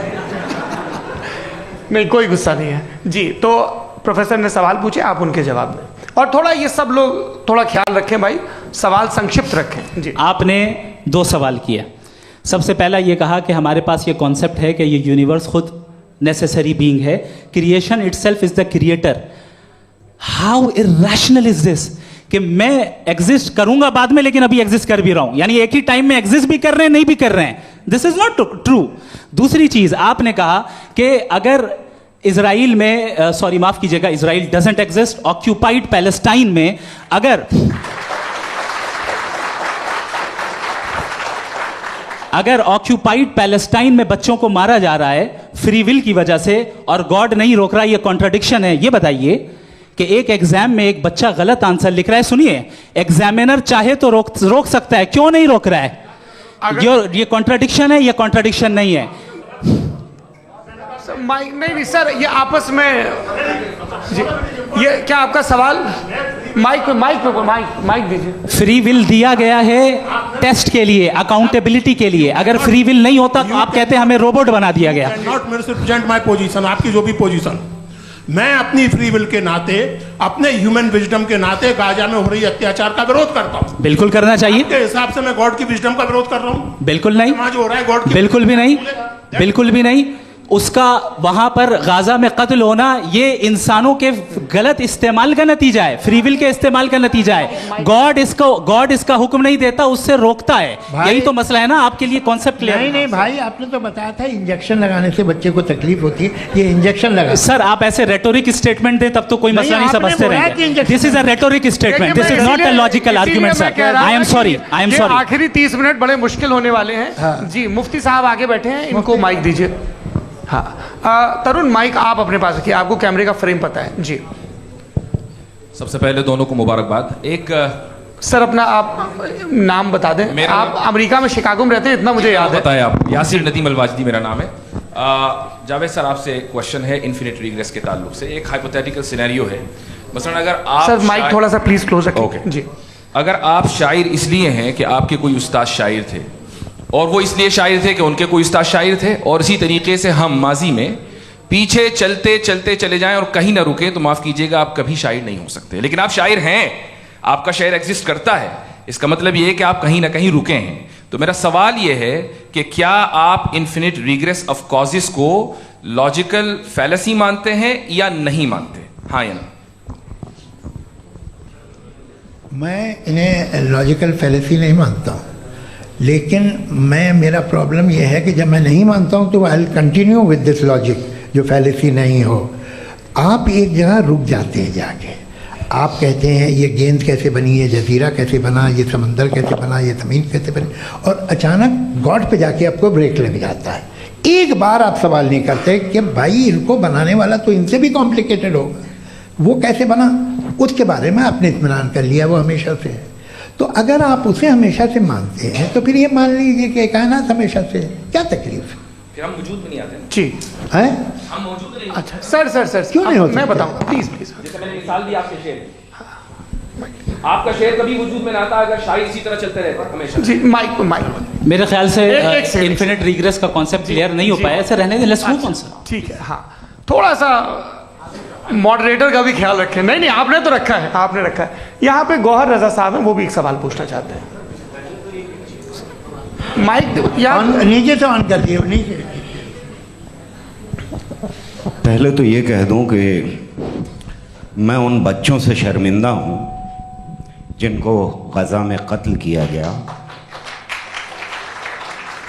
नहीं, कोई गुस्सा नहीं है जी। तो प्रोफेसर ने सवाल पूछे, आप उनके जवाब दें, और थोड़ा ये सब लोग थोड़ा ख्याल रखें भाई, सवाल संक्षिप्त रखें जी। आपने 2 सवाल किए। सबसे पहला ये कहा कि हमारे पास ये कॉन्सेप्ट है कि ये यूनिवर्स खुद नेसेसरी बीइंग है, creation itself is the creator. How irrational is this कि मैं एग्जिस्ट करूंगा बाद में, लेकिन अभी एग्जिस्ट कर भी रहा हूं, यानी एक ही टाइम में एग्जिस्ट भी कर रहे हैं, नहीं भी कर रहे हैं। This is not true. दूसरी चीज आपने कहा कि अगर इजराइल में, सॉरी माफ कीजिएगा, Israel doesn't exist, occupied Palestine में अगर ऑक्यूपाइड पैलेस्टाइन में बच्चों को मारा जा रहा है फ्री विल की वजह से और गॉड नहीं रोक रहा, ये कॉन्ट्राडिक्शन है। ये बताइए कि एक एग्जाम में एक बच्चा गलत आंसर लिख रहा है, सुनिए, एग्जामिनर चाहे तो रोक सकता है, क्यों नहीं रोक रहा है? ये कॉन्ट्राडिक्शन है, ये कॉन्ट्राडिक्शन नहीं है। नहीं सर, ये आपस में जी ये क्या आपका सवाल? माइक दीजिए। फ्री विल दिया गया है टेस्ट के लिए, अकाउंटेबिलिटी के लिए। अगर फ्री विल नहीं होता तो आप कहते हैं हमें रोबोट बना दिया गया। नॉट मिसरिप्रेजेंट माय पोजीशन, आपकी जो भी पोजीशन, मैं अपनी फ्री विल के नाते, अपने ह्यूमन विजडम के नाते गाजा में हो रही अत्याचार का विरोध करता हूं। बिल्कुल करना चाहिए। के हिसाब से मैं गॉड की विजडम का विरोध कर रहा हूं? बिल्कुल नहीं। वहां जो हो रहा है गॉड, बिल्कुल भी नहीं, बिल्कुल भी नहीं। उसका वहां पर गाजा में कत्ल होना ये इंसानों के गलत इस्तेमाल का नतीजा है, फ्री विल के इस्तेमाल का नतीजा है। गॉड इसका हुक्म नहीं देता, उससे रोकता है। यही तो मसला है ना। आपके लिए कॉन्सेप्ट क्लियर? नहीं भाई, आपने तो बताया था इंजेक्शन लगाने से बच्चे को तकलीफ होती है, ये इंजेक्शन लगा। सर आप ऐसे रेटोरिक स्टेटमेंट दें तब तो कोई मसला नहीं समझते रहेंगे। This is a rhetoric statement, this is not a logical argument sir. I am sorry, I am sorry. आखिरी 30 मिनट बड़े मुश्किल होने वाले हैं। जी मुफ्ती साहब आगे बैठे हैं, इनको माइक दीजिए। हाँ तरुण, माइक आप अपने पास रखिए, आपको कैमरे का फ्रेम पता है। जी सबसे पहले दोनों को मुबारकबाद। एक सर अपना आप नाम बता दें। आप अमेरिका में शिकागो में रहते हैं, इतना मुझे याद है। बताया आप। यासिर नदीम अलवाजदी मेरा नाम है। जावेद सर आपसे क्वेश्चन है इन्फिनिट रिग्रेस के ताल्लुक से। एक हाइपोथेटिकल सिनेरियो है, मसलन अगर आप सर माइक थोड़ा सा प्लीज क्लोज रखें। ओके जी। अगर आप शायर इसलिए हैं कि आपके कोई उस्ताद शायर थे, और वो इसलिए शायर थे कि उनके कोई उस्ताद शायर थे, और इसी तरीके से हम माजी में पीछे चलते चलते चले जाएं और कहीं ना रुके, तो माफ कीजिएगा आप कभी शायर नहीं हो सकते। लेकिन आप शायर हैं, आपका शायर एग्जिस्ट करता है, इसका मतलब ये है कि आप कहीं ना कहीं रुके हैं। तो मेरा सवाल ये है कि क्या आप इन्फिनिट रिग्रेस ऑफ कॉजेस को लॉजिकल फैलेसी मानते हैं या नहीं मानते? हाँ या ना? मैं इन्हें लॉजिकल फैलेसी नहीं मानता हूँ, लेकिन मेरा प्रॉब्लम यह है कि जब मैं नहीं मानता हूँ तो I will continue with this logic जो फैलेसी नहीं हो। आप एक जगह रुक जाते हैं जाके, आप कहते हैं ये गेंद कैसे बनी, ये जजीरा कैसे बना, ये समंदर कैसे बना, ये ज़मीन कैसे बनी, और अचानक गॉड पे जाके आपको ब्रेक लग जाता है। एक बार आप सवाल नहीं करते कि भाई इनको बनाने वाला तो इनसे भी कॉम्प्लिकेटेड होगा, वो कैसे बना, उसके बारे में आपने इत्मीनान कर लिया, वो हमेशा से है। तो अगर आप उसे हमेशा से मानते हैं तो फिर ये मान लीजिए कि कायनात हमेशा से है, क्या तकलीफ है? फिर हम वजूद में नहीं आते ना। जी हैं? हम मौजूद नहीं। अच्छा सर क्यों नहीं होता? मैं बताऊंगा प्लीज। जैसे मैंने मिसाल दी आपके शेर, आपका शेर कभी वजूद में ना आता अगर शायर इसी तरह चलते रहते हमेशा। जी माइक मेरे ख्याल से एक इन्फिनिट रिग्रेस का कॉन्सेप्ट क्लियर नहीं हो पाया। ऐसे रहने दें, लेट्स मूव ऑन सर। ठीक है। हाँ थोड़ा सा मॉडरेटर का भी ख्याल रखें। नहीं आपने तो रखा है, आपने रखा है। यहाँ पे गौहर रजा साहब हैं, वो भी एक सवाल पूछना चाहते हैं। माइक यार नीचे से ऑन कर दिए, नीचे। पहले तो ये कह दूं कि मैं उन बच्चों से शर्मिंदा हूं जिनको गजा में कत्ल किया गया,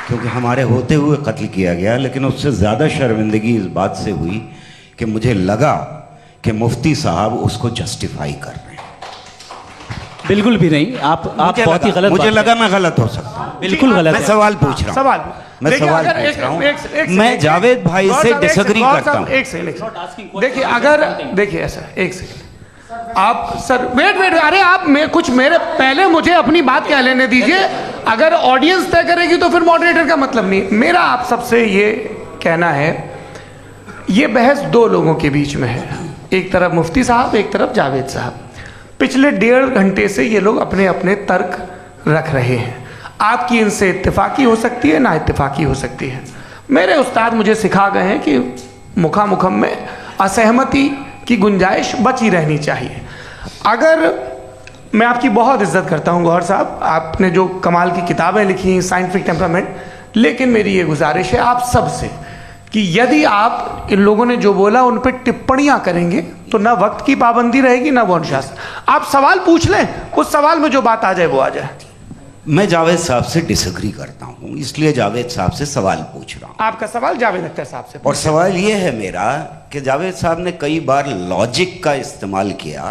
क्योंकि हमारे होते हुए कत्ल किया गया। लेकिन उससे ज़्यादा शर्मिंदगी इस बात से हुई कि मुझे लगा कि मुफ्ती साहब उसको जस्टिफाई कर रहे हैं। बिल्कुल भी नहीं। आप बहुत ही गलत। मुझे लगा मैं गलत हो सकता हूं। बिल्कुल गलत। मैं सवाल पूछ रहा हूं। सवाल मैं सवाल पूछ रहा हूं। मैं जावेद भाई से डिसएग्री करता हूं। एक सेकंड देखिए, अगर देखिए ऐसा एक सेकंड आप सर वेट अरे आप कुछ मेरे पहले मुझे अपनी बात कह लेने दीजिए। अगर ऑडियंस तय करेगी तो फिर मॉडरेटर का मतलब नहीं। मेरा आप सबसे ये कहना है, ये बहस दो लोगों के बीच में है, एक तरफ मुफ्ती साहब, एक तरफ जावेद साहब। पिछले 1.5 घंटे से ये लोग अपने अपने तर्क रख रहे हैं। आपकी इनसे इत्तेफाकी हो सकती है, ना इत्तेफाकी हो सकती है। मेरे उस्ताद मुझे सिखा गए हैं कि मुखामुखम में असहमति की गुंजाइश बची रहनी चाहिए। अगर मैं आपकी बहुत इज्जत करता हूँ गौहर साहब, आपने जो कमाल की किताबें लिखी हैं साइंटिफिक टेम्परामेंट, लेकिन मेरी ये गुजारिश है आप सबसे कि यदि आप इन लोगों ने जो बोला उन पर टिप्पणियां करेंगे तो ना वक्त की पाबंदी रहेगी ना वो अनुशासन। आप सवाल पूछ लें, उस सवाल में जो बात आ जाए वो आ जाए। मैं जावेद साहब से डिसएग्री करता हूं, इसलिए जावेद साहब से सवाल पूछ रहा हूं। आपका सवाल जावेद अख्तर साहब से। और सवाल ये है मेरा कि जावेद साहब ने कई बार लॉजिक का इस्तेमाल किया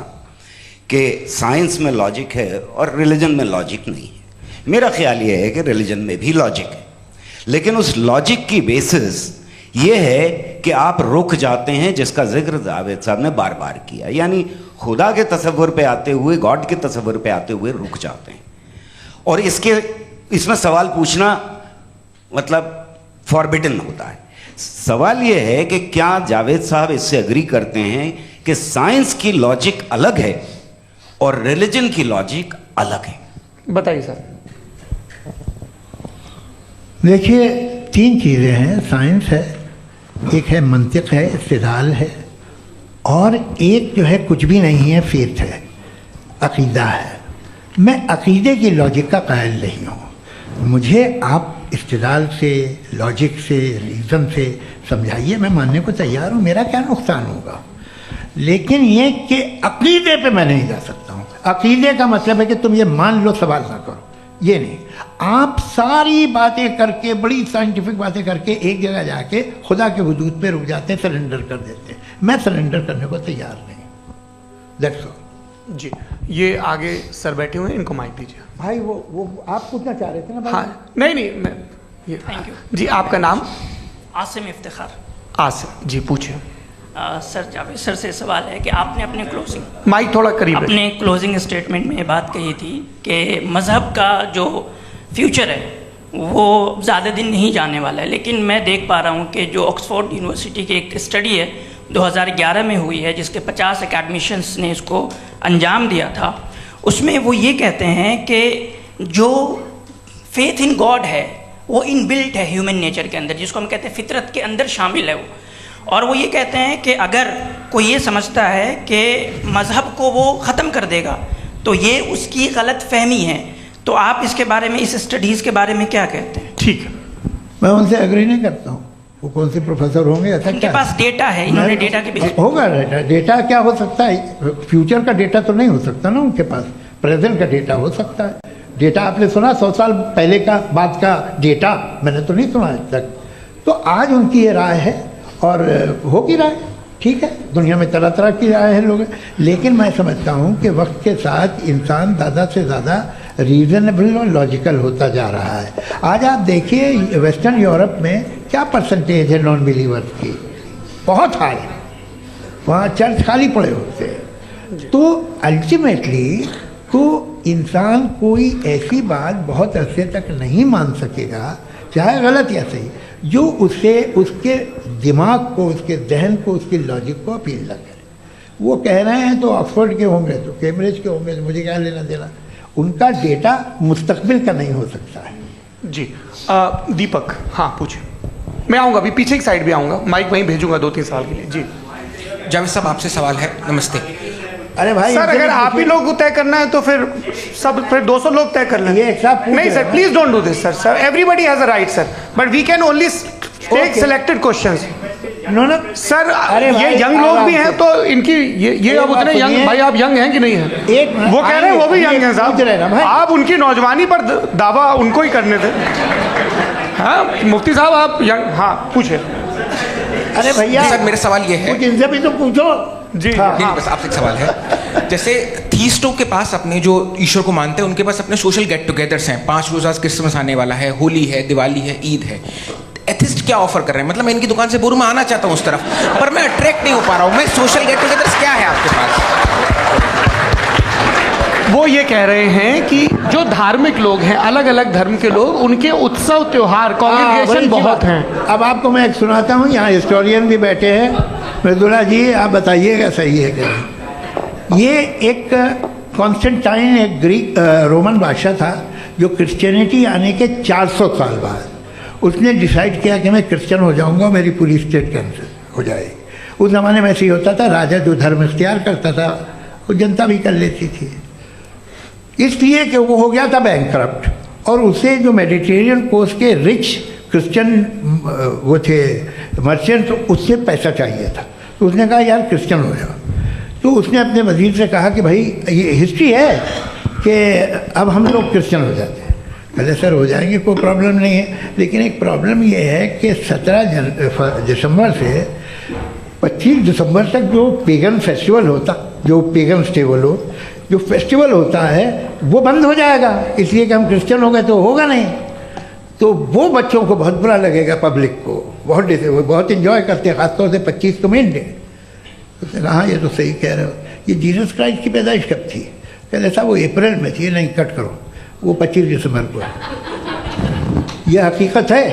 कि साइंस में लॉजिक है और रिलीजन में लॉजिक नहीं है। मेरा ख्याल ये है कि रिलीजन में भी लॉजिक है, लेकिन उस लॉजिक की बेसिस ये है कि आप रुक जाते हैं, जिसका जिक्र जावेद साहब ने बार बार किया, यानी खुदा के तसव्वुर पे आते हुए, गॉड के तसव्वुर पे आते हुए रुक जाते हैं। और इसमें सवाल पूछना मतलब फॉरबिडन होता है। सवाल ये है कि क्या जावेद साहब इससे एग्री करते हैं कि साइंस की लॉजिक अलग है और रिलीजन की लॉजिक अलग है। बताइए सर। देखिए, तीन चीज़ें हैं, साइंस है, एक है मंतिक है, इस्तिदलाल है, और एक जो है कुछ भी नहीं है, फेथ है, अकीदा है। मैं अकीदे की लॉजिक का कायल नहीं हूँ। मुझे आप इस्तिदलाल से, लॉजिक से, रीज़न से समझाइए, मैं मानने को तैयार हूँ, मेरा क्या नुकसान होगा। लेकिन ये कि अकीदे पे मैं नहीं जा सकता हूँ। अकीदे का मतलब है कि तुम ये मान लो, सवाल ना करो, ये नहीं। आप सारी बातें करके, बड़ी साइंटिफिक बातें करके एक जगह जाके खुदा के हुदूद पे रुक जाते हैं, सरेंडर कर देते हैं। मैं सरेंडर करने को तैयार नहीं। That's all. जी, ये आगे सर बैठे हुए हैं, इनको माइक दीजिए। भाई वो आप पूछना चाह रहे थे ना भाई? हाँ, नहीं मैं ये। थैंक यू जी, आपका नाम? आसिम इफ्तिखार। आसिम जी, पूछिए। सर, जावेद सर से सवाल है कि आपने अपने क्लोजिंग माइक थोड़ा करीब रखिए। अपने क्लोजिंग स्टेटमेंट में ये बात कही थी कि मज़हब का जो फ्यूचर है वो ज़्यादा दिन नहीं जाने वाला है, लेकिन मैं देख पा रहा हूँ कि जो ऑक्सफोर्ड यूनिवर्सिटी की एक स्टडी है 2011 में हुई है, जिसके 50 एकेडमिशियंस ने इसको अंजाम दिया था, उसमें वो ये कहते हैं कि जो फेथ इन गॉड है वो इनबिल्ट है ह्यूमन नेचर के अंदर, जिसको हम कहते हैं फितरत के अंदर शामिल है वो। और वो ये कहते हैं कि अगर कोई ये समझता है कि मज़हब को वो ख़त्म कर देगा तो ये उसकी गलत फहमी है। तो आप इसके बारे में, इस स्टडीज़ के बारे में क्या कहते हैं? ठीक है, मैं उनसे एग्री नहीं करता हूँ। वो कौन से प्रोफेसर होंगे? ऐसा उनके पास डेटा है, इन्होंने डेटा के बेस होगा। डेटा क्या हो सकता है? फ्यूचर का डेटा तो नहीं हो सकता ना उनके पास, प्रेजेंट का डेटा हो सकता है। डेटा आपने सुना 100 साल पहले का बाद का डेटा? मैंने तो नहीं सुना आज तक। तो आज उनकी ये राय है और होगी राय, ठीक है। दुनिया में तरह तरह की राय है लोग, लेकिन मैं समझता हूँ कि वक्त के साथ इंसान ज़्यादा से ज़्यादा रीज़नेबल और लॉजिकल होता जा रहा है। आज आप देखिए वेस्टर्न यूरोप में क्या परसेंटेज है नॉन बिलीवर्स की, बहुत हाई। वहाँ चर्च खाली पड़े होते हैं। तो अल्टीमेटली तो इंसान कोई ऐसी बात बहुत अरसे तक नहीं मान सकेगा, चाहे गलत या सही, जो उसे, उसके दिमाग को, उसके जहन को, उसकी लॉजिक को अपील न करे। वो कह रहे हैं तो ऑक्सफोर्ड के होंगे तो कैम्ब्रिज के होंगे, तो मुझे क्या लेना देना। उनका डेटा मुस्तकबिल का नहीं हो सकता है। जी, दीपक, हाँ पूछिए। मैं आऊँगा, अभी पीछे की साइड भी आऊँगा, माइक वहीं भेजूंगा 2-3 साल के लिए। जी जावेद साहब, आपसे सवाल है। नमस्ते। अरे भाई सर, अगर आप ही लोग को तय करना है तो फिर 200 लोग तय कर लें। ये एक साहब नहीं sir, please don't do this sir. Sir, everybody has a right sir, but we can only take selected questions. No sir, ये यंग लोग भी हैं तो इनकी ये अब उतने यंग, भाई आप यंग हैं कि नहीं हैं? वो कह रहे हैं वो भी यंग हैं साहब, आप उनकी नौजवानी पर दावा उनको ही करने थे। हाँ मुफ्ती साहब, आप यंग, हाँ पूछे। अरे भैया सर, मेरा सवाल ये है, कुछ इनसे भी तो पूछो। जी नहीं, बस आपसे एक सवाल है। जैसे थीस्टों के पास, अपने जो ईश्वर को मानते हैं, उनके पास अपने सोशल गेट टुगेदर्स हैं। 5 रोज़ आज क्रिसमस आने वाला है, होली है, दिवाली है, ईद है। एथिस्ट क्या ऑफर कर रहे हैं? मतलब मैं इनकी दुकान से बोरूं, मैं आना चाहता हूं उस तरफ, पर मैं अट्रैक्ट नहीं हो पा रहा हूं। मैं सोशल गेट टुगेदर्स क्या है आपके पास? वो ये कह रहे हैं कि जो धार्मिक लोग हैं, अलग अलग धर्म के लोग, उनके उत्सव त्योहार, कॉन्ग्रीगेशन बहुत हैं। अब आपको मैं एक सुनाता हूँ, यहाँ हिस्टोरियन भी बैठे हैं। मृदुला जी, आप बताइएगा सही है कि नहीं। ये एक कॉन्स्टेंटाइन, एक ग्रीक रोमन बादशाह था, जो क्रिश्चियनिटी आने के 400 साल बाद उसने डिसाइड किया कि मैं क्रिश्चियन हो जाऊंगा, मेरी पूरी स्टेट कैंसिल हो जाएगी। उस ज़माने में ऐसे ही होता था, राजा जो धर्म इख्तियार करता था वो जनता भी कर लेती थी, इसलिए कि वो हो गया था बैंकरप्ट। और उसे जो मेडिटेरियन कोस्ट के रिच क्रिश्चियन वो थे मर्चेंट, उससे पैसा चाहिए था। तो उसने कहा यार क्रिश्चियन हो जाओ। तो उसने अपने वजीर से कहा कि भाई ये हिस्ट्री है कि अब हम लोग क्रिश्चियन हो जाते हैं। पहले सर हो जाएंगे, कोई प्रॉब्लम नहीं है, लेकिन एक प्रॉब्लम ये है कि 17 दिसंबर से 25 दिसंबर तक जो पेगन फेस्टिवल होता, जो पेगन जो फेस्टिवल होता है वो बंद हो जाएगा, इसलिए कि हम क्रिश्चियन हो गए तो होगा नहीं। तो वो बच्चों को बहुत बुरा लगेगा, पब्लिक को बहुत इन्जॉय करते हैं, खासतौर से 25 को मेन डे। उसने कहा हाँ ये तो सही कह रहे हो, ये जीसस क्राइस्ट की पैदाइश कब थी? कहते साहब वो अप्रैल में थी। नहीं, कट करो, वो 25 दिसंबर को है। ये हकीकत है।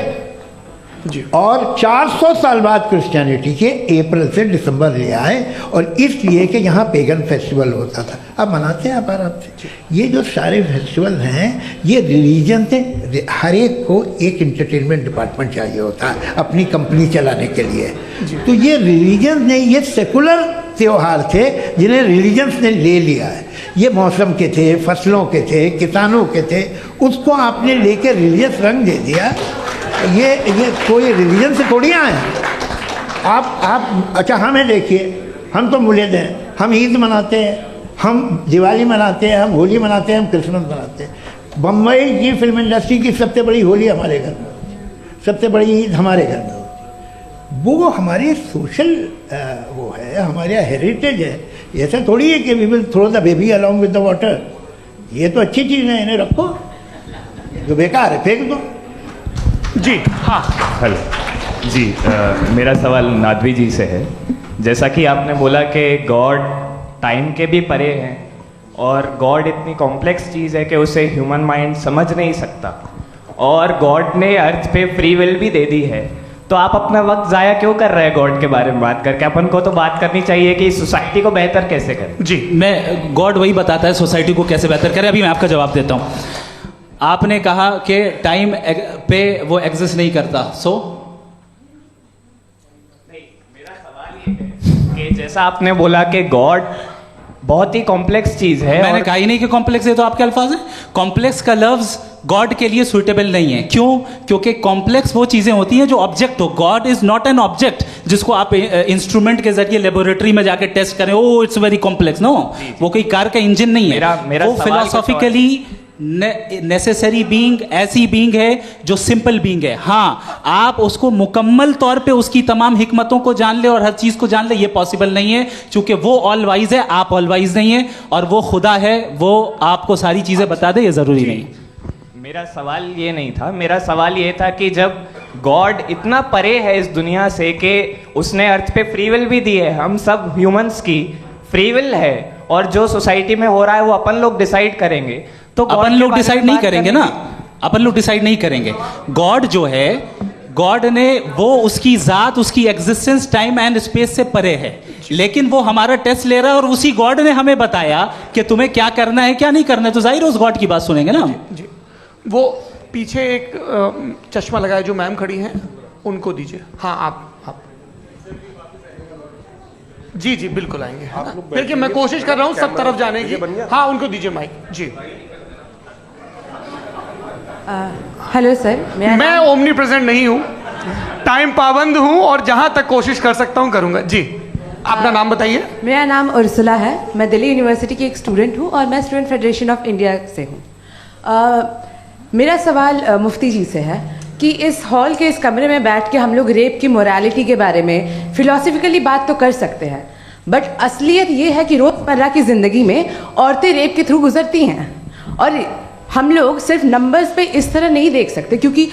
और 400 साल बाद क्रिश्चियनिटी के अप्रैल से दिसंबर ले आए, और इसलिए कि यहाँ पेगन फेस्टिवल होता था। अब मनाते हैं आप आराम से। ये जो सारे फेस्टिवल हैं ये रिलीजन से, हर एक को एक इंटरटेनमेंट डिपार्टमेंट चाहिए होता है अपनी कंपनी चलाने के लिए। तो ये रिलीजन ने, ये सेकुलर त्यौहार थे जिन्हें रिलीजन्स ने ले लिया है। ये मौसम के थे, फसलों के थे, किसानों के थे, उसको आपने लेकर रिलीजियस रंग दे दिया। ये कोई रिलीजन से थोड़ी आए आप। अच्छा हमें देखिए, हम तो मुल्द हैं, हम ईद मनाते हैं, हम दिवाली मनाते हैं, हम होली मनाते हैं, हम क्रिसमस मनाते हैं। बम्बई की फिल्म इंडस्ट्री की सबसे बड़ी होली हमारे घर में होती है, सबसे बड़ी ईद हमारे घर में होती है। वो हमारी सोशल वो है, हमारा हेरिटेज है। ऐसा थोड़ी है कि we will throw the baby along with the water. ये तो अच्छी चीज़ है, इन्हें रखो, जो बेकार है फेंक दो। जी हाँ, हेलो जी, मेरा सवाल नादवी जी से है। जैसा कि आपने बोला कि गॉड टाइम के भी परे हैं और गॉड इतनी कॉम्प्लेक्स चीज़ है कि उसे ह्यूमन माइंड समझ नहीं सकता, और गॉड ने अर्थ पे फ्री विल भी दे दी है, तो आप अपना वक्त ज़ाया क्यों कर रहे हैं गॉड के बारे में बात करके? अपन को तो बात करनी चाहिए कि सोसाइटी को बेहतर कैसे करें। जी, मैं गॉड वही बताता है सोसाइटी को कैसे बेहतर करें। अभी मैं आपका जवाब देता हूँ। आपने कहा कि टाइम पे वो एग्जिस्ट नहीं करता, सो नहीं, मेरा सवाल ये है कि जैसा आपने बोला कि गॉड बहुत ही कॉम्प्लेक्स चीज है। मैंने कहा ही नहीं कि कॉम्प्लेक्स है, तो आपके अल्फाज हैं। कॉम्प्लेक्स का लफ्ज गॉड के लिए सुइटेबल नहीं है। क्यों? क्योंकि कॉम्प्लेक्स वो चीजें होती हैं जो ऑब्जेक्ट हो। God is not an object जिसको आप इंस्ट्रूमेंट के जरिए लेबोरेटरी में जाके टेस्ट करें, oh it's very complex. No, वो कोई कार का इंजन नहीं है। मेरा वो फिलोसॉफिकली नेसेसरी बीइंग ऐसी बीइंग है जो सिंपल बीइंग है। हाँ, आप उसको मुकम्मल तौर पे उसकी तमाम हिकमतों को जान ले और हर चीज को जान ले, ये पॉसिबल नहीं है, क्योंकि वो ऑल वाइज है, आप ऑल वाइज नहीं है, और वो खुदा है, वो आपको सारी चीजें बता दे, ये जरूरी नहीं। मेरा सवाल ये नहीं था, मेरा सवाल ये था कि जब गॉड इतना परे है इस दुनिया से कि उसने अर्थ पे फ्री विल भी दी है, हम सब ह्यूमंस की फ्री विल है, और जो सोसाइटी में हो रहा है वो अपन लोग डिसाइड करेंगे, तो अपन लोग डिसाइड नहीं करेंगे ना, अपन लोग डिसाइड नहीं करेंगे। गॉड जो है, गॉड ने वो उसकी जात, उसकी एग्जिस्टेंस टाइम एंड स्पेस से परे है, लेकिन वो हमारा टेस्ट ले रहा है और उसी गॉड ने हमें बताया कि तुम्हें क्या करना है क्या नहीं करना है, तो जाहिर है उस गॉड की बात सुनेंगे ना हम। जी, वो पीछे एक चश्मा लगाए जो मैम खड़ी हैं, उनको दीजिए। हाँ, आप जी जी बिल्कुल आएंगे। देखिए मैं कोशिश कर रहा हूँ सब तरफ जाने की। हाँ, उनको दीजिए माइक। जी, हेलो सर, मैं ओमनी प्रेजेंट नहीं हूँ, टाइम पाबंद हूँ, और जहाँ तक कोशिश कर सकता हूँ करूँगा। जी, अपना नाम बताइए। मेरा नाम उर्सुला है, मैं दिल्ली यूनिवर्सिटी की एक स्टूडेंट हूँ और मैं स्टूडेंट फेडरेशन ऑफ इंडिया से हूँ। मेरा सवाल मुफ्ती जी से है कि इस हॉल के इस कमरे में बैठ के हम लोग रेप की मोरालिटी के बारे में फिलोसफिकली बात तो कर सकते हैं, बट असलियत ये है कि रोज़मर्रा की ज़िंदगी में औरतें रेप के थ्रू गुजरती हैं, और हम लोग सिर्फ नंबर्स पे इस तरह नहीं देख सकते, क्योंकि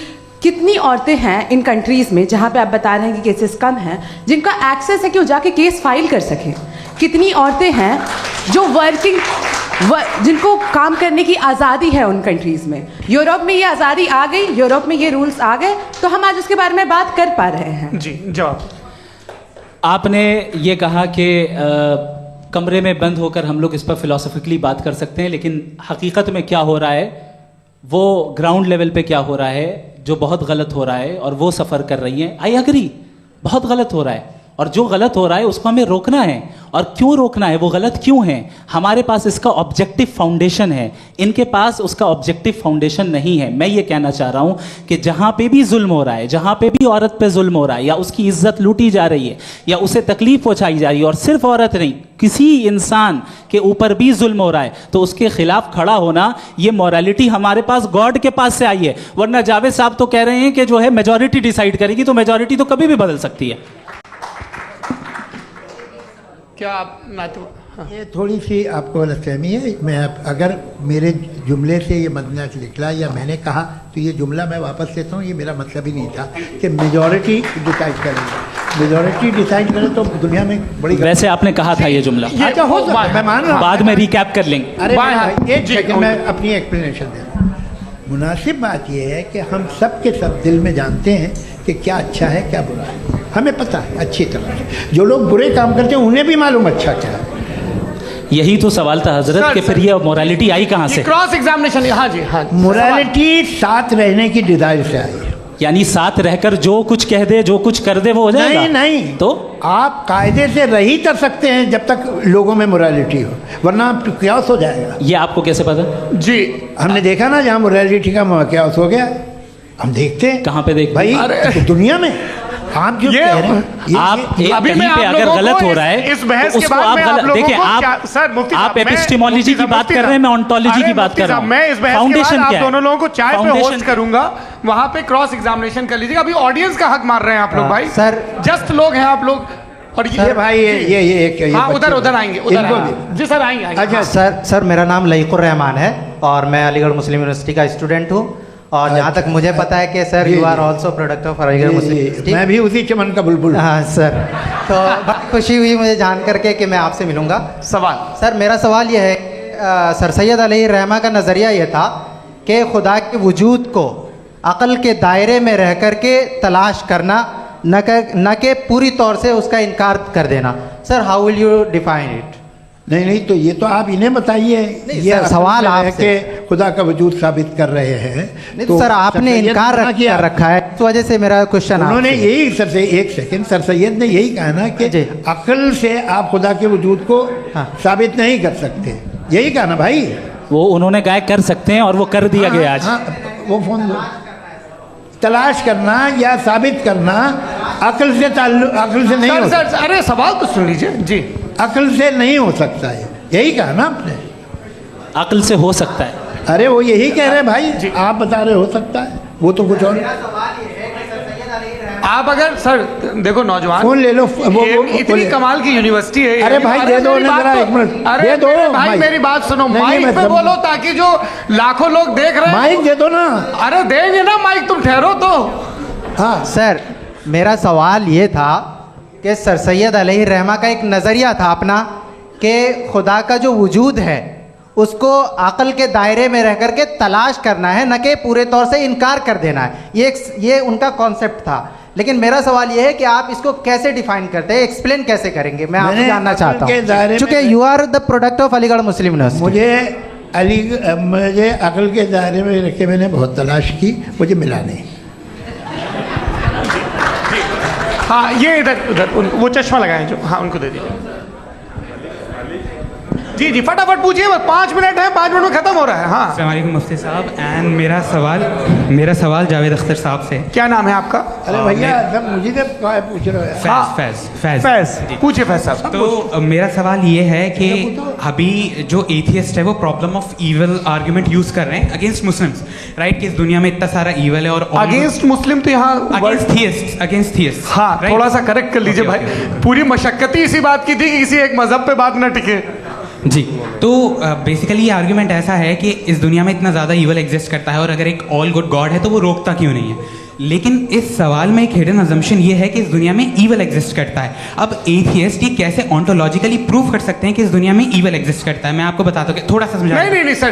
कितनी औरतें हैं इन कंट्रीज़ में जहाँ पे आप बता रहे हैं कि केसेस कम हैं, जिनका एक्सेस है कि वो जाके केस फाइल कर सकें। कितनी औरतें हैं जो जिनको काम करने की आज़ादी है उन कंट्रीज़ में। यूरोप में ये आज़ादी आ गई, यूरोप में ये रूल्स आ गए, तो हम आज उसके बारे में बात कर पा रहे हैं। जी, जवाब। आपने ये कहा कि कमरे में बंद होकर हम लोग इस पर फिलोसफिकली बात कर सकते हैं, लेकिन हकीकत में क्या हो रहा है, वो ग्राउंड लेवल पे क्या हो रहा है जो बहुत गलत हो रहा है, और वो सफ़र कर रही हैं। आई एग्री, बहुत गलत हो रहा है, और जो गलत हो रहा है उसको हमें रोकना है। और क्यों रोकना है, वो गलत क्यों है? हमारे पास इसका ऑब्जेक्टिव फाउंडेशन है, इनके पास उसका ऑब्जेक्टिव फाउंडेशन नहीं है। मैं ये कहना चाह रहा हूँ कि जहाँ पे भी जुल्म हो रहा है, जहाँ पे भी औरत पे जुल्म हो रहा है, या उसकी इज्जत लूटी जा रही है, या उसे तकलीफ पहुँचाई जा रही है, और सिर्फ औरत नहीं, किसी इंसान के ऊपर भी जुल्म हो रहा है, तो उसके खिलाफ खड़ा होना, ये मॉरलिटी हमारे पास गॉड के पास से आई है। वरना जावेद साहब तो कह रहे हैं कि जो है मेजॉरिटी डिसाइड करेगी, तो मेजॉरिटी तो कभी भी बदल सकती है। क्या आप ये थोड़ी सी आपको गलतफहमी है। मैं अगर मेरे जुमले से ये मदना निकला या मैंने कहा, तो ये जुमला मैं वापस लेता हूँ। ये मेरा मतलब ही नहीं था कि मेजॉरिटी डिसाइड करेंगे। मेजॉरिटी डिसाइड करे तो दुनिया में बड़ी, वैसे आपने कहा था ये जुमला। अच्छा, हो सकता है, मैं मान रहा हूँ, बाद में रिकैप कर लेंगे। अरे एक सेकंड, मैं अपनी एक्सप्लेनेशन दे रहा हूँ। मुनासिब बात यह है कि हम सब के सब दिल में जानते हैं कि क्या अच्छा है क्या बुरा है, हमें पता है अच्छी तरह से। जो लोग बुरे काम करते हैं उन्हें भी मालूम अच्छा क्या है। यही तो सवाल था हजरत कि फिर ये मोरालिटी आई कहाँ से? Cross examination. हाँ जी, हाँ। मोरालिटी साथ रहने की डिजायर से आई है। यानी साथ रहकर जो कुछ कह दे जो कुछ कर दे वो हो जाएगा? नहीं नहीं, तो आप कायदे से रह ही कर सकते हैं जब तक लोगों में मोरालिटी हो, वरना क्यास हो जाएगा। ये आपको कैसे पता? जी, हमने देखा ना जहाँ मोरालिटी का क्यास हो गया, हम देखते हैं। कहाँ पे देख भाई? दुनिया में। आप जो कह रहे हैं आप अभी कहीं पे अगर गलत हो रहा है इस बहस तो के उसको बाद आप में आप गलत देखिए। आप एपिस्टेमोलॉजी की बात कर रहे हैं, मैं ओंटोलॉजी की बात कर रहा हूँ। मैं इस बहस के बाद आप दोनों लोगों को चाय पे होस्ट करूंगा, वहां पे क्रॉस एग्जामिनेशन कर लीजिएगा। अभी ऑडियंस का हक मार रहे हैं आप लोग भाई, सर जस्ट लोग हैं आप लोग। और ये भाई ये हाँ, उधर आएंगे, जी सर आएंगे। अच्छा सर मेरा नाम लईकुर रहमान है और मैं अलीगढ़ मुस्लिम यूनिवर्सिटी का स्टूडेंट हूँ। और जहाँ तक मुझे पता है कि sir you are also product of Aligarh Muslim University. मैं भी उसी चमन का बुलबुल। हाँ सर, तो बहुत खुशी हुई मुझे जान करके कि मैं आपसे मिलूँगा। सवाल सर, मेरा सवाल यह है, सर सैयद अलैहिर्रहमा का नज़रिया ये था कि खुदा के वजूद को अक़ल के दायरे में रह कर के तलाश करना, न कि पूरी तौर से उसका इनकार कर देना। Sir how will you define it? नहीं तो ये तो आप इन्हें बताइए। ये सवाल आपसे कि खुदा का वजूद साबित कर रहे हैं। नहीं तो सर आपने इनकार कर रखा है, इस वजह से मेरा क्वेश्चन। उन्होंने यही सर से एक सेकंड, सर सैयद ने यही कहा ना कि अक्ल से आप खुदा के वजूद को साबित नहीं कर सकते, यही कहा ना भाई। वो उन्होंने कहा कर सकते हैं और वो कर दिया गया आज। वो फोन दो। तलाश करना या साबित करना अक्ल से अक्ल से नहीं हो सकता। अरे सवाल तो सुन लीजिए जी। अक्ल से नहीं हो सकता है, यही कहा ना आपने। अक्ल से हो सकता है। अरे वो यही कह रहे हैं भाई, आप बता रहे हो सकता है, वो तो कुछ और। आप अगर सर देखो नौजवान फोन ले लो, वो इतनी कमाल की यूनिवर्सिटी है। अरे भाई दे दो ना जरा, एक मिनट अरे दे दो भाई, मेरी बात सुनो, माइक पे बोलो ताकि जो लाखों लोग देख रहे हैं। माइक दे दो ना। अरे देंगे ना माइक, तुम ठहरो तो। हाँ सर, मेरा सवाल ये था कि सर सैयद अलैहिर्रहमा का एक नज़रिया था अपना कि खुदा का जो वजूद है उसको अक़ल के दायरे में रह कर के तलाश करना है, न कि पूरे तौर से इनकार कर देना है। ये उनका कॉन्सेप्ट था। लेकिन मेरा सवाल ये है कि आप इसको कैसे डिफाइन करते हैं, एक्सप्लेन कैसे करेंगे? मैं आपसे जानना चाहता हूँ, चूँकि you are the product of Aligarh Muslim University. मुझे अक़ल के दायरे में रख के मैंने बहुत तलाश की, मुझे मिला नहीं। हाँ ये इधर वो चश्मा लगाए जो, हाँ उनको दे दीजिए। जी जी फटाफट पूछिए, बस 5 मिनट है, 5 मिनट में खत्म हो रहा है। हाँ अस्सलाम वालेकुम मुफ्ती साहब। एंड मेरा सवाल जावेद अख्तर साहब से। क्या नाम है आपका? अरे भैया सब मुझे पूछ रहे हो। फैज पूछिए फैज साहब। तो मेरा सवाल ये है कि अभी जो एथियस्ट है वो problem of evil argument use कर रहे हैं अगेंस्ट मुस्लिम्स, राइट? कि इस दुनिया में इतना सारा ईवल है और अगेंस्ट मुस्लिम तो यहाँ अगेंस्ट थियस्ट। हाँ थोड़ा सा करेक्ट कर लीजिए भाई, पूरी मशक्कत ही इसी बात की थी कि किसी एक मजहब पे बात न टिके। जी, तो बेसिकली ये आर्ग्यूमेंट ऐसा है कि इस दुनिया में इतना ज़्यादा ईवल एग्जिस्ट करता है और अगर एक ऑल गुड गॉड है तो वो रोकता क्यों नहीं है? लेकिन इस सवाल में एक हिडन अजम्पशन ये है कि इस दुनिया में ईवल एग्जिस्ट करता है। अब एथियस्ट ये कैसे ऑन्टोलॉजिकली प्रूव कर सकते हैं कि इस दुनिया में ईवल एग्जिस्ट करता है? मैं आपको बताता हूँ, थोड़ा सा समझा। नहीं सर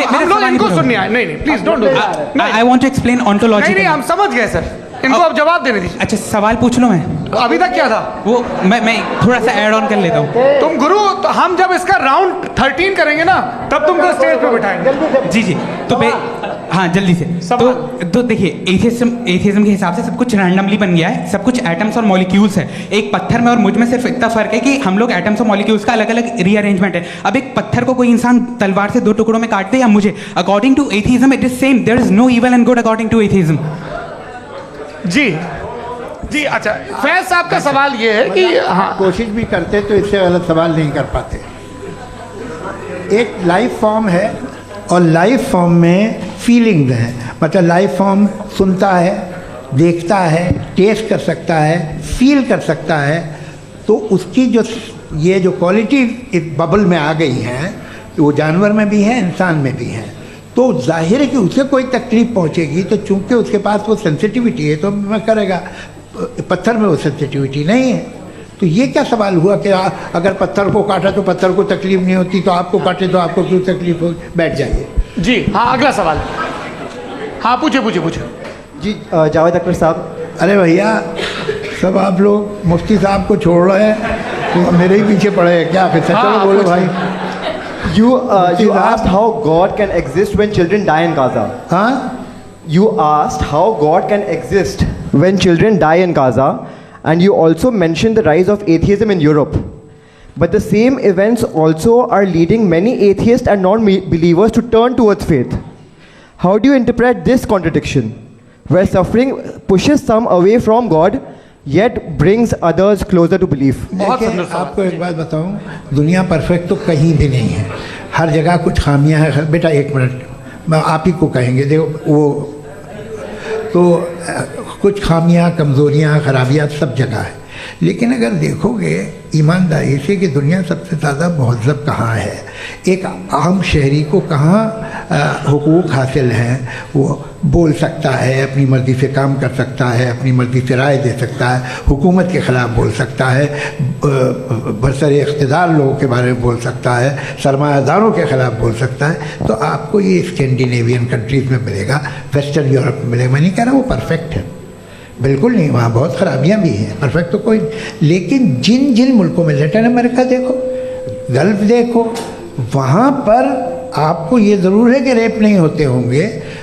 हम लोग इनको सुनिए। नहीं please don't do that. I want to explain ontology. नहीं हम समझ गए सर, इनको अब जवाब देने दीजिए। अच्छा सवाल पूछ लो। मैं अभी तक क्या था वो मैं थोड़ा सा ऐड ऑन कर लेता हूँ। तुम गुरु, तो हम जब इसका राउंड 13 करेंगे ना तब तुमको स्टेज पे बिठाएंगे। जी तो हाँ जल्दी से। तो देखिए एथियज्म के हिसाब से सब कुछ रैंडमली बन गया है, सब कुछ एटम्स और मॉलिक्यूल्स है। एक पत्थर में और मुझ में सिर्फ इतना फर्क है कि हम लोग एटम्स और मॉलिक्यूल्स का अलग अलग रीअरेंजमेंट है। अब एक पत्थर को कोई इंसान तलवार से 2 टुकड़ों में काट दे या मुझे, according to atheism it is same. There is no evil and good according to atheism. जी अच्छा, फैज साहब का सवाल ये है कि हाँ कोशिश भी करते तो इससे गलत सवाल नहीं कर पाते। एक लाइफ फॉर्म है और लाइफ फॉर्म में फीलिंग्स हैं, मतलब लाइफ फॉर्म सुनता है, देखता है, टेस्ट कर सकता है, फील कर सकता है। तो उसकी जो ये जो क्वालिटी इस बबल में आ गई हैं वो जानवर में भी है, इंसान में भी है। तो जाहिर है कि उसे कोई तकलीफ पहुंचेगी, तो चूंकि उसके पास वो सेंसिटिविटी है तो मैं करेगा। पत्थर में वो सेंसिटिविटी नहीं है। तो ये क्या सवाल हुआ कि अगर पत्थर को काटा तो पत्थर को तकलीफ नहीं होती, तो आपको काटे तो आपको क्यों तकलीफ हो? बैठ जाइए। जी हाँ अगला सवाल। हाँ पूछे पूछे पूछे। जी जावेद अख्तर साहब। अरे भैया सब आप लोग मुफ्ती साहब को छोड़ रहे हैं तो मेरे ही पीछे पड़े हैं क्या? फिर चलो बोलो भाई। You asked how God can exist when children die in Gaza. हाँ? You asked how God can exist when children die in Gaza, and you also mentioned the rise of atheism in Europe. But the same events also are leading many atheists and non-believers to turn towards faith. How do you interpret this contradiction, where suffering pushes some away from God, yet brings others closer to belief? देखिए, आपको एक बात बताऊं, दुनिया परफेक्ट तो कहीं भी नहीं है, हर जगह कुछ खामियां हैं। बेटा एक मिनट, मैं आप ही को कहेंगे, देखो वो तो कुछ खामियां, कमज़ोरियां, खराबियां सब जगह है। लेकिन अगर देखोगे ईमानदारी से कि दुनिया सबसे ज़्यादा महज़ब कहाँ है, एक आम शहरी को कहाँ हुकूक हासिल हैं, वो बोल सकता है, अपनी मर्ज़ी से काम कर सकता है, अपनी मर्ज़ी से राय दे सकता है, हुकूमत के ख़िलाफ़ बोल सकता है, बरसरे इक़्तिदार लोगों के बारे में बोल सकता है, सरमायादारों के ख़िलाफ़ बोल सकता है। तो आपको ये स्कैंडिनेवियन कंट्रीज़ में मिलेगा, वेस्टर्न यूरोप में मिलेगा। मैं नहीं कह रहा वो परफेक्ट है, बिल्कुल नहीं, वहाँ बहुत ख़राबियाँ भी हैं, परफेक्ट तो कोई। लेकिन जिन जिन मुल्कों में, लैटिन अमेरिका देखो, गल्फ़ देखो, वहाँ पर आपको ये ज़रूर है कि रेप नहीं होते होंगे।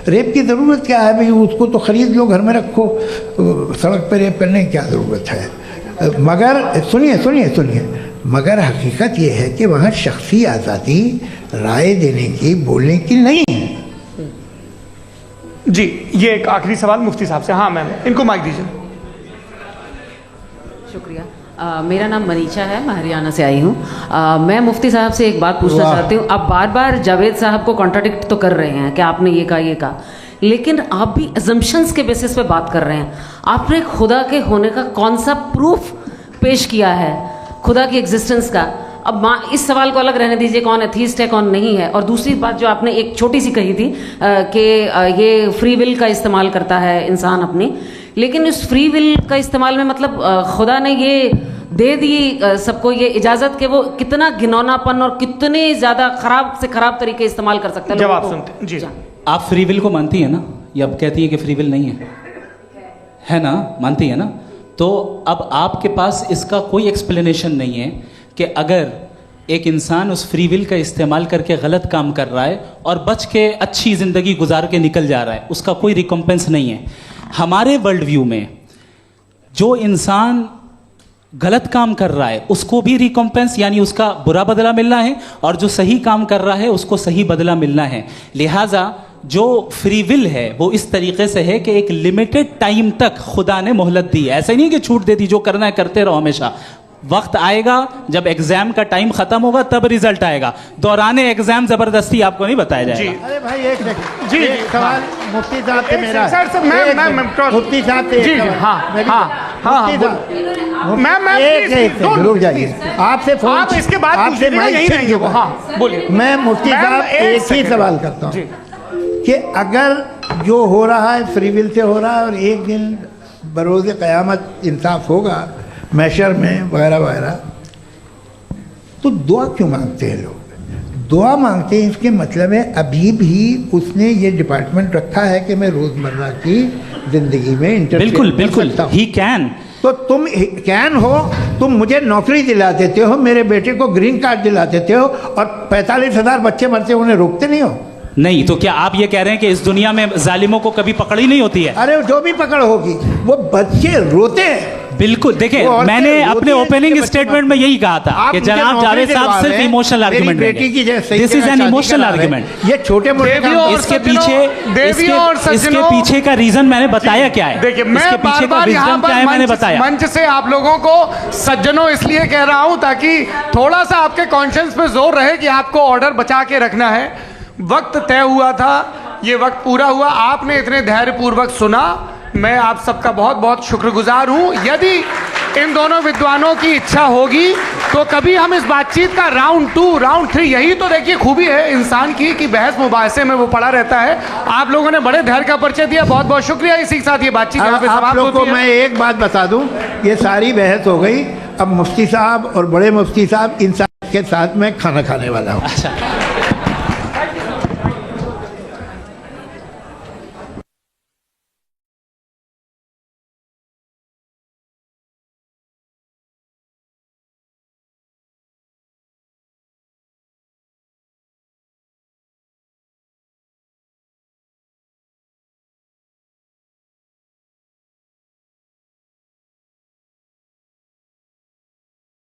रेप की ज़रूरत क्या है भाई? उसको तो ख़रीद लो, घर में रखो, सड़क पर रेप करने की क्या ज़रूरत है? मगर सुनिए सुनिए सुनिए, मगर हकीकत ये है कि वहाँ शख्सी आज़ादी राय देने की, बोलने की नहीं है। जी, ये एक आखिरी सवाल मुफ्ती साहब से। हाँ मैम, इनको माइक दीजिए। शुक्रिया। मेरा नाम मनीषा है, मैं हरियाणा से आई हूँ। मैं मुफ्ती साहब से एक बात पूछना चाहती हूँ। आप बार बार जावेद साहब को कॉन्ट्राडिक्ट तो कर रहे हैं कि आपने ये कहा, लेकिन आप भी अजम्पशंस के बेसिस पे बात कर रहे हैं। आपने खुदा के होने का कौन सा प्रूफ पेश किया है, खुदा की एग्जिस्टेंस का? अब इस सवाल को अलग रहने दीजिए, कौन एथीस्ट है कौन नहीं है। और दूसरी बात जो आपने एक छोटी सी कही थी कि ये फ्री विल का इस्तेमाल करता है इंसान अपनी, लेकिन इस फ्री विल का इस्तेमाल में मतलब खुदा ने ये दे दी सबको ये इजाज़त कि वो कितना घिनौनापन और कितने ज़्यादा ख़राब से ख़राब तरीके इस्तेमाल कर सकते हैं। जवाब सुनते जी। आप फ्री विल को मानती है ना, या अब कहती है कि फ्री विल नहीं है ना? मानती है ना? तो अब आपके पास इसका कोई एक्सप्लेनेशन नहीं है कि अगर एक इंसान उस फ्री विल का इस्तेमाल करके गलत काम कर रहा है और बच के अच्छी ज़िंदगी गुजार के निकल जा रहा है, उसका कोई रिकम्पेंस नहीं है। हमारे वर्ल्ड व्यू में जो इंसान गलत काम कर रहा है उसको भी रिकम्पेंस यानी उसका बुरा बदला मिलना है, और जो सही काम कर रहा है उसको सही बदला मिलना है। लिहाजा जो फ्री विल है वो इस तरीके से है कि एक लिमिटेड टाइम तक खुदा ने मोहलत दी है। ऐसा नहीं कि छूट दे दी, जो करना है करते रहो हमेशा। वक्त आएगा जब एग्जाम का टाइम खत्म होगा तब रिजल्ट आएगा, दौराने एग्जाम जबरदस्ती आपको नहीं बताया जाएगा। अरे भाई एक सेकंड, जी एक सवाल मुफ्ती साहब से मेरा। सर मैं मुफ्ती साहब से जी हाँ मैम एक रुक जाइए, आपसे फोन, आप इसके बाद आपसे यही रहेंगे वो। हाँ बोलिए। मैं मुफ्ती साहब एक ही सवाल करता हूँ कि अगर जो हो रहा है फ्री विल से हो रहा है और एक दिन बरोज़ क़यामत इंसाफ होगा मैशर में वगैरह वगैरह, तो दुआ क्यों मांगते हैं लोग? दुआ मांगते हैं इसके मतलब है अभी भी उसने ये डिपार्टमेंट रखा है कि मैं रोज़मर्रा की ज़िंदगी में बिल्कुल बिल्कुल ही कैन। तो तुम कैन हो, तुम मुझे नौकरी दिला देते हो, मेरे बेटे को ग्रीन कार्ड दिला देते हो, और 45,000 बच्चे मरते हो उन्हें रोकते नहीं हो। नहीं तो क्या आप ये कह रहे हैं कि इस दुनिया में जालिमों को कभी पकड़ ही नहीं होती है? अरे जो भी पकड़ होगी वो बच्चे रोते हैं। बिल्कुल, देखिए मैंने अपने ओपनिंग स्टेटमेंट में यही कहा था कि जनाब जावेद साहब सिर्फ इमोशनल आर्गुमेंट देंगे। This is an emotional argument. ये छोटे मोटे इसके पीछे का रीजन मैंने बताया क्या है। देखिए मैं बार-बार यहाँ पर मैंने बताया मंच से आप लोगों को सज्जनों इसलिए कह रहा हूँ ताकि थोड़ा सा आपके कॉन्शियंस पे जोर रहे कि आपको ऑर्डर बचा के रखना है। वक्त तय हुआ था, ये वक्त पूरा हुआ, आपने इतने धैर्यपूर्वक सुना, मैं आप सबका बहुत बहुत शुक्रगुजार हूँ। यदि इन दोनों विद्वानों की इच्छा होगी तो कभी हम इस बातचीत का राउंड 2, राउंड 3, यही तो देखिए खूबी है इंसान की कि बहस मुबाहसे में वो पड़ा रहता है। आप लोगों ने बड़े धैर्य का परिचय दिया, बहुत बहुत शुक्रिया। इसी के साथ ये बातचीत आप लोग को मैं एक बात बता दूं, ये सारी बहस हो गई, अब मुफ्ती साहब और बड़े मुफ्ती साहब इन सब के साथ मैं खाना खाने वाला हूँ।